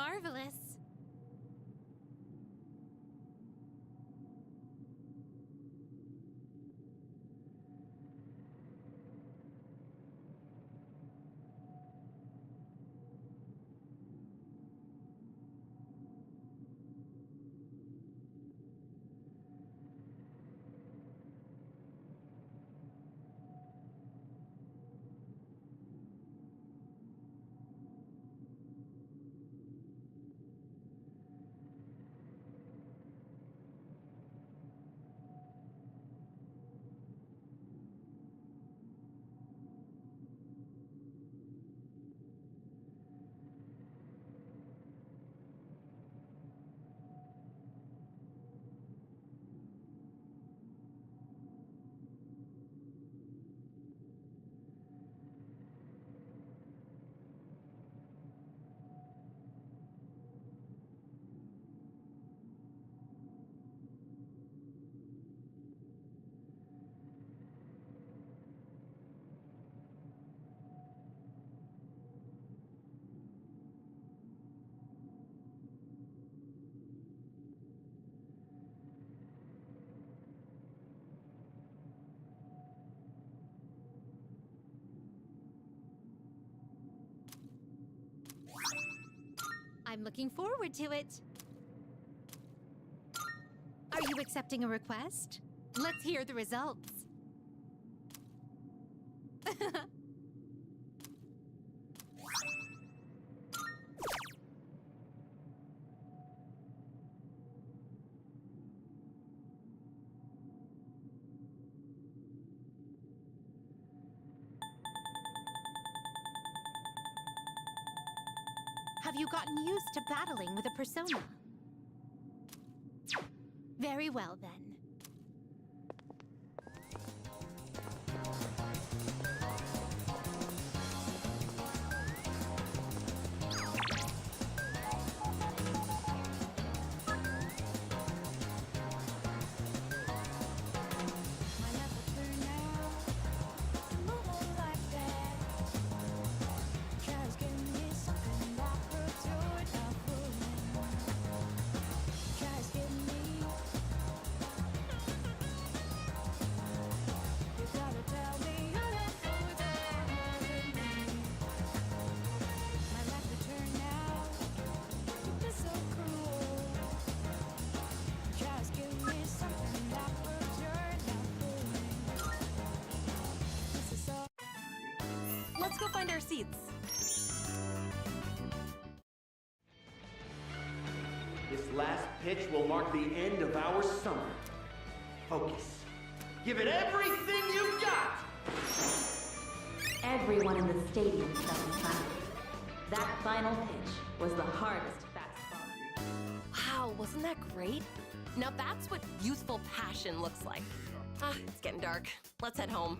Marvelous. I'm looking forward to it. Are you accepting a request? Let's hear the results. Have you gotten used to battling with a persona? Very well, then. Let's go find our seats. This last pitch will mark the end of our summer. Focus. Give it everything you've got! Everyone in the stadium felt excited. That final pitch was the hardest fastball. Wow, wasn't that great? Now that's what youthful passion looks like. Ah, it's getting dark. Let's head home.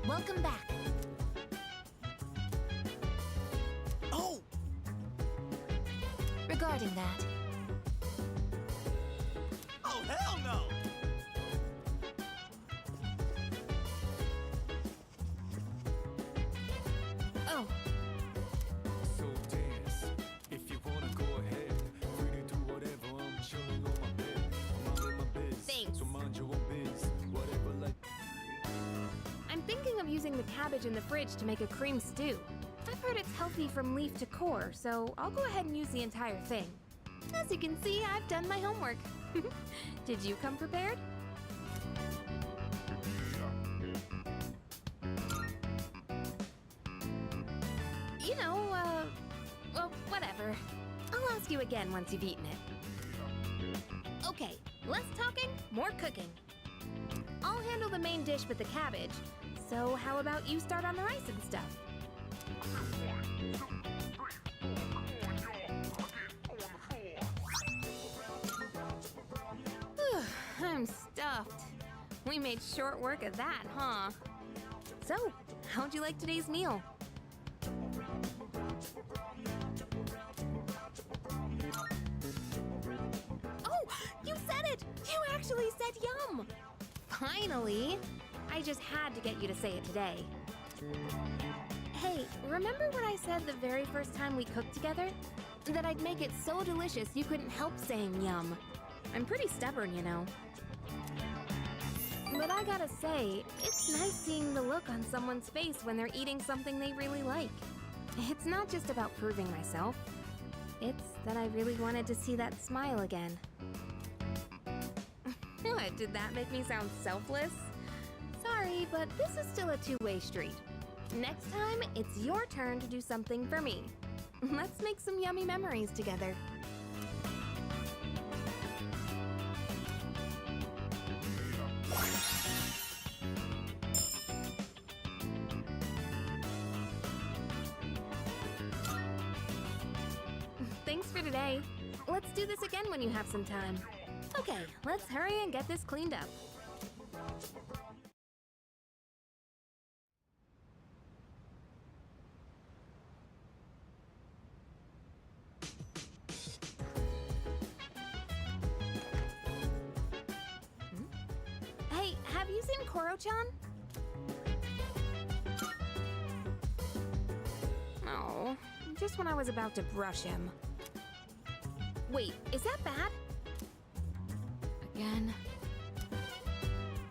Welcome back. Oh! Regarding that, Oh, hell no! oh, So dance, if you wanna go ahead. Free to do whatever, I'm chilling on my bed. I'm minding my biz, Thanks. so mind your own biz. Whatever, like. I'm thinking of using the cabbage in the fridge to make a cream stew. I've heard it's healthy from leaf to core, so I'll go ahead and use the entire thing. As you can see, I've done my homework. Did you come prepared? You know, well, whatever. I'll ask you again once you've eaten it. Okay, less talking, more cooking. I'll handle the main dish with the cabbage. So how about you start on the rice and stuff? I'm stuffed. We made short work of that, huh? So, how'd you like today's meal? Oh, you said it! You actually said yum! Finally! I just had to get you to say it today. Hey, remember what I said the very first time we cooked together? That I'd make it so delicious you couldn't help saying yum. I'm pretty stubborn, you know. But I gotta say, it's nice seeing the look on someone's face when they're eating something they really like. It's not just about proving myself. It's that I really wanted to see that smile again. What, did that make me sound selfless? Sorry, but this is still a two-way street. Next time, it's your turn to do something for me. Let's make some yummy memories together. Thanks for today. Let's do this again when you have some time. Okay, let's hurry and get this cleaned up. Hey, have you seen Koro-chan? Oh, just when I was about to brush him. Wait, is that bad? Again.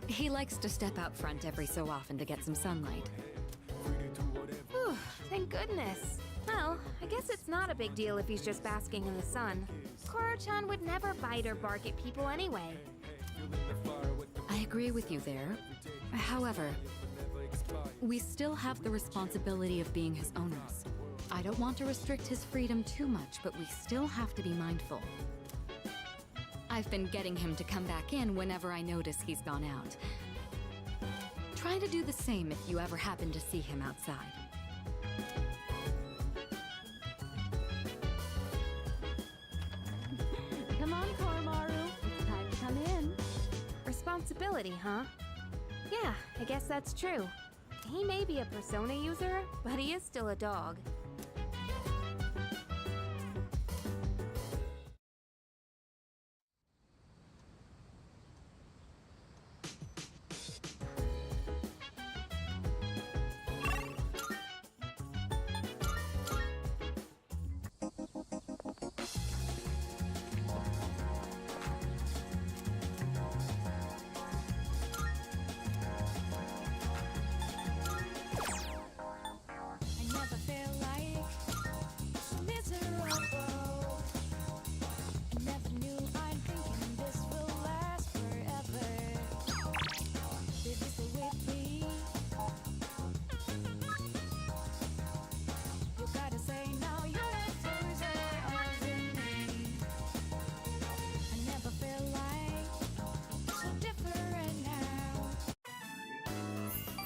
He likes to step out front every so often to get some sunlight. Whew, thank goodness. Well, I guess it's not a big deal if he's just basking in the sun. Koro-chan would never bite or bark at people anyway. I agree with you there. However, we still have the responsibility of being his owners. I don't want to restrict his freedom too much, but we still have to be mindful. I've been getting him to come back in whenever I notice he's gone out. Try to do the same if you ever happen to see him outside. Come on, Koromaru. It's time to come in. Responsibility, huh? Yeah, I guess that's true. He may be a persona user, but he is still a dog. I never feel like so miserable. I never knew I'm thinking this will last forever. Baby, stay with me. You gotta say now you're closer to me. I never feel like so different now.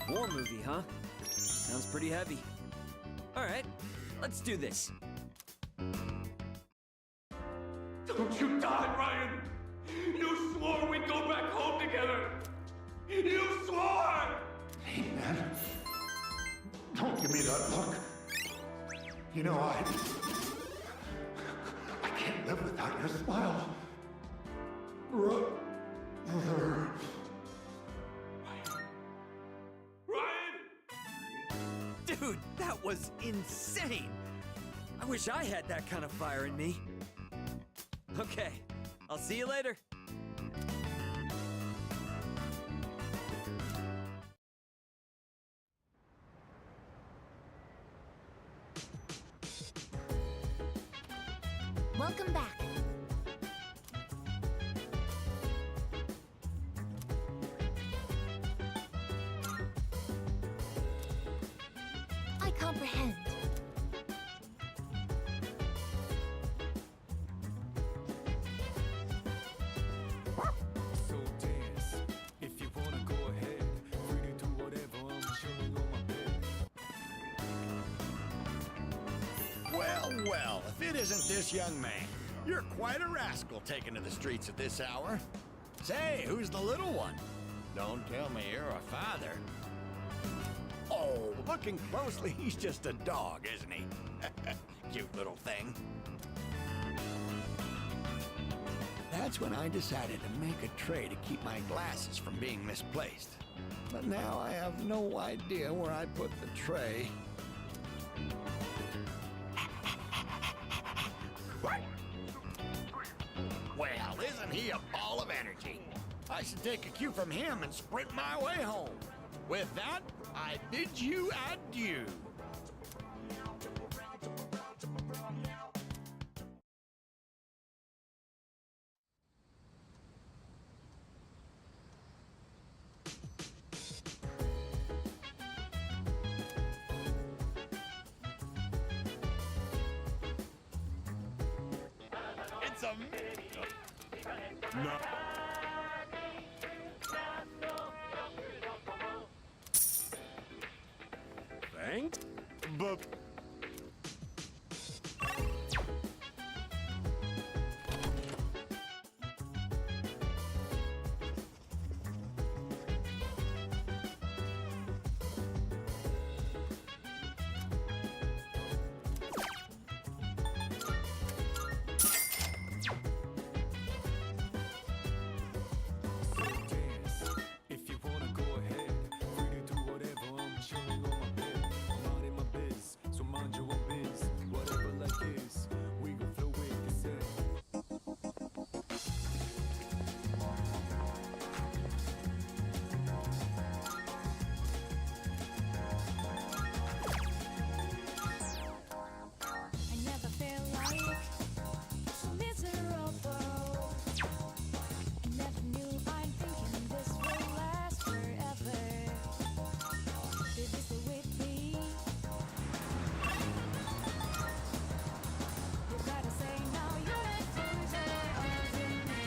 War movie, huh? Sounds pretty heavy. Alright, let's do this. Don't you die, Ryan! You swore we'd go back home together! You swore! Hey, man. Don't give me that look. You know, I can't live without your smile. Brother. Dude, that was insane! I wish I had that kind of fire in me. Okay, I'll see you later. Welcome back. I comprehend. So dance, if you wanna go ahead. Free to do whatever, I'm chilling on my bed. Well, well, if it isn't this young man. You're quite a rascal taking to the streets at this hour. Say, who's the little one? Don't tell me you're a father. Oh, looking closely, he's just a dog, isn't he? Cute little thing. That's when I decided to make a tray to keep my glasses from being misplaced. But now I have no idea where I put the tray. Well, isn't he a ball of energy? I should take a cue from him and sprint my way home. With that, I bid you adieu. It's a... No. Thanks, but... If you wanna go ahead, free to do whatever. I'm chilling on my bed. I'm not in my biz, so mind your own biz. Whatever life is, we gon' flow with this air. I never felt like so miserable. I never knew I'm thinking this will last forever. Did you stay with me? You gotta say now you're a closer over me.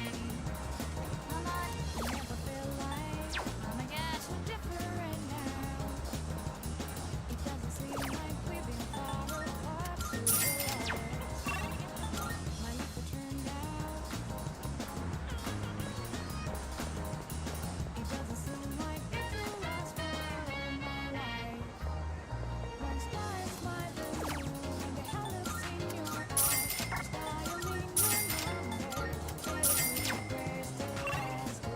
Mama, I never feel like, oh my gosh, we're different now. It doesn't seem like we've been far apart too long. My life will turn out. It doesn't seem like it will last for all my life. One star is my moon, and the hell is in your eyes. Dialing your number, chasing prayers to ask you.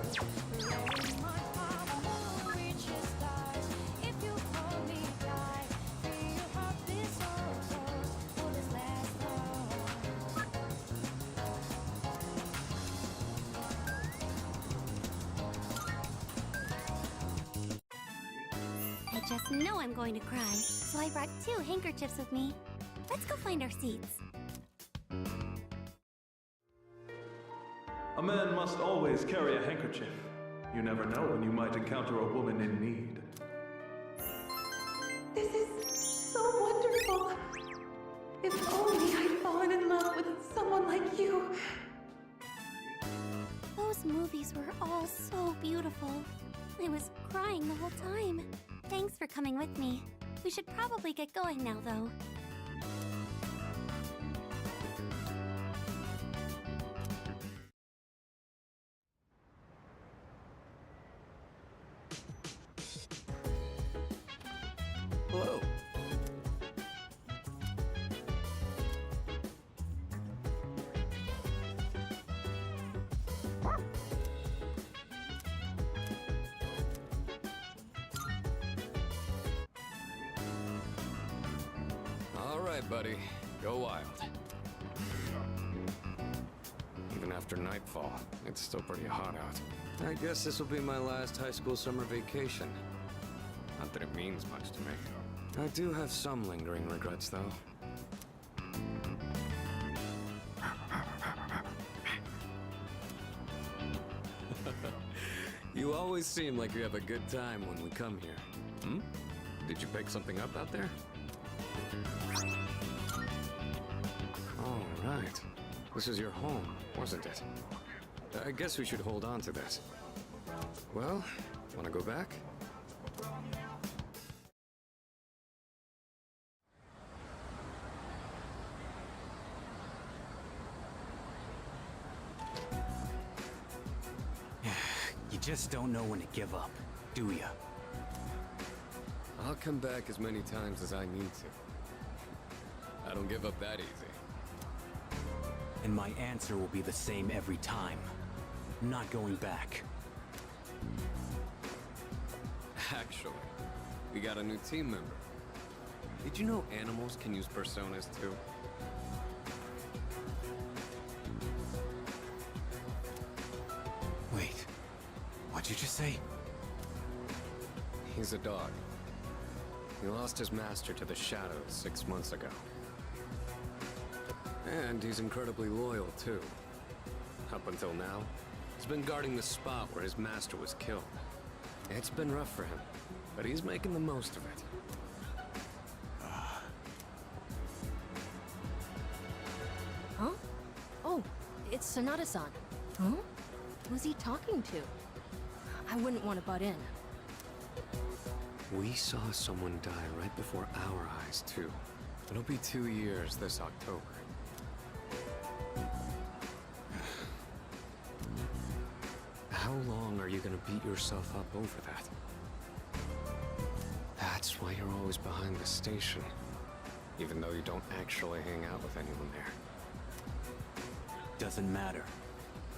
Letting my heart will reach the stars. If you hold me tight, feel your heart beat so close. Will this last long? I just know I'm going to cry, so I brought 2 handkerchiefs with me. Let's go find our seats. A man must always carry a handkerchief. You never know when you might encounter a woman in need. This is so wonderful. If only I'd fallen in love with someone like you. Those movies were all so beautiful. I was crying the whole time. Thanks for coming with me. We should probably get going now, though. Hello. All right, buddy. Go wild. Even after nightfall, it's still pretty hot out. I guess this will be my last high school summer vacation. Not that it means much to me. I do have some lingering regrets, though. You always seem like you have a good time when we come here. Hmm? Did you pick something up out there? All right. This is your home, wasn't it? I guess we should hold on to this. Well, wanna go back? You just don't know when to give up, do ya? I'll come back as many times as I need to. I don't give up that easy. And my answer will be the same every time. Not going back. Actually, we got a new team member. Did you know animals can use personas too? Wait, what'd you just say? He's a dog. He lost his master to the Shadows 6 months ago. And he's incredibly loyal, too. Up until now, he's been guarding the spot where his master was killed. It's been rough for him, but he's making the most of it. Huh? Oh, it's Sonata-san. Huh? Who's he talking to? I wouldn't want to butt in. We saw someone die right before our eyes, too. It'll be 2 years this October. How long are you gonna beat yourself up over that? That's why you're always behind the station, even though you don't actually hang out with anyone there. Doesn't matter.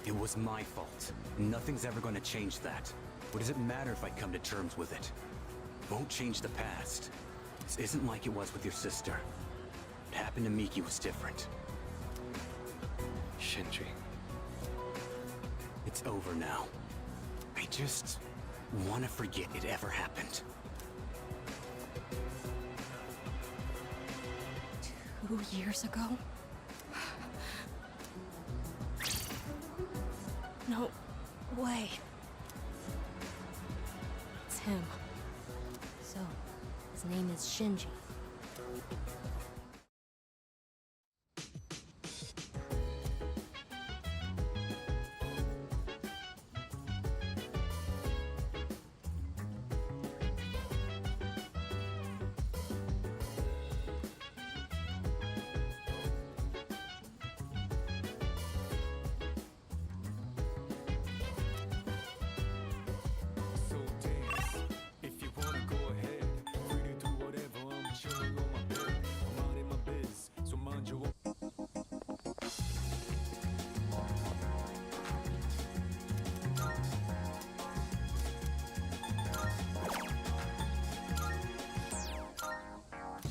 It was my fault. Nothing's ever gonna change that. What does it matter if I come to terms with it? Won't change the past. This isn't like it was with your sister. What happened to Miki was different. Shinji. It's over now. I just want to forget it ever happened. 2 years ago? No way. It's him. So, his name is Shinji. So dance. If you wanna go ahead, free to do whatever. I'm chilling on my bed. I'm out in my biz, so mind your own.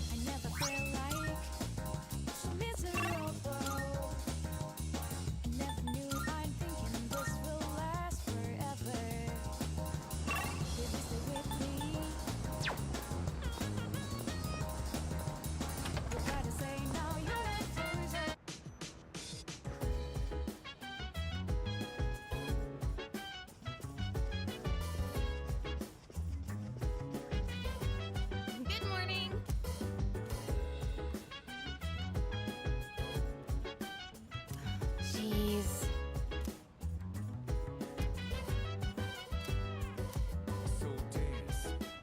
I never feel like miserable. I never knew I'm thinking this will last forever. Baby, stay with me. You gotta say now you're not frozen. Good morning. Jeez. So dance.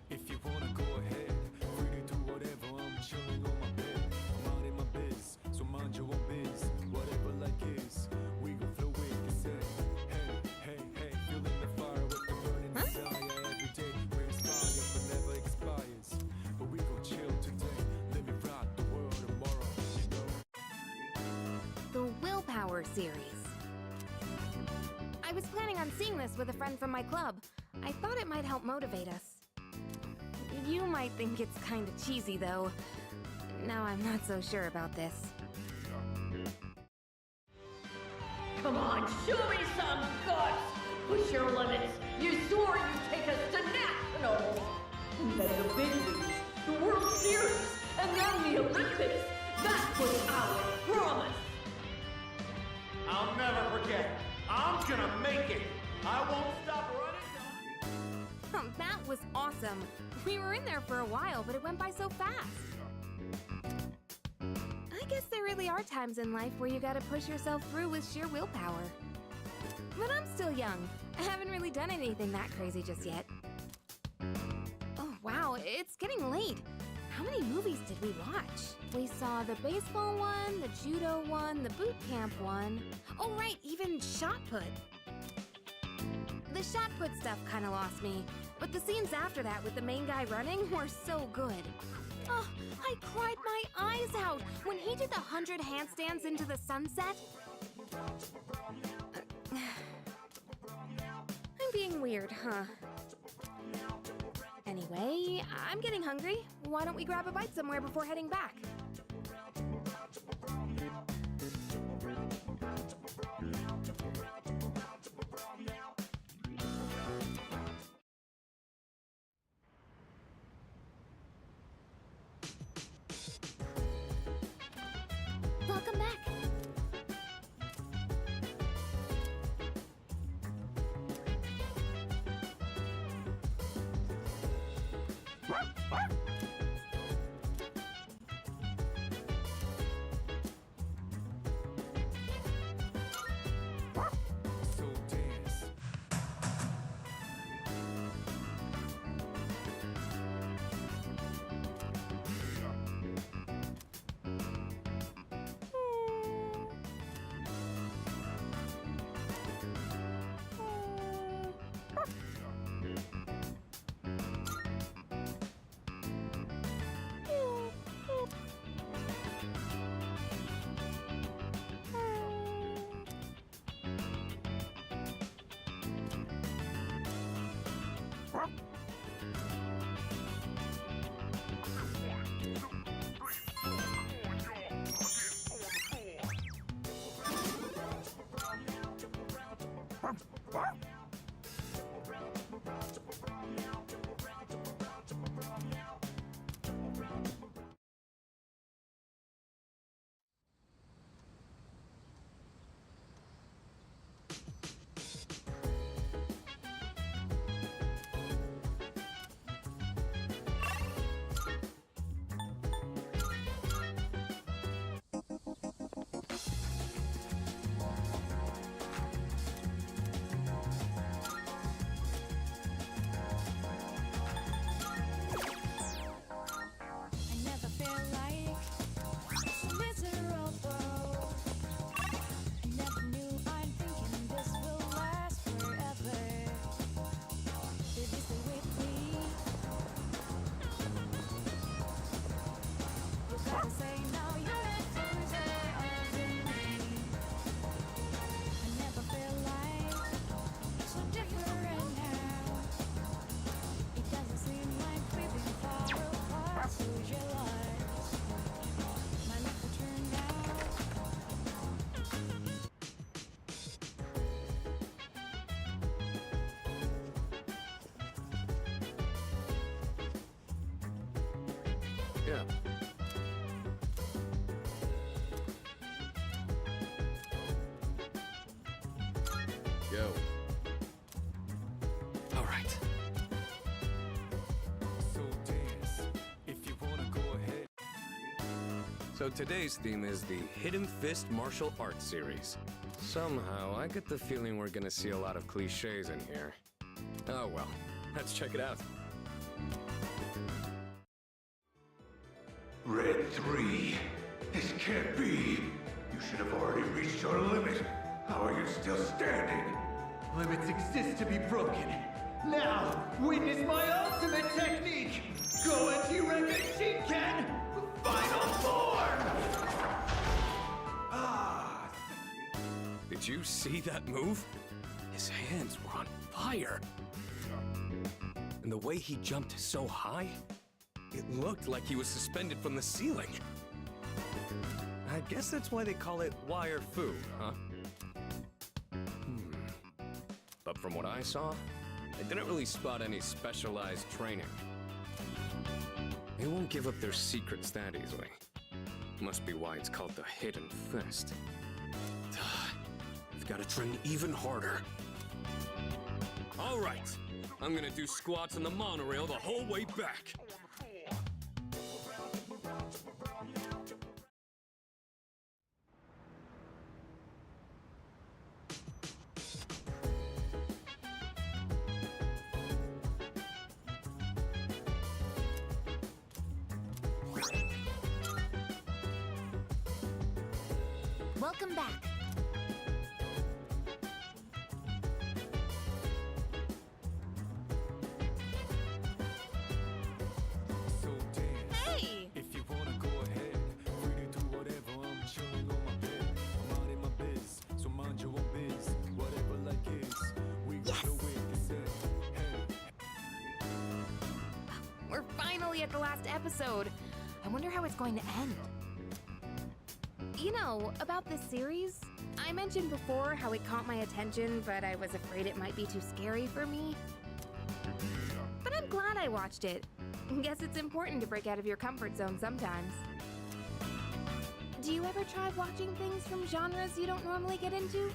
If you wanna go ahead, free to do whatever. I'm chilling on my bed. I'm out in my biz, so mind your own biz. Whatever like is, we gon' flow with the set. Hey, hey, hey, feeling the fire with the burning desire every day. We're inspired, but never expires. But we gon' chill today. Let me rock the world tomorrow, you know. The Willpower series. I was planning on seeing this with a friend from my club. I thought it might help motivate us. You might think it's kind of cheesy, though. Now I'm not so sure about this. Come on, show me some guts! Push your limits! You swore you'd take us to nationals! And then the big leagues, the World Series, and then the Olympics! That was our promise! I'll never forget. I'm gonna make it. I won't stop running. That was awesome. We were in there for a while, but it went by so fast. I guess there really are times in life where you gotta push yourself through with sheer willpower. But I'm still young. I haven't really done anything that crazy just yet. Oh, wow, it's getting late. How many movies did we watch? We saw the baseball one, the judo one, the boot camp one. Oh, right, even shot put. The shot put stuff kind of lost me, but the scenes after that with the main guy running were so good. Oh, I cried my eyes out when he did the 100 handstands into the sunset. I'm being weird, huh? Anyway, I'm getting hungry. Why don't we grab a bite somewhere before heading back? Welcome back. So dance. I never feel like so miserable. I never knew I'm thinking this will last forever. Baby, stay with me. You gotta say now you're the loser of me. I never feel like so different now. It doesn't seem like we've been far apart. So jealous. My life will turn out. Yeah. Yo. All right. So dance. If you wanna go ahead. So today's theme is the Hidden Fist Martial Arts Series. Somehow, I get the feeling we're gonna see a lot of cliches in here. Oh well, let's check it out. Red 3. This can't be. You should have already reached your limit. How are you still standing? Limits exist to be broken. Now, witness my ultimate technique! Goenji Rekka Shinken! Final form! Ah! Did you see that move? His hands were on fire. And the way he jumped so high, it looked like he was suspended from the ceiling. I guess that's why they call it wire fu, huh? But from what I saw, I didn't really spot any specialized training. They won't give up their secrets that easily. Must be why it's called the Hidden Fist. I've got to train even harder. All right, I'm gonna do squats on the monorail the whole way back. Welcome back. So dance. Hey! If you wanna go ahead, free to do whatever. I'm chilling on my bed. I'm out in my biz, so already at the last episode. I wonder how it's going to end. You know, about this series, I mentioned before how it caught my attention, but I was afraid it might be too scary for me. But I'm glad I watched it. Guess it's important to break out of your comfort zone sometimes. Do you ever try watching things from genres you don't normally get into?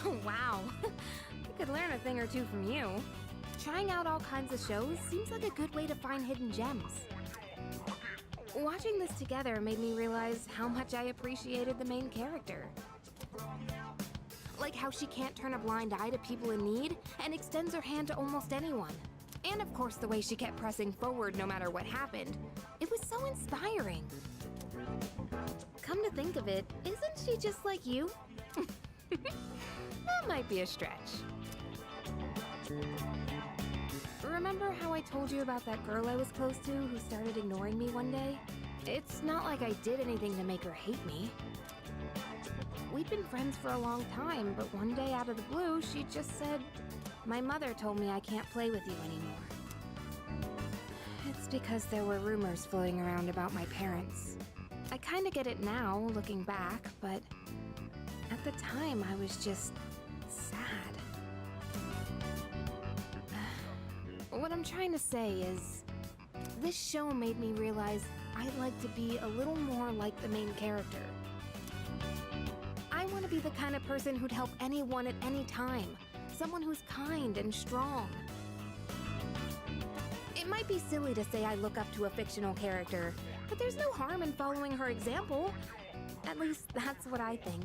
Oh, wow. I could learn a thing or two from you. Trying out all kinds of shows seems like a good way to find hidden gems. Watching this together made me realize how much I appreciated the main character. Like how she can't turn a blind eye to people in need and extends her hand to almost anyone. And of course the way she kept pressing forward no matter what happened. It was so inspiring. Come to think of it, isn't she just like you? That might be a stretch. Remember how I told you about that girl I was close to who started ignoring me one day? It's not like I did anything to make her hate me. We'd been friends for a long time, but one day out of the blue, she just said, "My mother told me I can't play with you anymore." It's because there were rumors floating around about my parents. I kinda get it now, looking back, but at the time I was just sad. What I'm trying to say is, this show made me realize I'd like to be a little more like the main character. I want to be the kind of person who'd help anyone at any time. Someone who's kind and strong. It might be silly to say I look up to a fictional character, but there's no harm in following her example. At least that's what I think.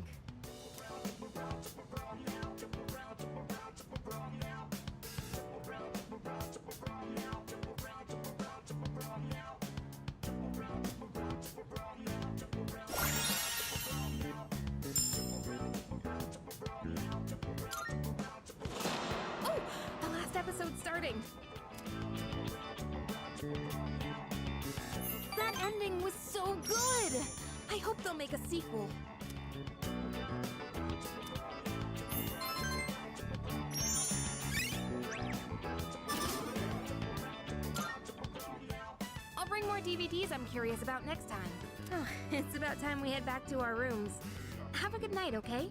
Episode starting. That ending was so good! I hope they'll make a sequel. I'll bring more DVDs I'm curious about next time. Oh, it's about time we head back to our rooms. Have a good night, okay?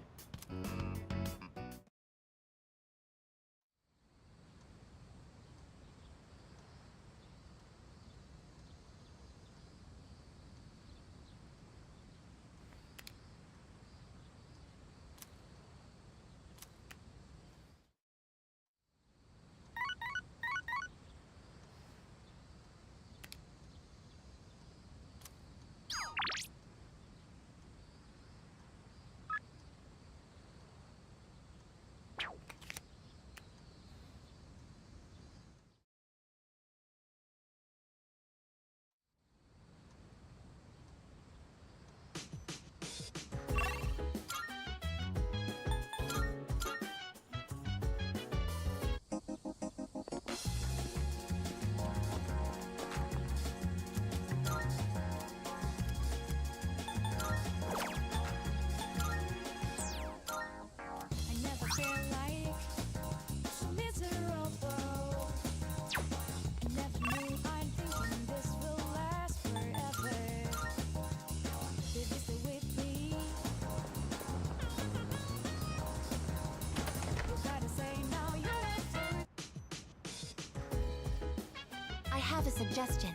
I have a suggestion.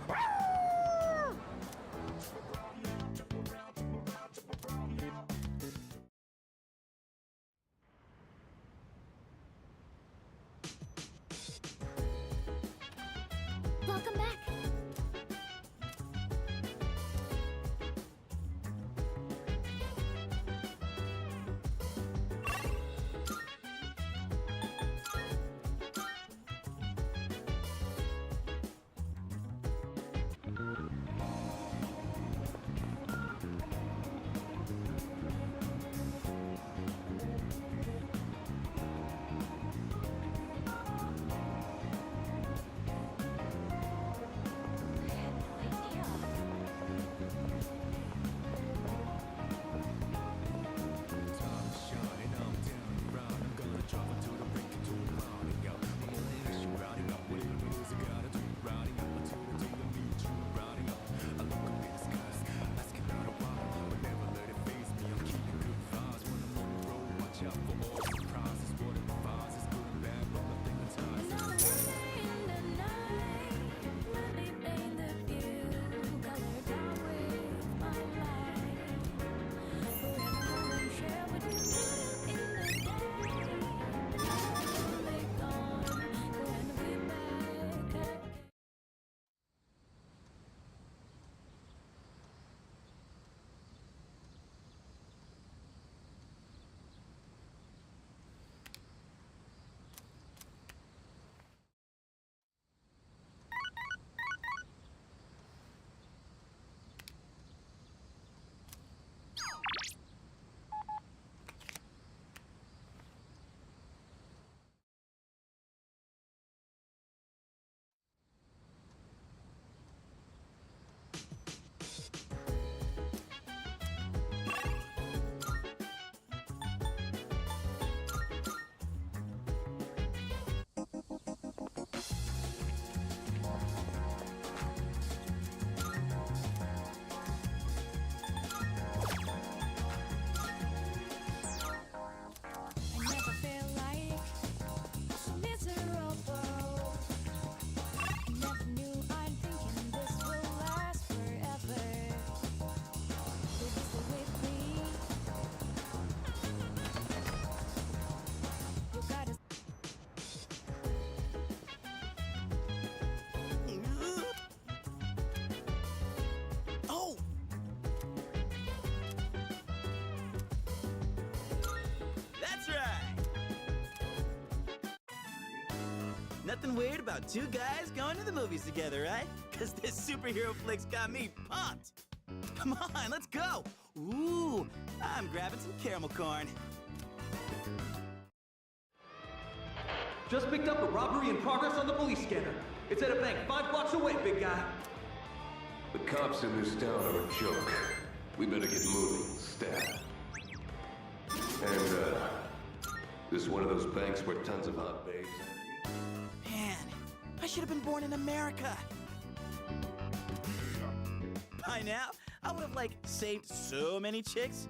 Welcome back. Nothing weird about two guys going to the movies together, right? Because this superhero flick's got me pumped. Come on, let's go. Ooh, I'm grabbing some caramel corn. Just picked up a robbery in progress on the police scanner. It's at a bank 5 blocks away, big guy. The cops in this town are a joke. We better get moving, stat. And, this is one of those banks where tons of hot babes. Man, I should have been born in America. By now, I would have, saved so many chicks.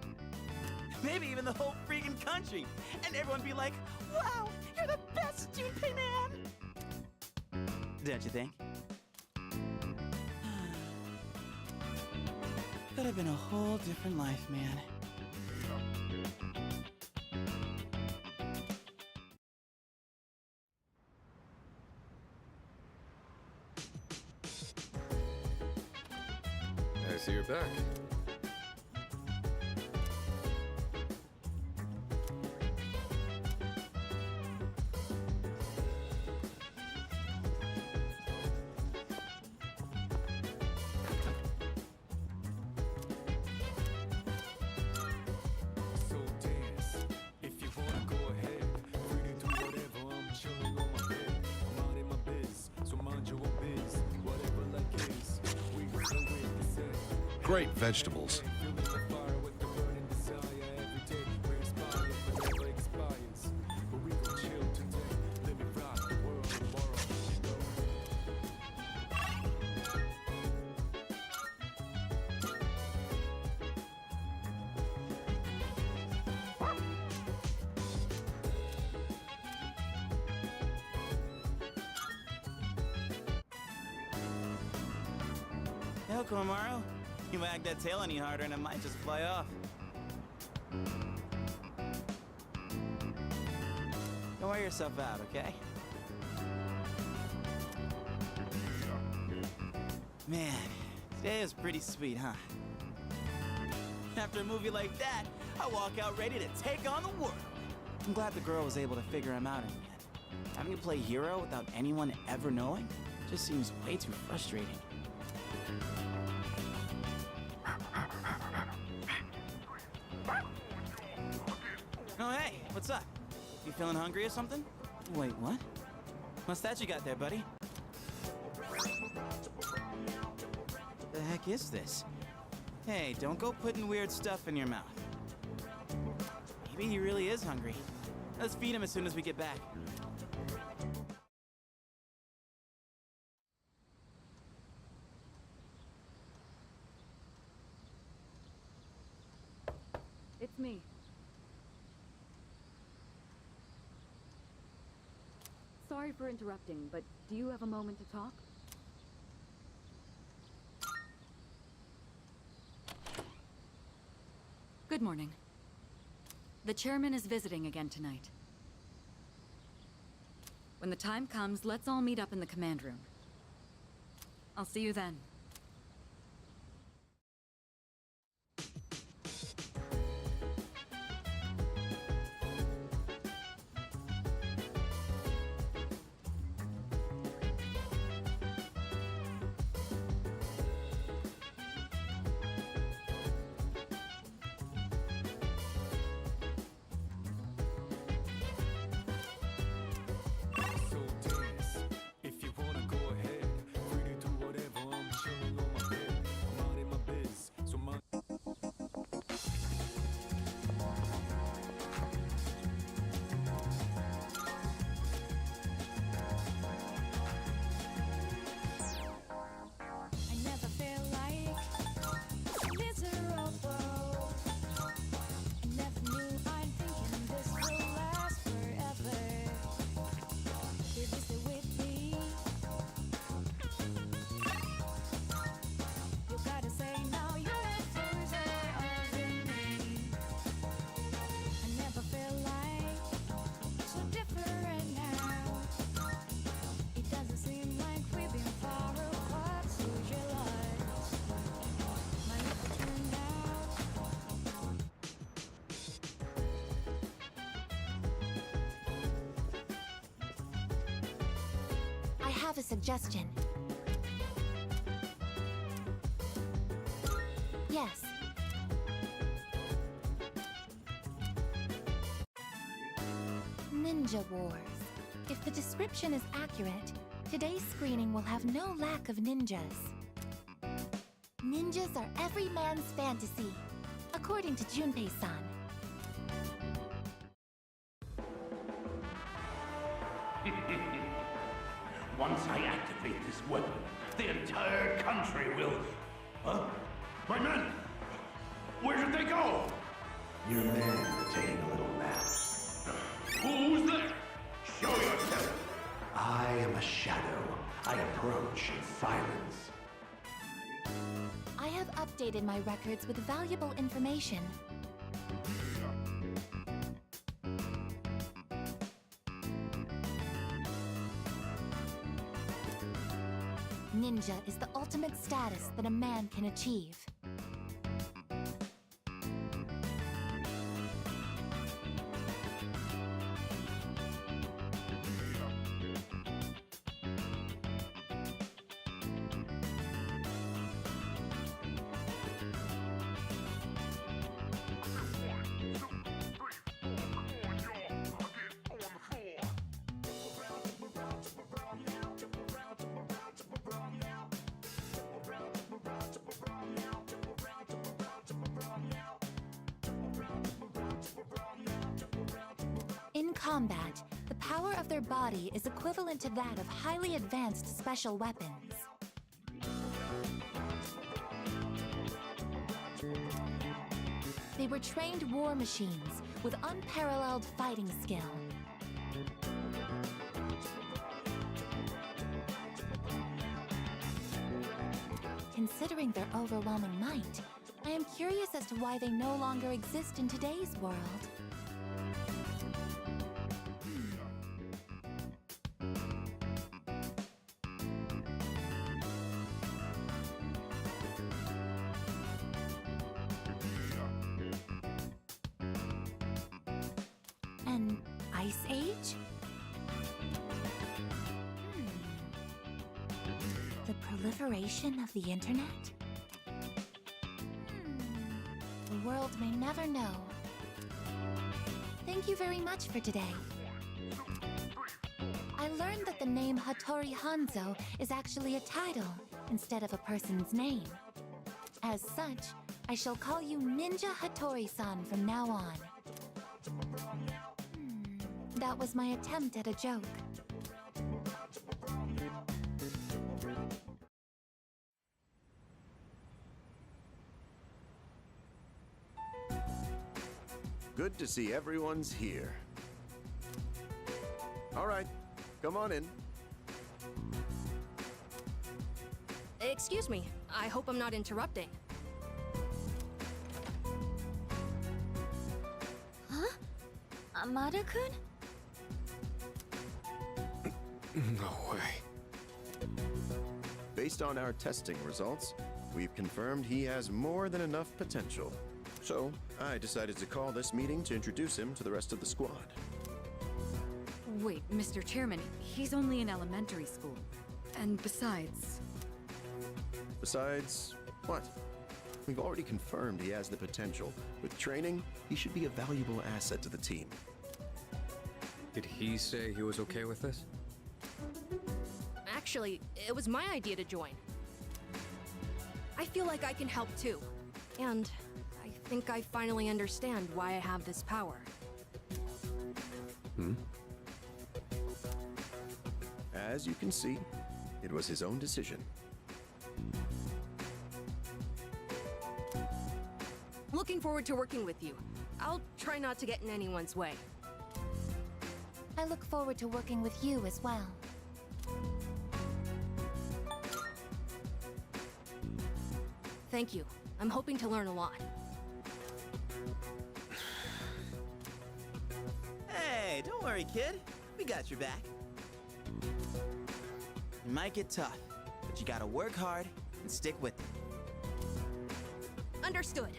Maybe even the whole freaking country. And everyone be like, wow, you're the best, Junpei man! Don't you think? Could have been a whole different life, man. I see you're back. Great vegetables. go, Komaru. You wag that tail any harder and it might just fly off. Don't wear yourself out, okay? Man, today was pretty sweet, huh? After a movie like that, I walk out ready to take on the world. I'm glad the girl was able to figure him out in the end. Having to play hero without anyone ever knowing just seems way too frustrating. Oh, hey, what's up? You feeling hungry or something? Wait, what? What's that you got there, buddy? What the heck is this? Hey, don't go putting weird stuff in your mouth. Maybe he really is hungry. Let's feed him as soon as we get back. It's me. Sorry for interrupting, but do you have a moment to talk? Good morning. The chairman is visiting again tonight. When the time comes, let's all meet up in the command room. I'll see you then. So dance. If you wanna go ahead, free to do whatever. I'm chilling on my bed. I'm out in my biz. So my I never feel like miserable. I never knew I'm thinking this will last forever. Baby, stay with me. You gotta say now your answers are over me. I never feel like so different now. It doesn't seem like we've been far apart. Socialize. My lips are turned out. I have a suggestion. Yes. Ninja Wars. If the description is accurate, today's screening will have no lack of ninjas. Ninjas are every man's fantasy, according to Junpei-san. Once I activate this weapon, the entire country will... Huh? My men! Where did they go? Your men are taking a little nap. Who's there? Show yourself! I am a shadow. I approach in silence. I have updated my records with valuable information. Ninja is the ultimate status that a man can achieve. In combat, the power of their body is equivalent to that of highly advanced special weapons. They were trained war machines with unparalleled fighting skill. considering their overwhelming might, I am curious as to why they no longer exist in today's world. An ice age? The proliferation of the internet? The world may never know. Thank you very much for today. I learned that the name Hattori Hanzo is actually a title instead of a person's name. As such, I shall call you Ninja Hattori-san from now on. That was my attempt at a joke. Good to see everyone's here. All right, come on in. Excuse me. I hope I'm not interrupting. Huh? Amada-kun? No way. Based on our testing results, we've confirmed he has more than enough potential. So, I decided to call this meeting to introduce him to the rest of the squad. Wait, Mr. Chairman, he's only in elementary school. And besides... Besides, what? We've already confirmed he has the potential. With training, he should be a valuable asset to the team. Did he say he was okay with this? Actually, it was my idea to join. I feel like I can help too. And I think I finally understand why I have this power. As you can see, it was his own decision. Looking forward to working with you. I'll try not to get in anyone's way. I look forward to working with you as well. Thank you. I'm hoping to learn a lot. Hey, don't worry, kid. We got your back. It might get tough, but you gotta work hard and stick with it. Understood.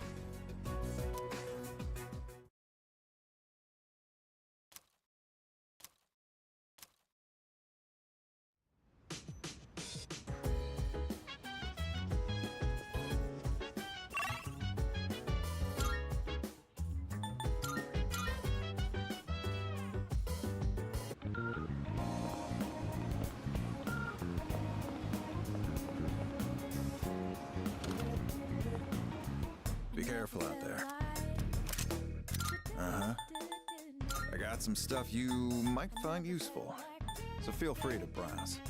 Be careful out there. Uh-huh. I got some stuff you might find useful, so feel free to browse.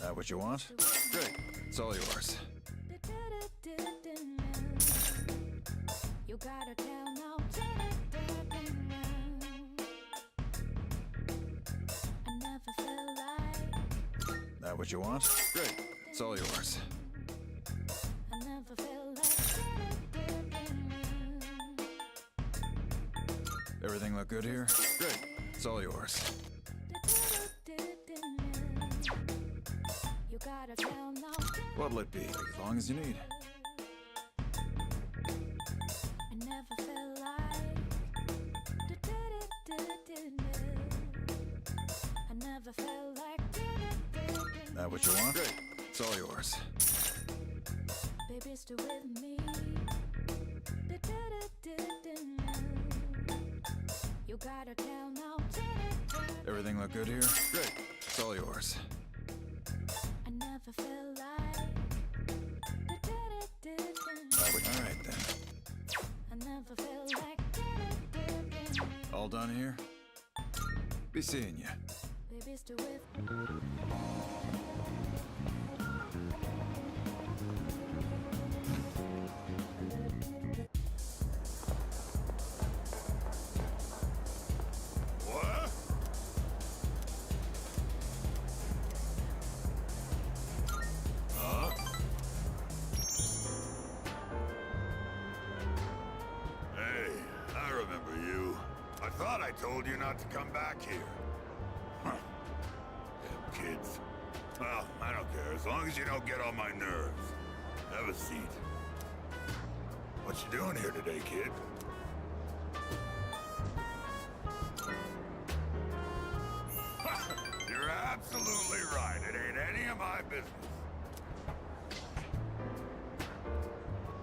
That what you want? Great. It's all yours. You gotta tell now. I never felt like That what you want? Great. It's all yours. I never felt like Everything look good here? Great. It's all yours. you gotta tell now. What'll it be? As long as you need. I never felt like I never felt like That what you want? Great. It's all yours. baby still with me. You gotta tell now. Everything look good here? Great. It's all yours. I never felt like All right then. I never felt like All done here? Be seeing you. baby still with What? told you not to come back here. Huh. Damn kids. Well, I don't care, as long as you don't get on my nerves. Have a seat. What you doing here today, kid? You're absolutely right. It ain't any of my business.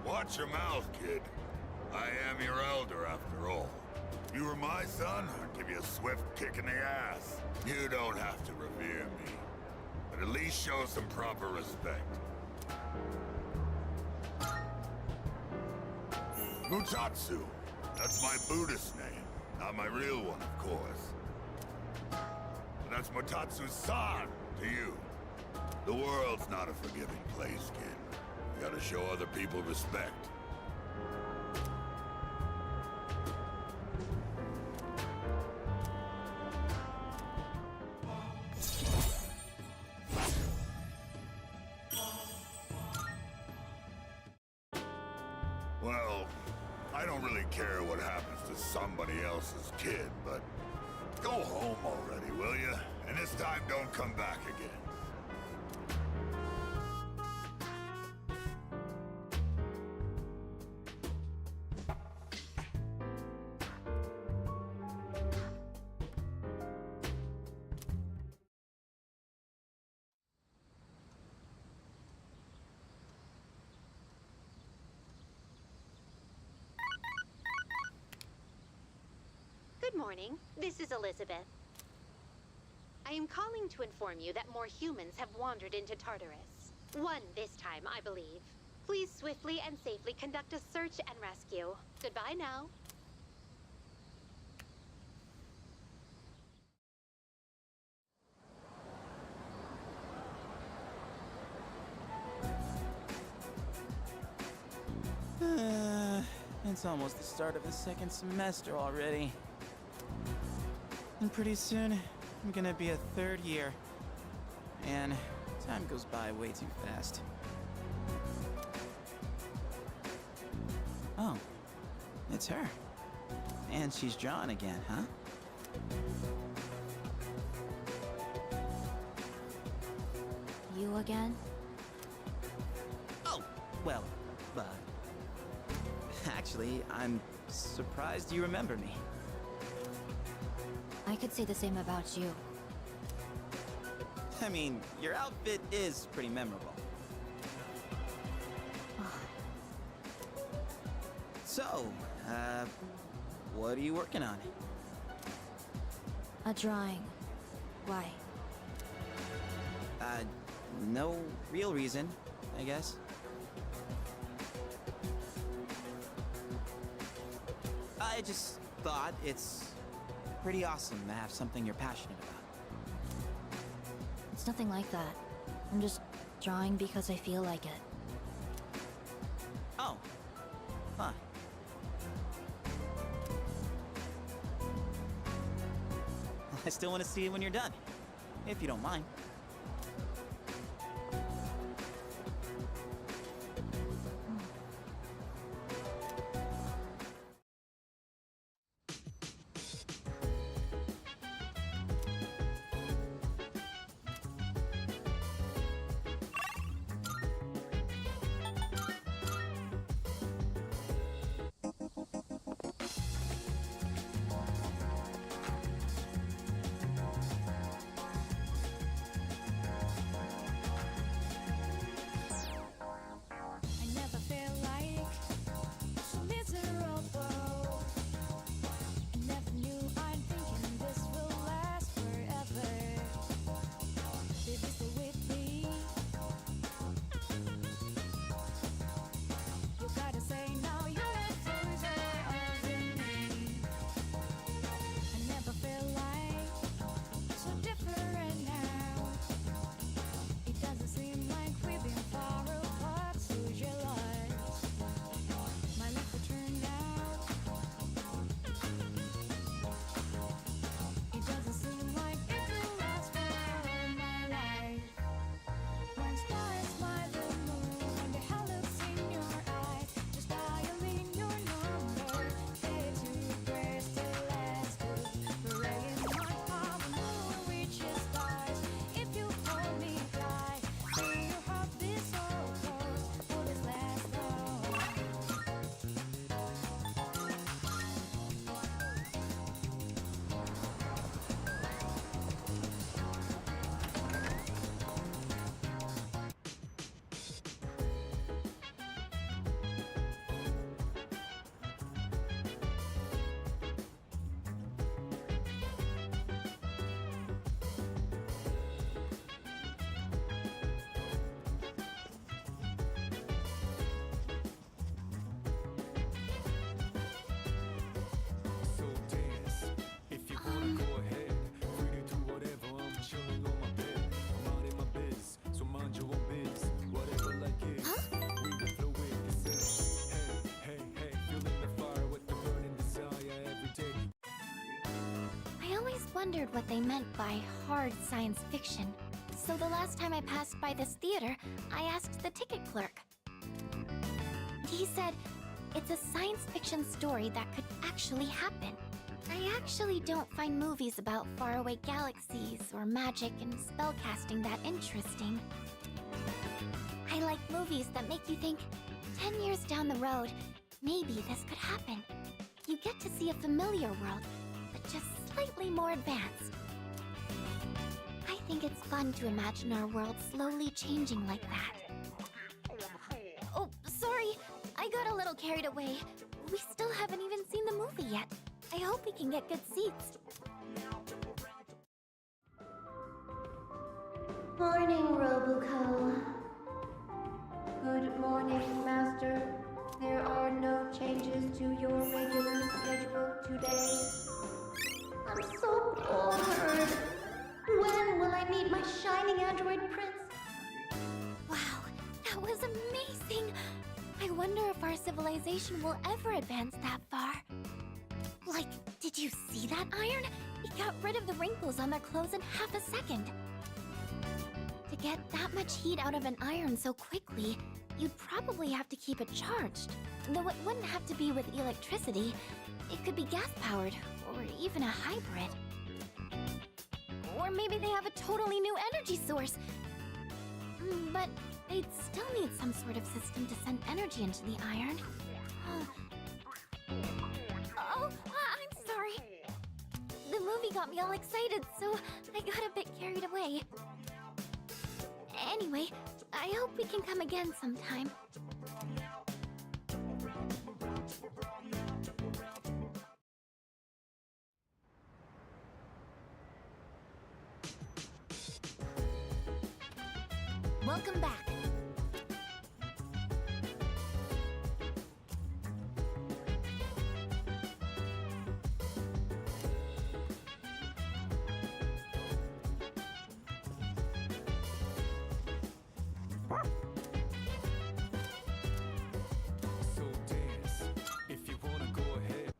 Watch your mouth, kid. I am your elder, after all. If you were my son, I'd give you a swift kick in the ass. You don't have to revere me, but at least show some proper respect. Mutatsu. That's my Buddhist name. Not my real one, of course. But that's Mutatsu-san to you. The world's not a forgiving place, kid. You gotta show other people respect. Well, I don't really care what happens to somebody else's kid, but go home already, will you? And this time don't come back again. Good morning. This is Elizabeth. I am calling to inform you that more humans have wandered into Tartarus. One this time, I believe. Please swiftly and safely conduct a search and rescue. Goodbye now. It's almost the start of the second semester already. And pretty soon, I'm gonna be a third year. And time goes by way too fast. Oh, it's her. And she's drawn again, huh? You again? Oh, well, actually, I'm surprised you remember me. I could say the same about you. I mean, your outfit is pretty memorable. So, what are you working on? A drawing. Why? No real reason, I guess. I just thought it's pretty awesome to have something you're passionate about. It's nothing like that. I'm just drawing because I feel like it. Oh. Huh. I still want to see it when you're done, if you don't mind. wondered what they meant by hard science fiction. So the last time I passed by this theater, I asked the ticket clerk. He said, it's a science fiction story that could actually happen. I actually don't find movies about faraway galaxies or magic and spellcasting that interesting. I like movies that make you think, 10 years down the road, maybe this could happen. You get to see a familiar world, but just slightly more advanced. I think it's fun to imagine our world slowly changing like that. Oh, sorry, I got a little carried away. We still haven't even seen the movie yet. I hope we can get good seats. Morning, Roboco. Good morning, Master. There are no changes to your regular schedule today. I'm so bored. When will I meet my shining android prince? Wow, that was amazing! I wonder if our civilization will ever advance that far. Like, did you see that iron? It got rid of the wrinkles on their clothes in half a second. To get that much heat out of an iron so quickly, you'd probably have to keep it charged. Though it wouldn't have to be with electricity. It could be gas-powered, or even a hybrid. Or maybe they have a totally new energy source. But they'd still need some sort of system to send energy into the iron. Oh, I'm sorry. The movie got me all excited, so I got a bit carried away. Anyway, I hope we can come again sometime. Welcome back. So dance, if you wanna go ahead.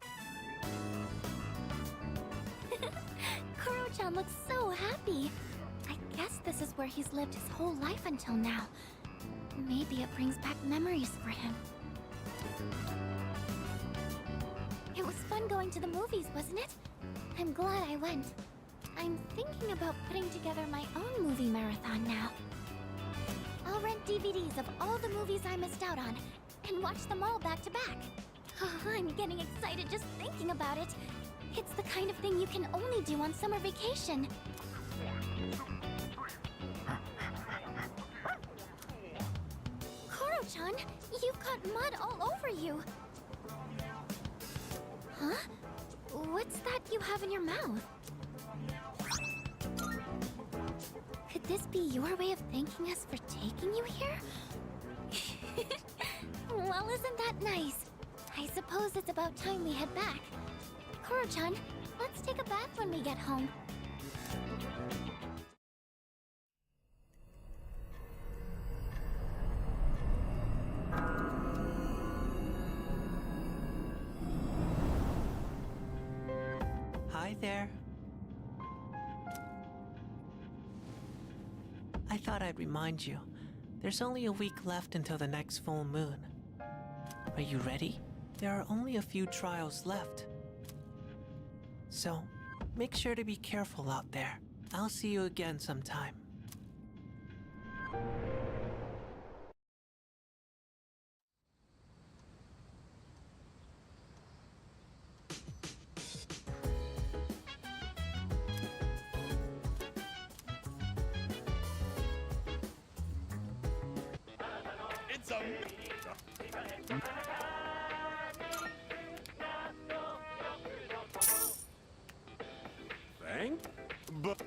Kuro-chan looks so happy. I guess this is where he's lived his whole life until now. Maybe it brings back memories for him. It was fun going to the movies, wasn't it? I'm glad I went. I'm thinking about putting together my own movie marathon now. I'll rent DVDs of all the movies I missed out on and watch them all back to back. Oh, I'm getting excited just thinking about it. It's the kind of thing you can only do on summer vacation. Koro-chan, you've got mud all over you. Huh? What's that you have in your mouth? Could this be your way of thanking us for taking you here? Well, isn't that nice? I suppose it's about time we head back. Koro-chan, let's take a bath when we get home. Hi there. I thought I'd remind you. There's only a week left until the next full moon. Are you ready? There are only a few trials left. So, make sure to be careful out there. I'll see you again sometime. It's a... Thank... But...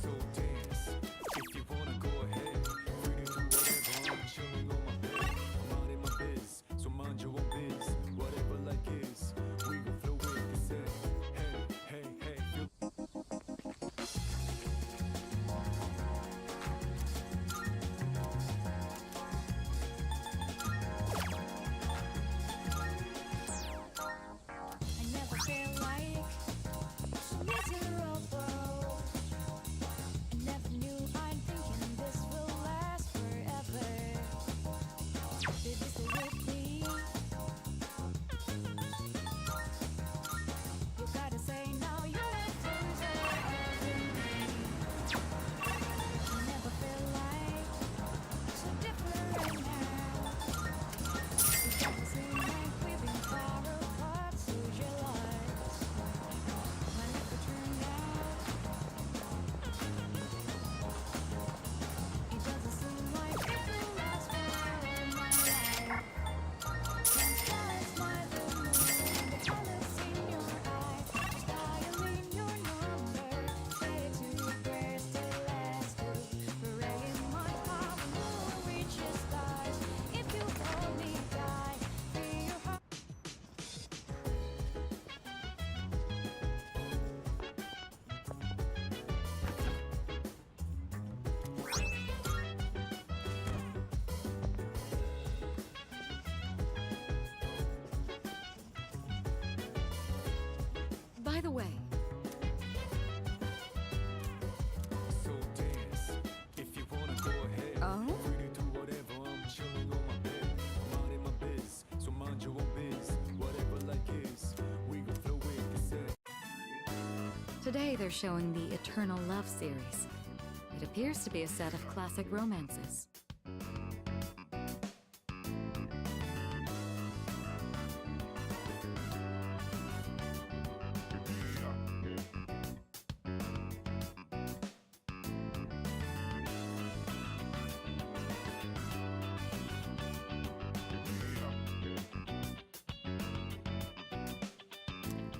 So dance, if you wanna go ahead. Free to do whatever, I'm chilling on my bed. By the way, So dance. If you wanna go ahead. Oh? Free to do whatever. I'm chilling on my bed. I'm minding my biz. So mind your own biz. Whatever like is. We gon' flow with the set. today they're showing the Eternal Love series. It appears to be a set of classic romances.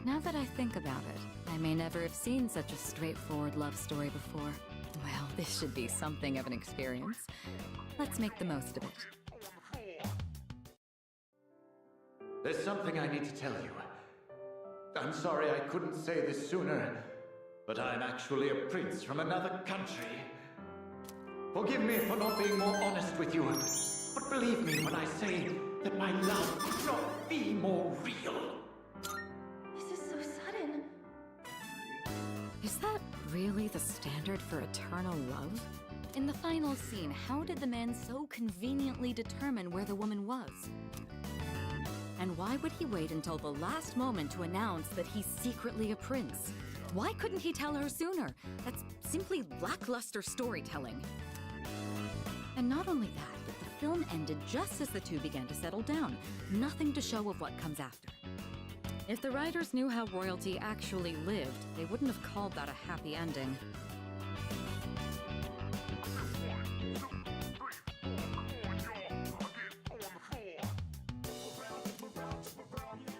Now that I think about it, I may never have seen such a straightforward love story before. Well, this should be something of an experience. Let's make the most of it. There's something I need to tell you. I'm sorry I couldn't say this sooner, but I'm actually a prince from another country. Forgive me for not being more honest with you, but believe me when I say that my love could not be more real. This is so sudden. Is that really the standard for eternal love? In the final scene, how did the man so conveniently determine where the woman was? And why would he wait until the last moment to announce that he's secretly a prince? Why couldn't he tell her sooner? That's simply lackluster storytelling. And not only that, but the film ended just as the two began to settle down. Nothing to show of what comes after. If the writers knew how royalty actually lived, they wouldn't have called that a happy ending.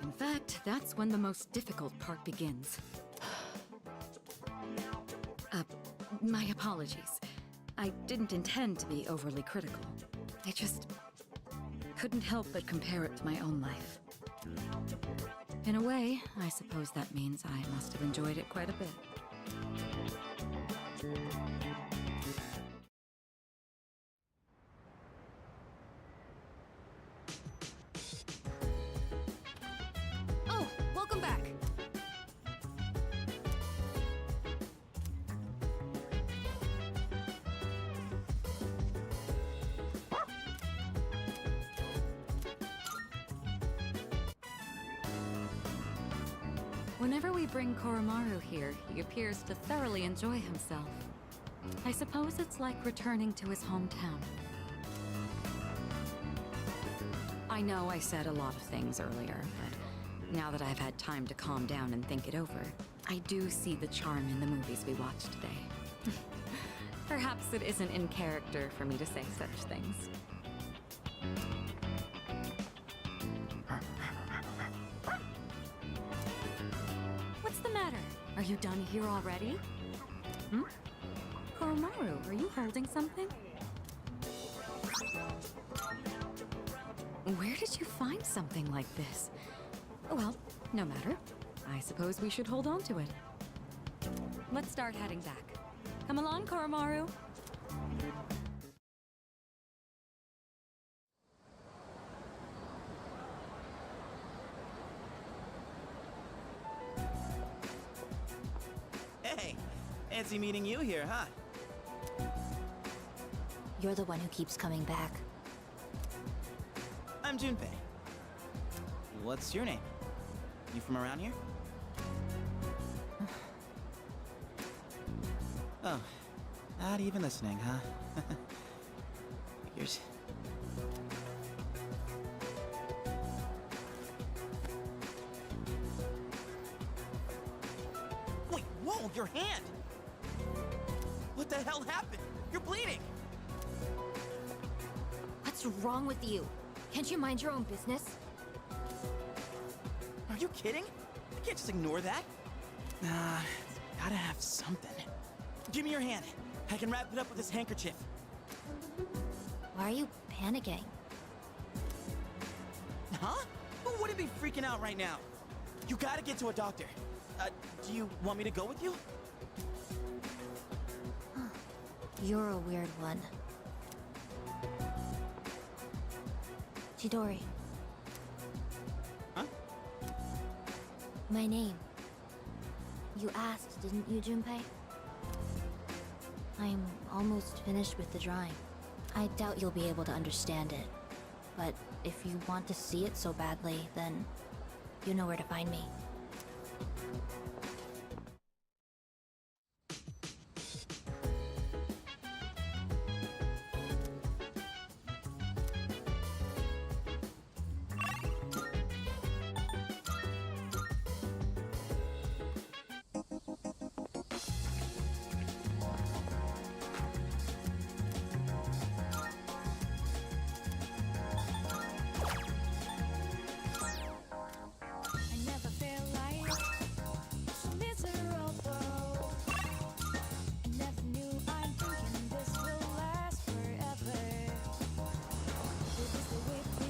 In fact, that's when the most difficult part begins. My apologies. I didn't intend to be overly critical. I just couldn't help but compare it to my own life. In a way, I suppose that means I must have enjoyed it quite a bit. Oh, welcome back. Whenever we bring Koromaru here, he appears to thoroughly enjoy himself. I suppose it's like returning to his hometown. I know I said a lot of things earlier, but now that I've had time to calm down and think it over, I do see the charm in the movies we watched today. Perhaps it isn't in character for me to say such things. What's the matter? Are you done here already? Koromaru, are you holding something? Where did you find something like this? Well, no matter. I suppose we should hold on to it. Let's start heading back. Come along, Koromaru. Hey, fancy meeting you here, huh? You're the one who keeps coming back. I'm Junpei. What's your name? You from around here? Oh, not even listening, huh? Figures. Wait, whoa, your hand! What the hell happened? You're bleeding! What's wrong with you? Can't you mind your own business? Are you kidding? I can't just ignore that. Nah, gotta have something. Give me your hand. I can wrap it up with this handkerchief. Why are you panicking? Huh? Who wouldn't be freaking out right now? You gotta get to a doctor. Do you want me to go with you? You're a weird one. Chidori. Huh? My name. You asked, didn't you, Junpei? I'm almost finished with the drawing. I doubt you'll be able to understand it. But if you want to see it so badly, then you know where to find me. I never feel like so miserable. I never knew I'm thinking this will last forever. Baby, stay with me.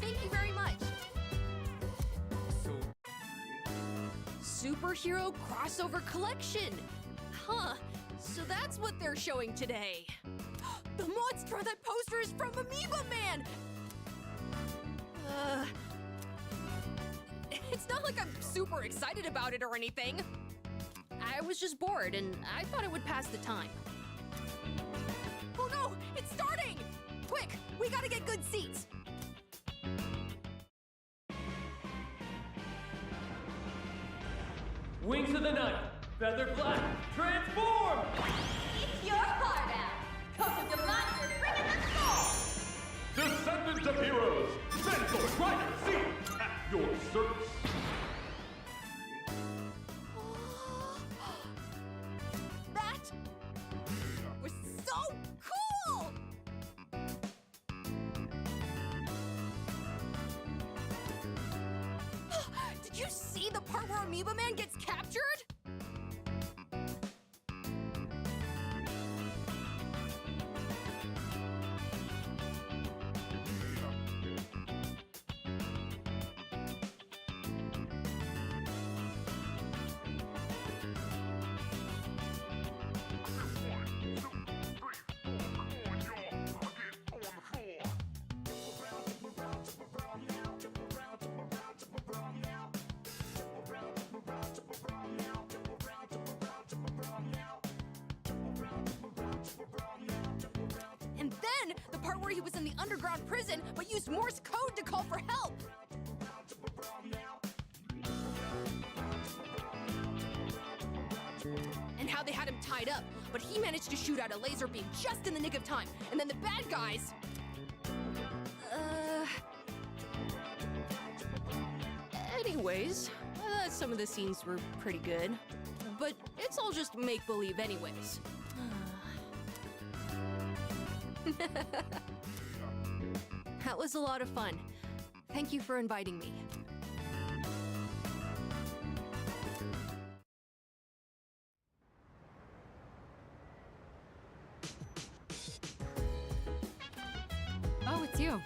Thank you very much. Superhero crossover collection. Huh. So that's what they're showing today. The monster on that poster is from Amoeba Man. It's not like I'm super excited about it or anything. I was just bored and I thought it would pass the time. Oh no, it's starting! Quick, we gotta get good seats. Wings of the night, feather black, transform! It's your heart out. Come to Demander, bring in the soul. Descendants of heroes, Centaur, Rider, Sea, at your service. That was so cool! Did you see the part where Amoeba Man gets captured? And then the part where he was in the underground prison but used Morse code to call for help. And how they had him tied up, but he managed to shoot out a laser beam just in the nick of time. And then the bad guys... Anyways, some of the scenes were pretty good. But it's all just make-believe anyways. That was a lot of fun. Thank you for inviting me. Oh, it's you.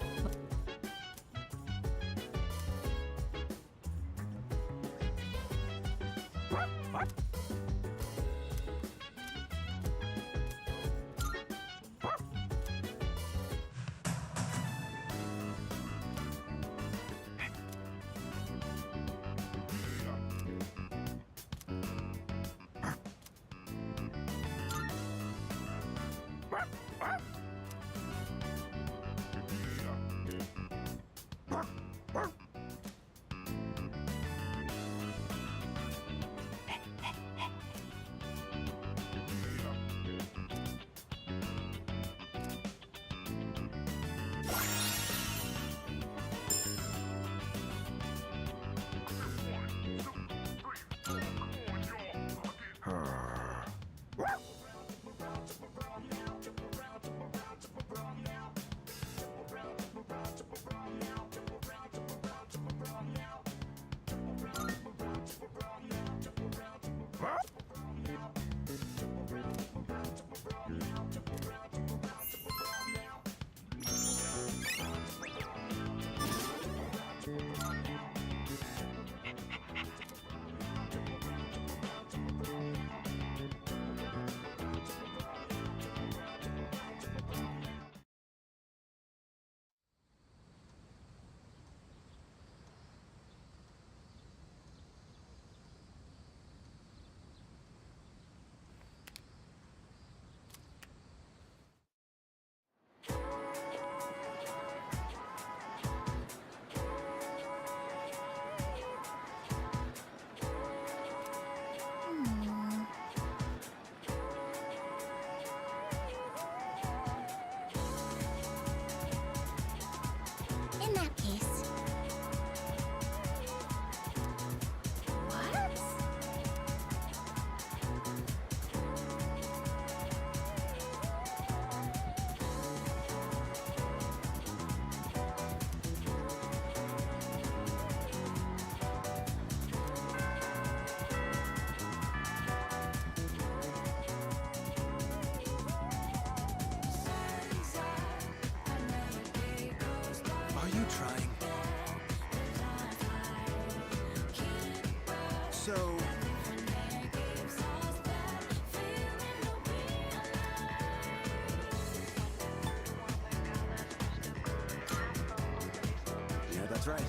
in that case. What? Are you trying? So... Yeah, that's right.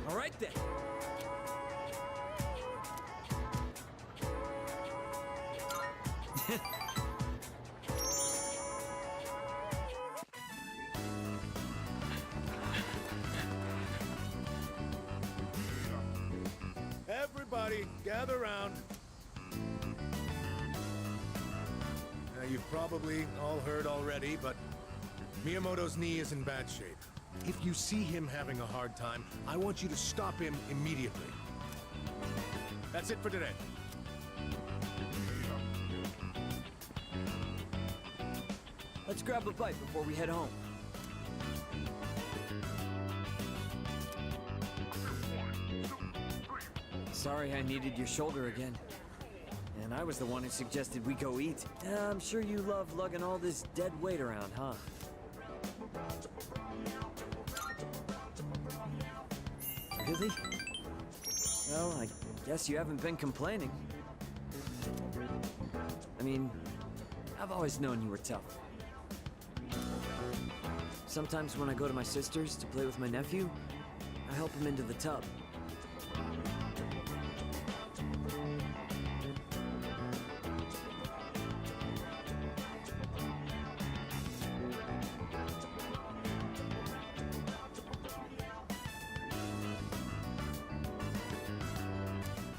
All right then. Everybody, gather round. Now, you've probably all heard already, but Miyamoto's knee is in bad shape. If you see him having a hard time, I want you to stop him immediately. That's it for today. Let's grab a bite before we head home. Sorry I needed your shoulder again. And I was the one who suggested we go eat. I'm sure you love lugging all this dead weight around, huh? Really? Well, I guess you haven't been complaining. I mean, I've always known you were tough. Sometimes when I go to my sister's to play with my nephew, I help him into the tub.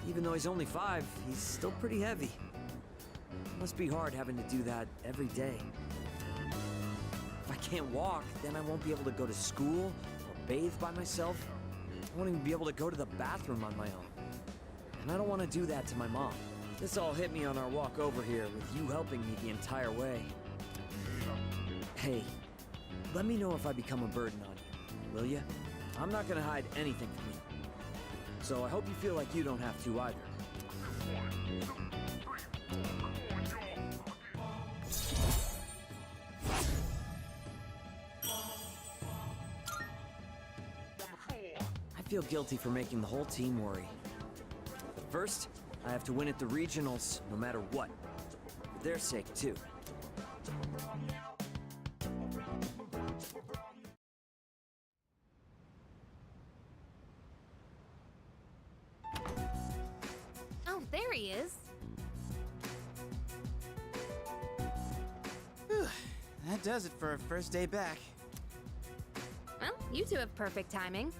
Even though he's only 5, he's still pretty heavy. Must be hard having to do that every day. If I can't walk, then I won't be able to go to school or bathe by myself. I won't even be able to go to the bathroom on my own. And I don't want to do that to my mom. This all hit me on our walk over here, with you helping me the entire way. Hey, let me know if I become a burden on you, will you? I'm not gonna hide anything from you. So I hope you feel like you don't have to either. I feel guilty for making the whole team worry. But first, I have to win at the regionals, no matter what. For their sake, too. Oh, there he is. Whew, that does it for our first day back. Well, you two have perfect timing.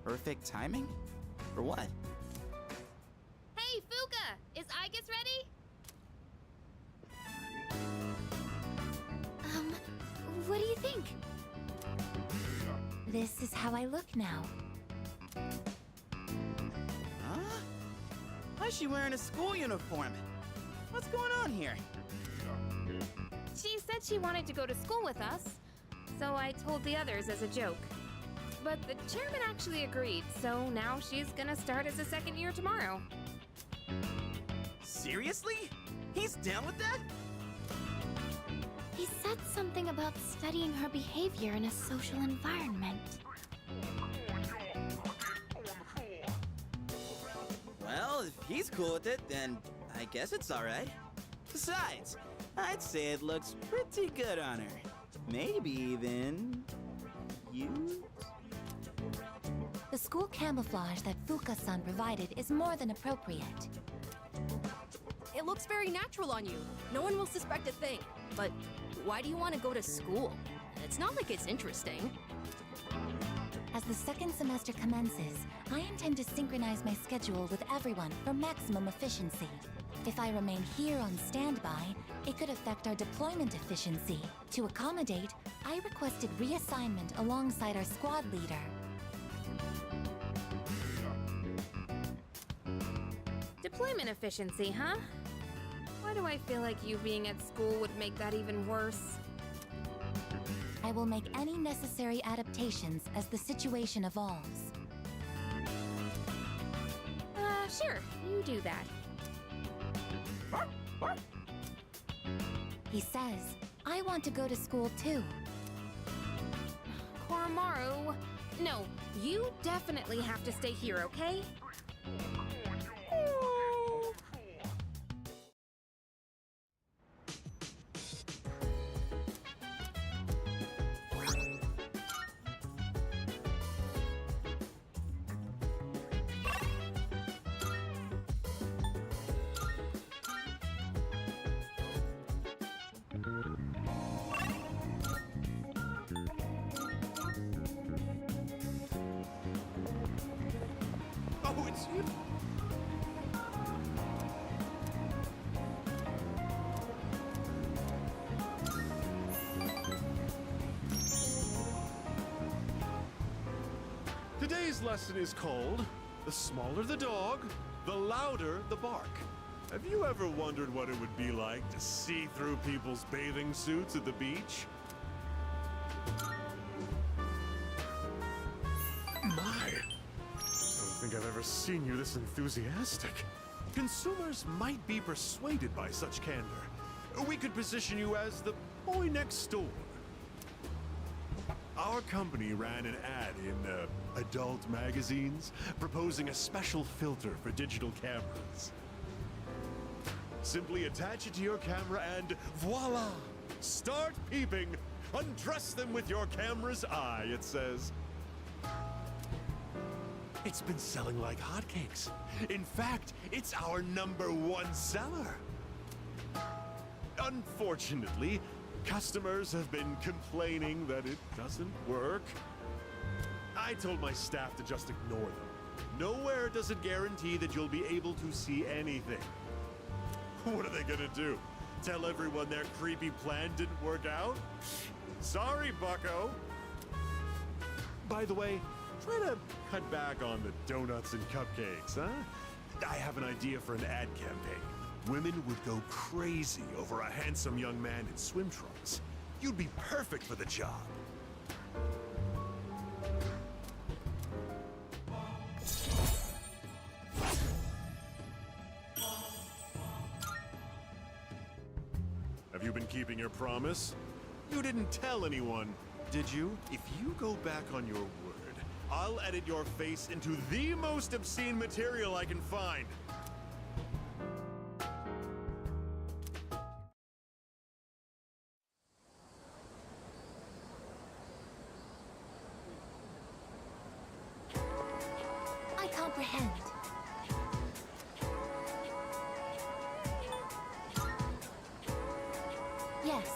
Perfect timing? For what? Hey, Fuka! Is Aigis ready? What do you think? This is how I look now. Huh? Why is she wearing a school uniform? What's going on here? She said she wanted to go to school with us, so I told the others as a joke. But the chairman actually agreed, so now she's gonna start as a second year tomorrow. Seriously? He's down with that? He said something about studying her behavior in a social environment. Well, if he's cool with it, then I guess it's alright. Besides, I'd say it looks pretty good on her. Maybe even... you? The school camouflage that Fuka-san provided is more than appropriate. It looks very natural on you. No one will suspect a thing. But why do you want to go to school? It's not like it's interesting. As the second semester commences, I intend to synchronize my schedule with everyone for maximum efficiency. If I remain here on standby, it could affect our deployment efficiency. To accommodate, I requested reassignment alongside our squad leader. Deployment efficiency, huh? Why do I feel like you being at school would make that even worse? I will make any necessary adaptations as the situation evolves. Sure, you do that. He says, I want to go to school too. Koromaru, no, you definitely have to stay here, okay? Oh, it's you. Today's lesson is called The Smaller the Dog, the Louder the Bark. Have you ever wondered what it would be like to see through people's bathing suits at the beach? My! I don't think I've ever seen you this enthusiastic. Consumers might be persuaded by such candor. We could position you as the boy next door. Our company ran an ad in adult magazines proposing a special filter for digital cameras. Simply attach it to your camera and voila! Start peeping! Undress them with your camera's eye, it says. It's been selling like hotcakes. In fact, it's our #1 seller. Unfortunately, customers have been complaining that it doesn't work. I told my staff to just ignore them. Nowhere does it guarantee that you'll be able to see anything. What are they gonna do? Tell everyone their creepy plan didn't work out? Sorry, bucko. By the way, try to cut back on the donuts and cupcakes, huh? I have an idea for an ad campaign. Women would go crazy over a handsome young man in swim trunks. You'd be perfect for the job. Have you been keeping your promise? You didn't tell anyone, did you? If you go back on your word, I'll edit your face into the most obscene material I can find. I comprehend. Yes.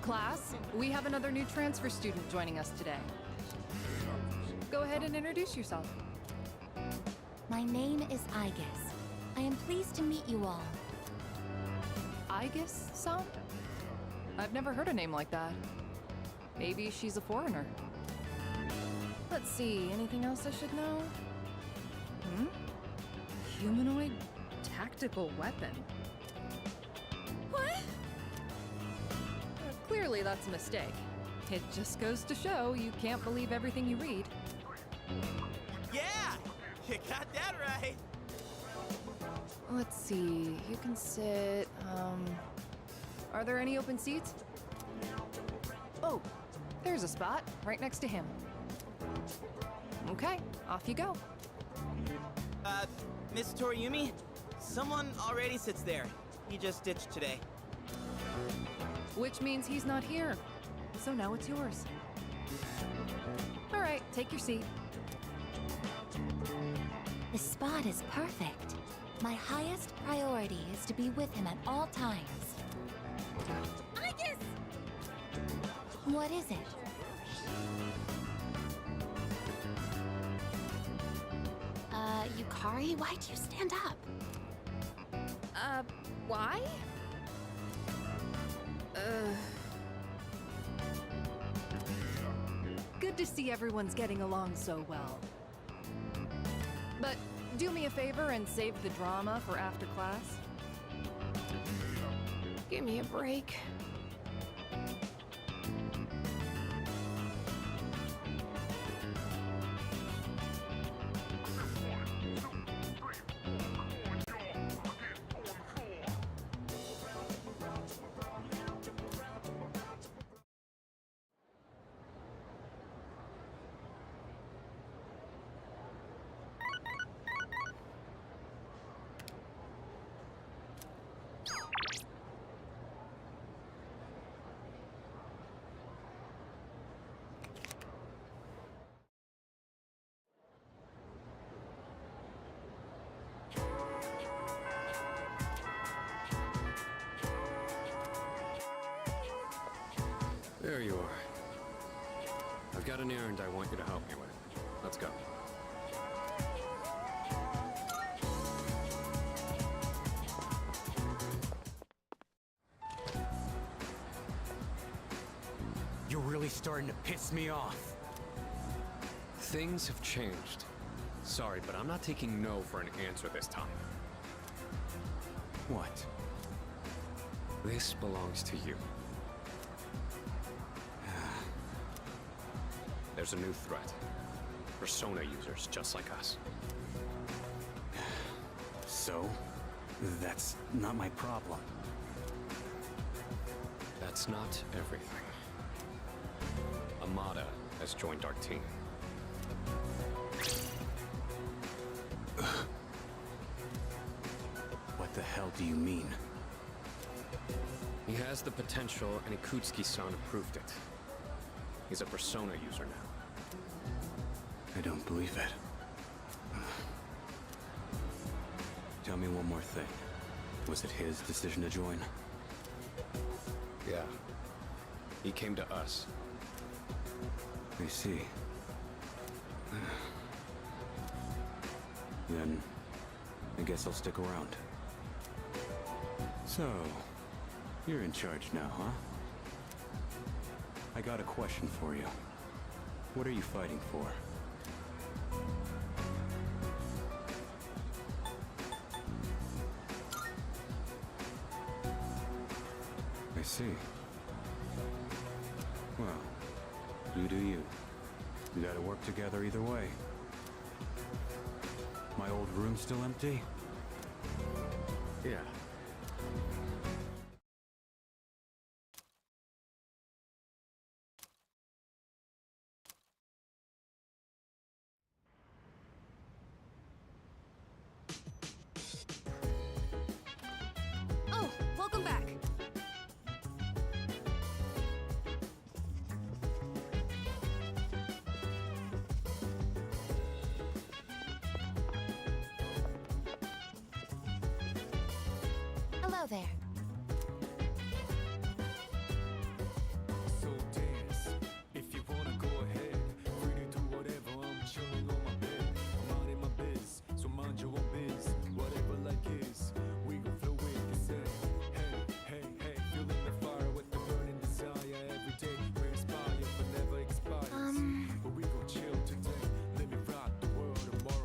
Class, we have another new transfer student joining us today. Go ahead and introduce yourself. My name is Aigis. I am pleased to meet you all. Aigis-san? I've never heard a name like that. Maybe she's a foreigner. Let's see, anything else I should know? Humanoid tactical weapon. What? Clearly that's a mistake. It just goes to show you can't believe everything you read. Yeah! You got that right! Let's see, you can sit, are there any open seats? Oh, there's a spot right next to him. Okay, off you go. Miss Toriumi? Someone already sits there. He just ditched today. Which means he's not here. So now it's yours. All right, take your seat. The spot is perfect. My highest priority is to be with him at all times. Aigis! What is it? Yukari, why'd you stand up? Why? Good to see everyone's getting along so well. But do me a favor and save the drama for after class. Give me a break. There you are. I've got an errand I want you to help me with. Let's go. You're really starting to piss me off. Things have changed. Sorry, but I'm not taking no for an answer this time. What? This belongs to you. There's a new threat. Persona users just like us. So? That's not my problem. That's not everything. Amada has joined our team. What the hell do you mean? He has the potential, and Ikutsuki-san approved it. He's a Persona user now. I don't believe it. Tell me one more thing. Was it his decision to join? Yeah. He came to us. I see. Then, I guess I'll stick around. So, you're in charge now, huh? I got a question for you. What are you fighting for? I see. Well, you do you. We gotta work together either way. My old room still empty? Yeah. Hello there. So dance, if you wanna go ahead. Free to do whatever, I'm chilling on my bed. I'm out in my biz, so mind your own biz. Whatever like is, we gon' flow with this head. Hey, hey, hey, feeling the fire with the burning desire. Every day we're inspired, but never expires. But we gon' chill today, let me rock the world tomorrow.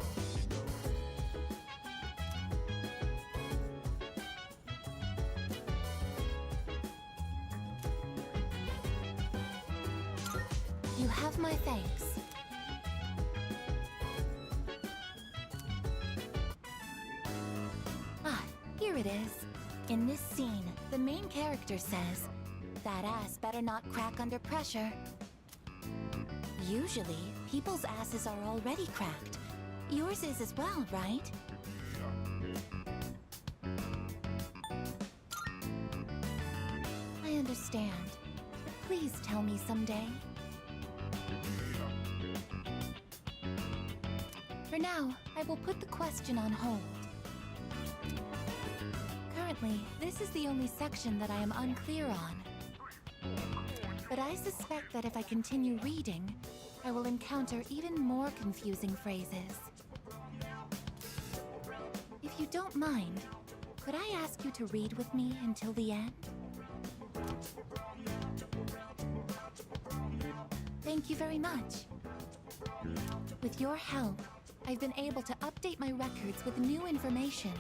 You have my thanks. Ah, here it is. In this scene, the main character says, "That ass better not crack under pressure." Usually, people's asses are already cracked. Yours is as well, right? I understand. Please tell me someday. For now, I will put the question on hold. Currently, this is the only section that I am unclear on. But I suspect that if I continue reading, I will encounter even more confusing phrases. If you don't mind, could I ask you to read with me until the end? Thank you very much. With your help, I've been able to update my records with new information.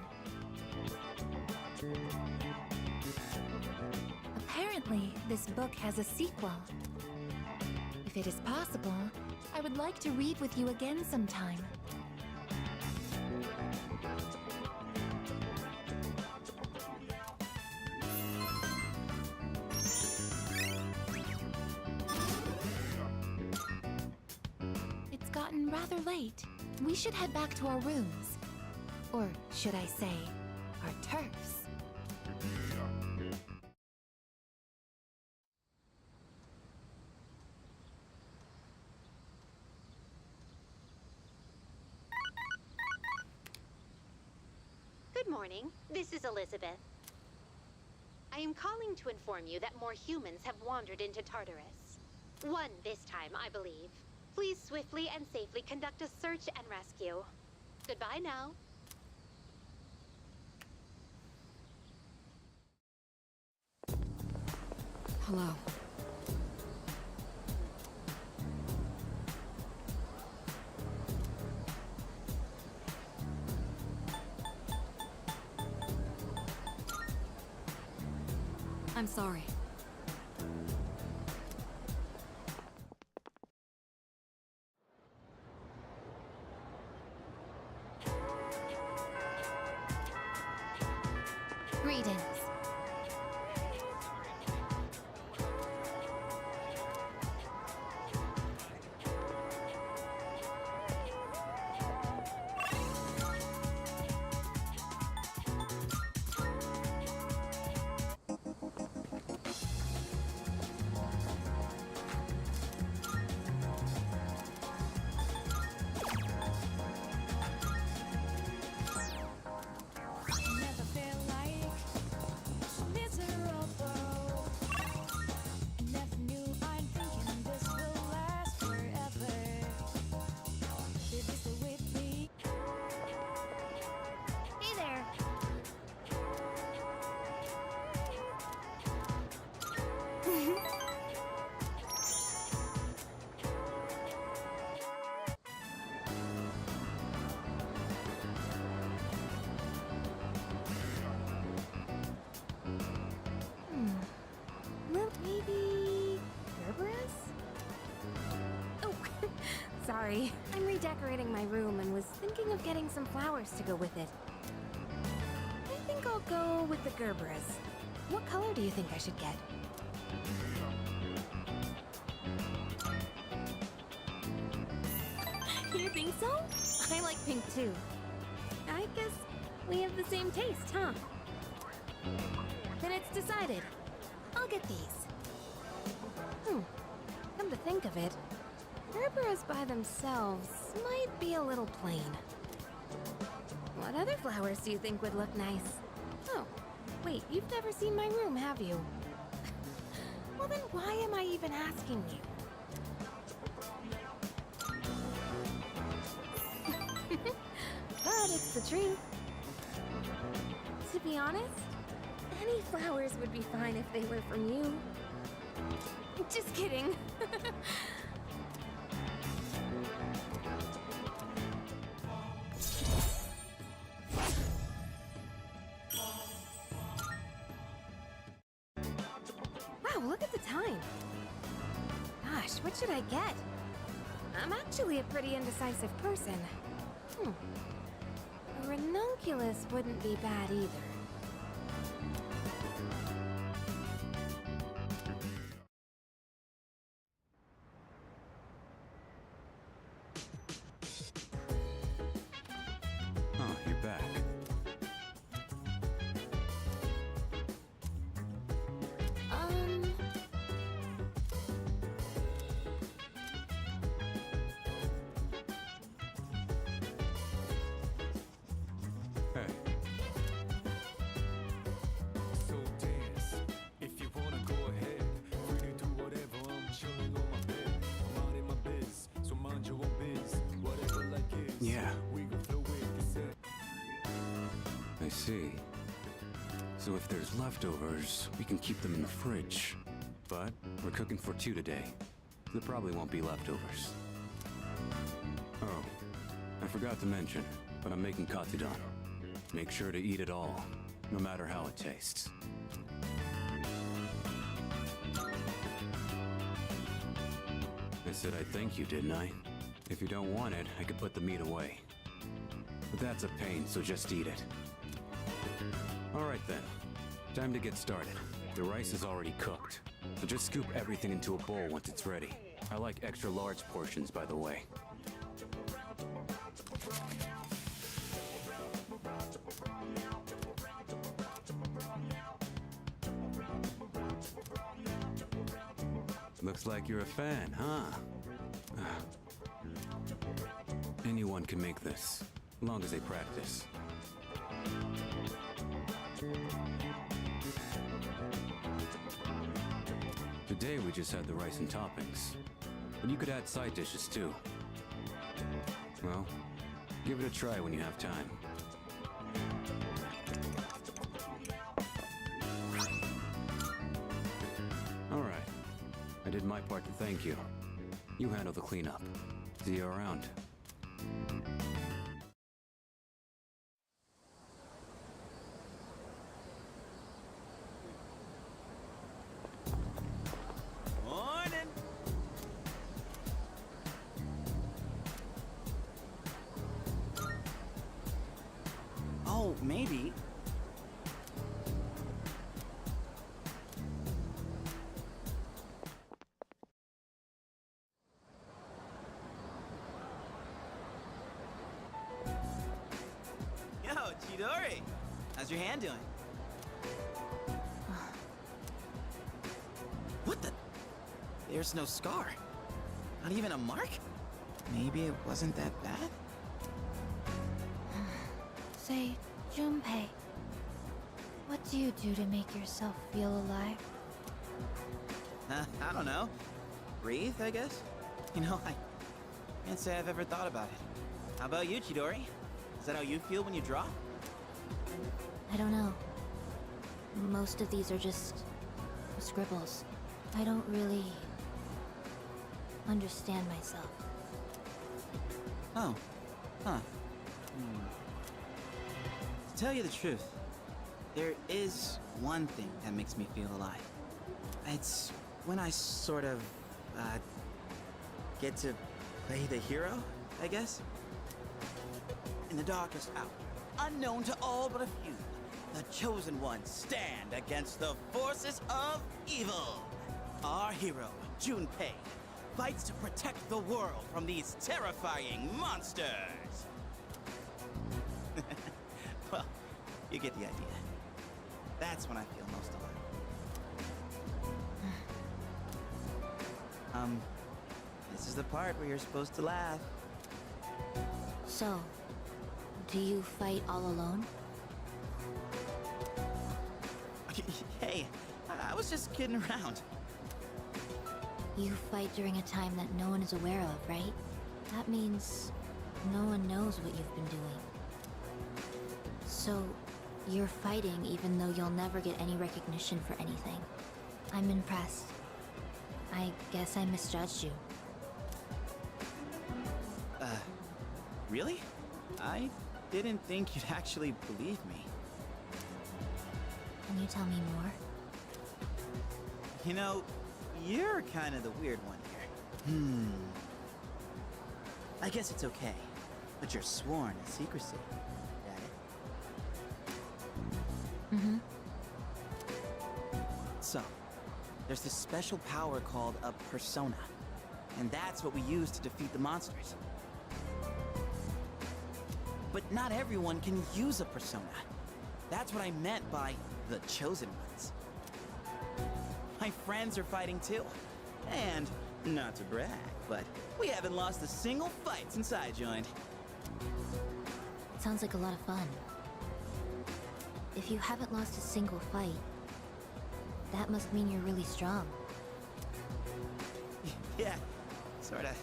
Apparently, this book has a sequel. If it is possible, I would like to read with you again sometime. It's gotten rather late. We should head back to our rooms. Or should I say, our turfs. Good morning. This is Elizabeth. I am calling to inform you that more humans have wandered into Tartarus. One this time, I believe. Please swiftly and safely conduct a search and rescue. Goodbye now. Hello. I'm sorry. Greetings. Never feel like miserable. Never knew I'm thinking this will last forever. Baby, stay with me. Hey there. Well, maybe Kerberos? Oh, sorry. I'm redecorating my room and was thinking of getting some flowers to go with it. I think I'll go with the Gerberas. What color do you think I should get? You think so? I like pink too. I guess we have the same taste, huh? Then it's decided. I'll get these. Come to think of it, Gerberas by themselves might be a little plain. What other flowers do you think would look nice? Oh, Wait, you've never seen my room, have you? Well, then why am I even asking you? But it's the truth. To be honest, any flowers would be fine if they were from you. Just kidding. Wow, look at the time. Gosh, what should I get? I'm actually a pretty indecisive person. A ranunculus wouldn't be bad either. Oh, you're back. Hey. So dance. If you wanna go ahead, free to do whatever. I'm chilling on my bed. I'm out in my biz, so mind your own biz. Whatever like is. Yeah. We gon' flow with this. I see. So if there's leftovers, we can keep them in the fridge. But we're cooking for 2 today. There probably won't be leftovers. Oh, I forgot to mention, but I'm making katsudan. Make sure to eat it all, no matter how it tastes. I said I'd thank you, didn't I? If you don't want it, I could put the meat away. But that's a pain, so just eat it. Alright then. Time to get started. The rice is already cooked, so just scoop everything into a bowl once it's ready. I like extra large portions, by the way. Looks like you're a fan, huh? Anyone can make this, as long as they practice. Today we just had the rice and toppings, but you could add side dishes too. Well, give it a try when you have time. All right, I did my part to thank you. You handle the cleanup. See you around. Morning. Oh, maybe. Yo, Chidori. How's your hand doing? What the? There's no scar. Not even a mark? Maybe it wasn't that bad? Say, Junpei, what do you do to make yourself feel alive? I don't know. Breathe, I guess? You know, I can't say I've ever thought about it. How about you, Chidori? Is that how you feel when you draw? I don't know. Most of these are just scribbles. I don't really understand myself. Oh. Huh. To tell you the truth, there is one thing that makes me feel alive. It's when I sort of, get to play the hero, I guess? In the darkest hour, unknown to all but a few, the chosen ones stand against the forces of evil. Our hero, Junpei, fights to protect the world from these terrifying monsters. Well, you get the idea. That's when I feel most alive. This is the part where you're supposed to laugh. So, do you fight all alone? was just kidding around. You fight during a time that no one is aware of, right? That means no one knows what you've been doing. So, you're fighting even though you'll never get any recognition for anything. I'm impressed. I guess I misjudged you. Really? I didn't think you'd actually believe me. Can you tell me more? You know, you're kind of the weird one here. I guess it's okay, but you're sworn to secrecy. Got it? Mm-hmm. So, there's this special power called a persona, and that's what we use to defeat the monsters. But not everyone can use a persona. That's what I meant by the chosen ones. My friends are fighting too. And, not to brag, but we haven't lost a single fight since I joined. It sounds like a lot of fun. If you haven't lost a single fight, that must mean you're really strong. Yeah, sorta.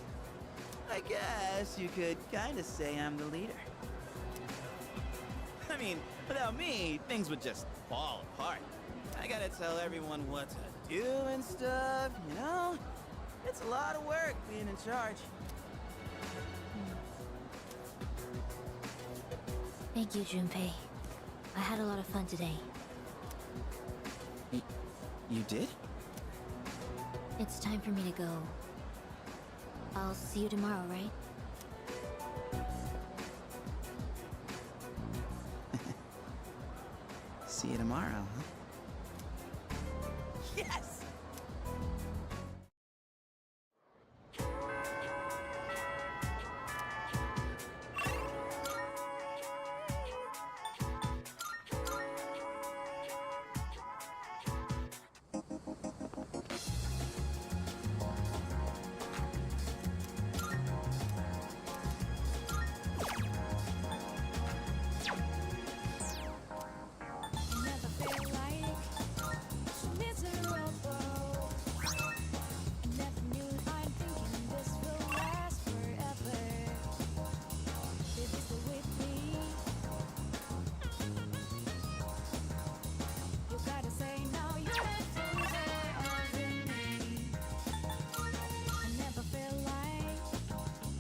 I guess you could kinda say I'm the leader. I mean, without me, things would just fall apart. I gotta tell everyone what to do and stuff, you know? It's a lot of work being in charge. Thank you, Junpei. I had a lot of fun today. You did? It's time for me to go. I'll see you tomorrow, right? See you tomorrow, huh? Yes! Never feel like miserable. Never knew I'm thinking this will last forever. Baby, stay with me. You gotta say now you're the closer of me. I never feel like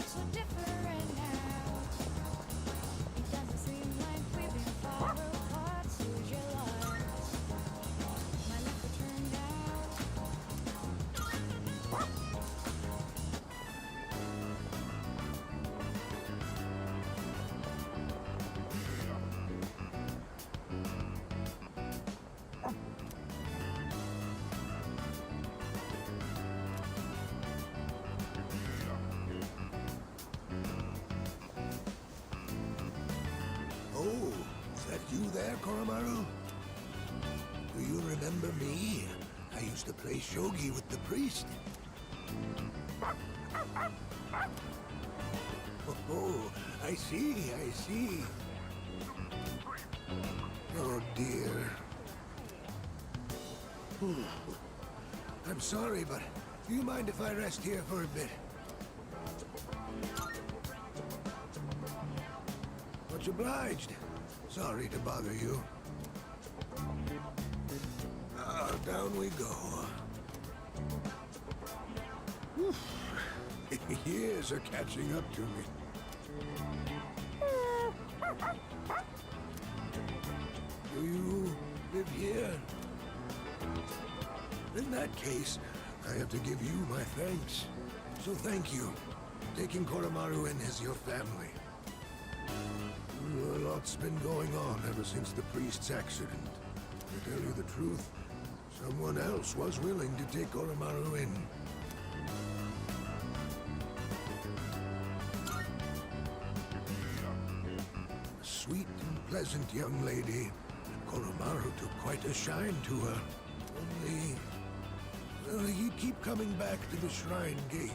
so different now. It doesn't seem like we've been far apart since you lost. My life will turn out. Oh, is that you there, Koromaru? Do you remember me? I used to play shogi with the priest. Oh, I see, I see. Oh, dear. Whew. I'm sorry, but do you mind if I rest here for a bit? Much obliged. Sorry to bother you. Down we go. Whew. Years are catching up to me. Do you live here? In that case, I have to give you my thanks. So thank you, taking Koromaru in as your family. A lot's been going on ever since the priest's accident. To tell you the truth, someone else was willing to take Koromaru in. A sweet and pleasant young lady. Koromaru took quite a shine to her. Only... well, he'd keep coming back to the shrine gate.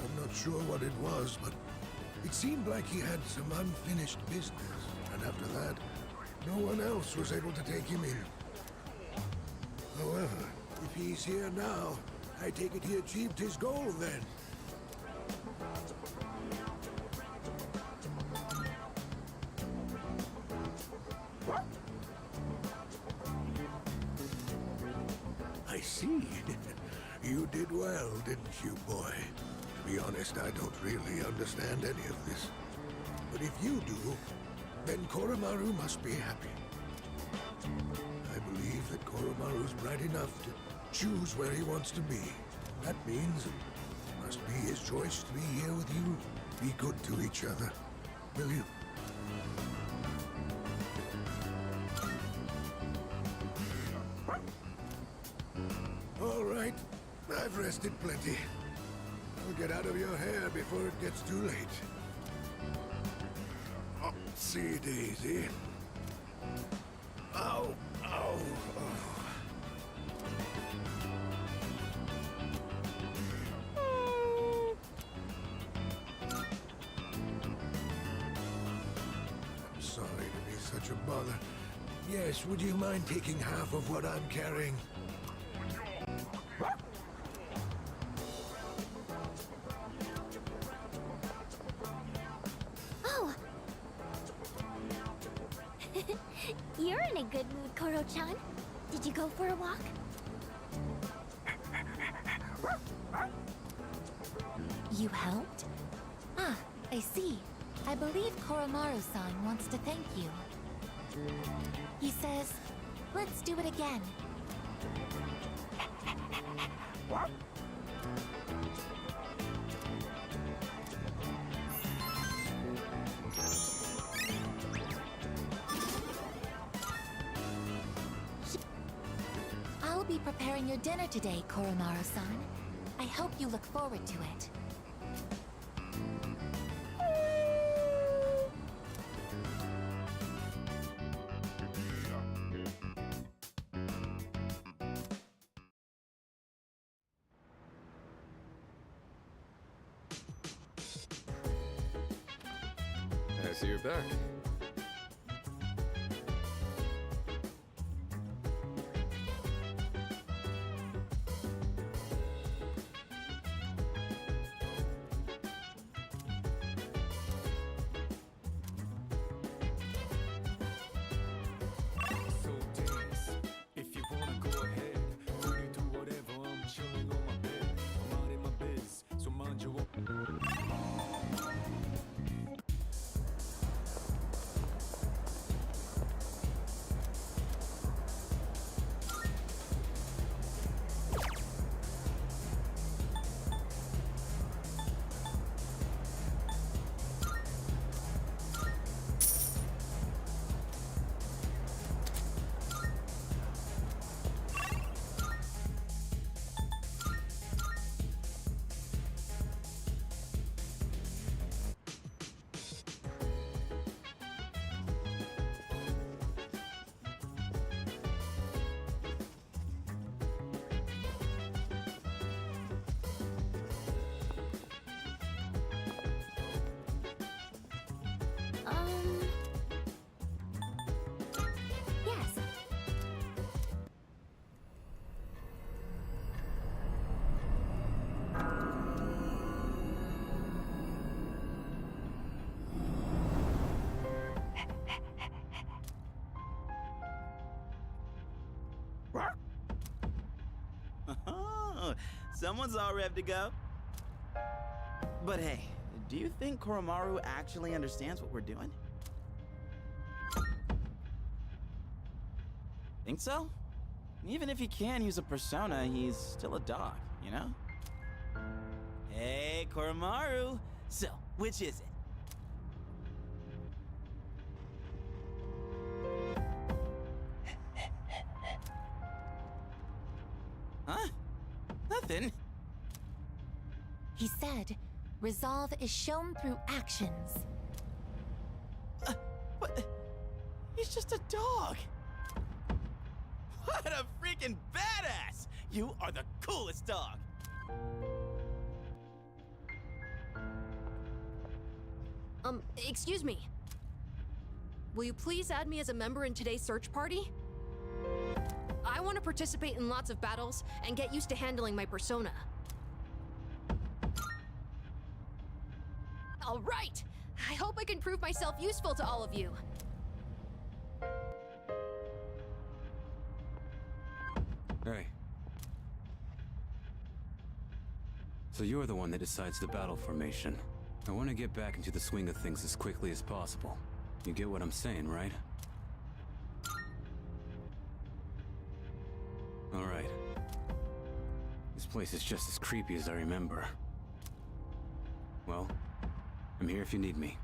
I'm not sure what it was, but it seemed like he had some unfinished business. And after that, No one else was able to take him in. However, if he's here now, I take it he achieved his goal then. I see. You did well, didn't you, boy? To be honest, I don't really understand any of this. But if you do, then Koromaru must be happy. I believe that Koromaru's bright enough to choose where he wants to be. That means it must be his choice to be here with you. Be good to each other, will you? All right, I've rested plenty. I'll get out of your hair before it gets too late. See, Daisy. Ow, ow, I'm sorry to be such a bother. Yes, would you mind taking half of what I'm carrying? Oh! You're in a good mood, Koro-chan. Did you go for a walk? You helped? Ah, I see. I believe Koromaru-san wants to thank you. He says, let's do it again. I'll be preparing your dinner today, Koromaru-san. I hope you look forward to it. I see you're back. So dance, if you wanna go ahead. We can do whatever, I'm chilling on my bed. I'm out in my biz, so mind your own. Yes. Someone's all ready to go. But hey, do you think Koromaru actually understands what we're doing? Think so? Even if he can use a persona, he's still a dog, you know? Hey, Koromaru! So, which is it? Huh? Nothing. He said, resolve is shown through actions. What? He's just a dog. What a freaking badass! You are the coolest dog. Excuse me. will you please add me as a member in today's search party? I want to participate in lots of battles and get used to handling my persona. All right! I hope I can prove myself useful to all of you. Hey. So you're the one that decides the battle formation. I want to get back into the swing of things as quickly as possible. You get what I'm saying, right? Alright. This place is just as creepy as I remember. Well, I'm here if you need me.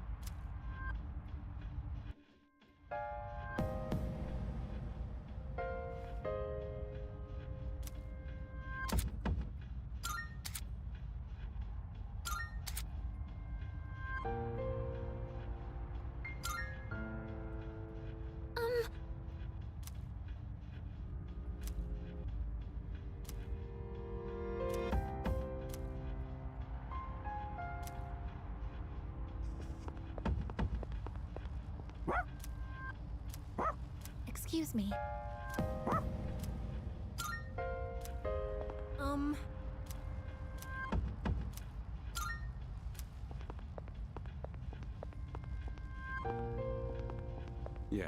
Excuse me. Yeah.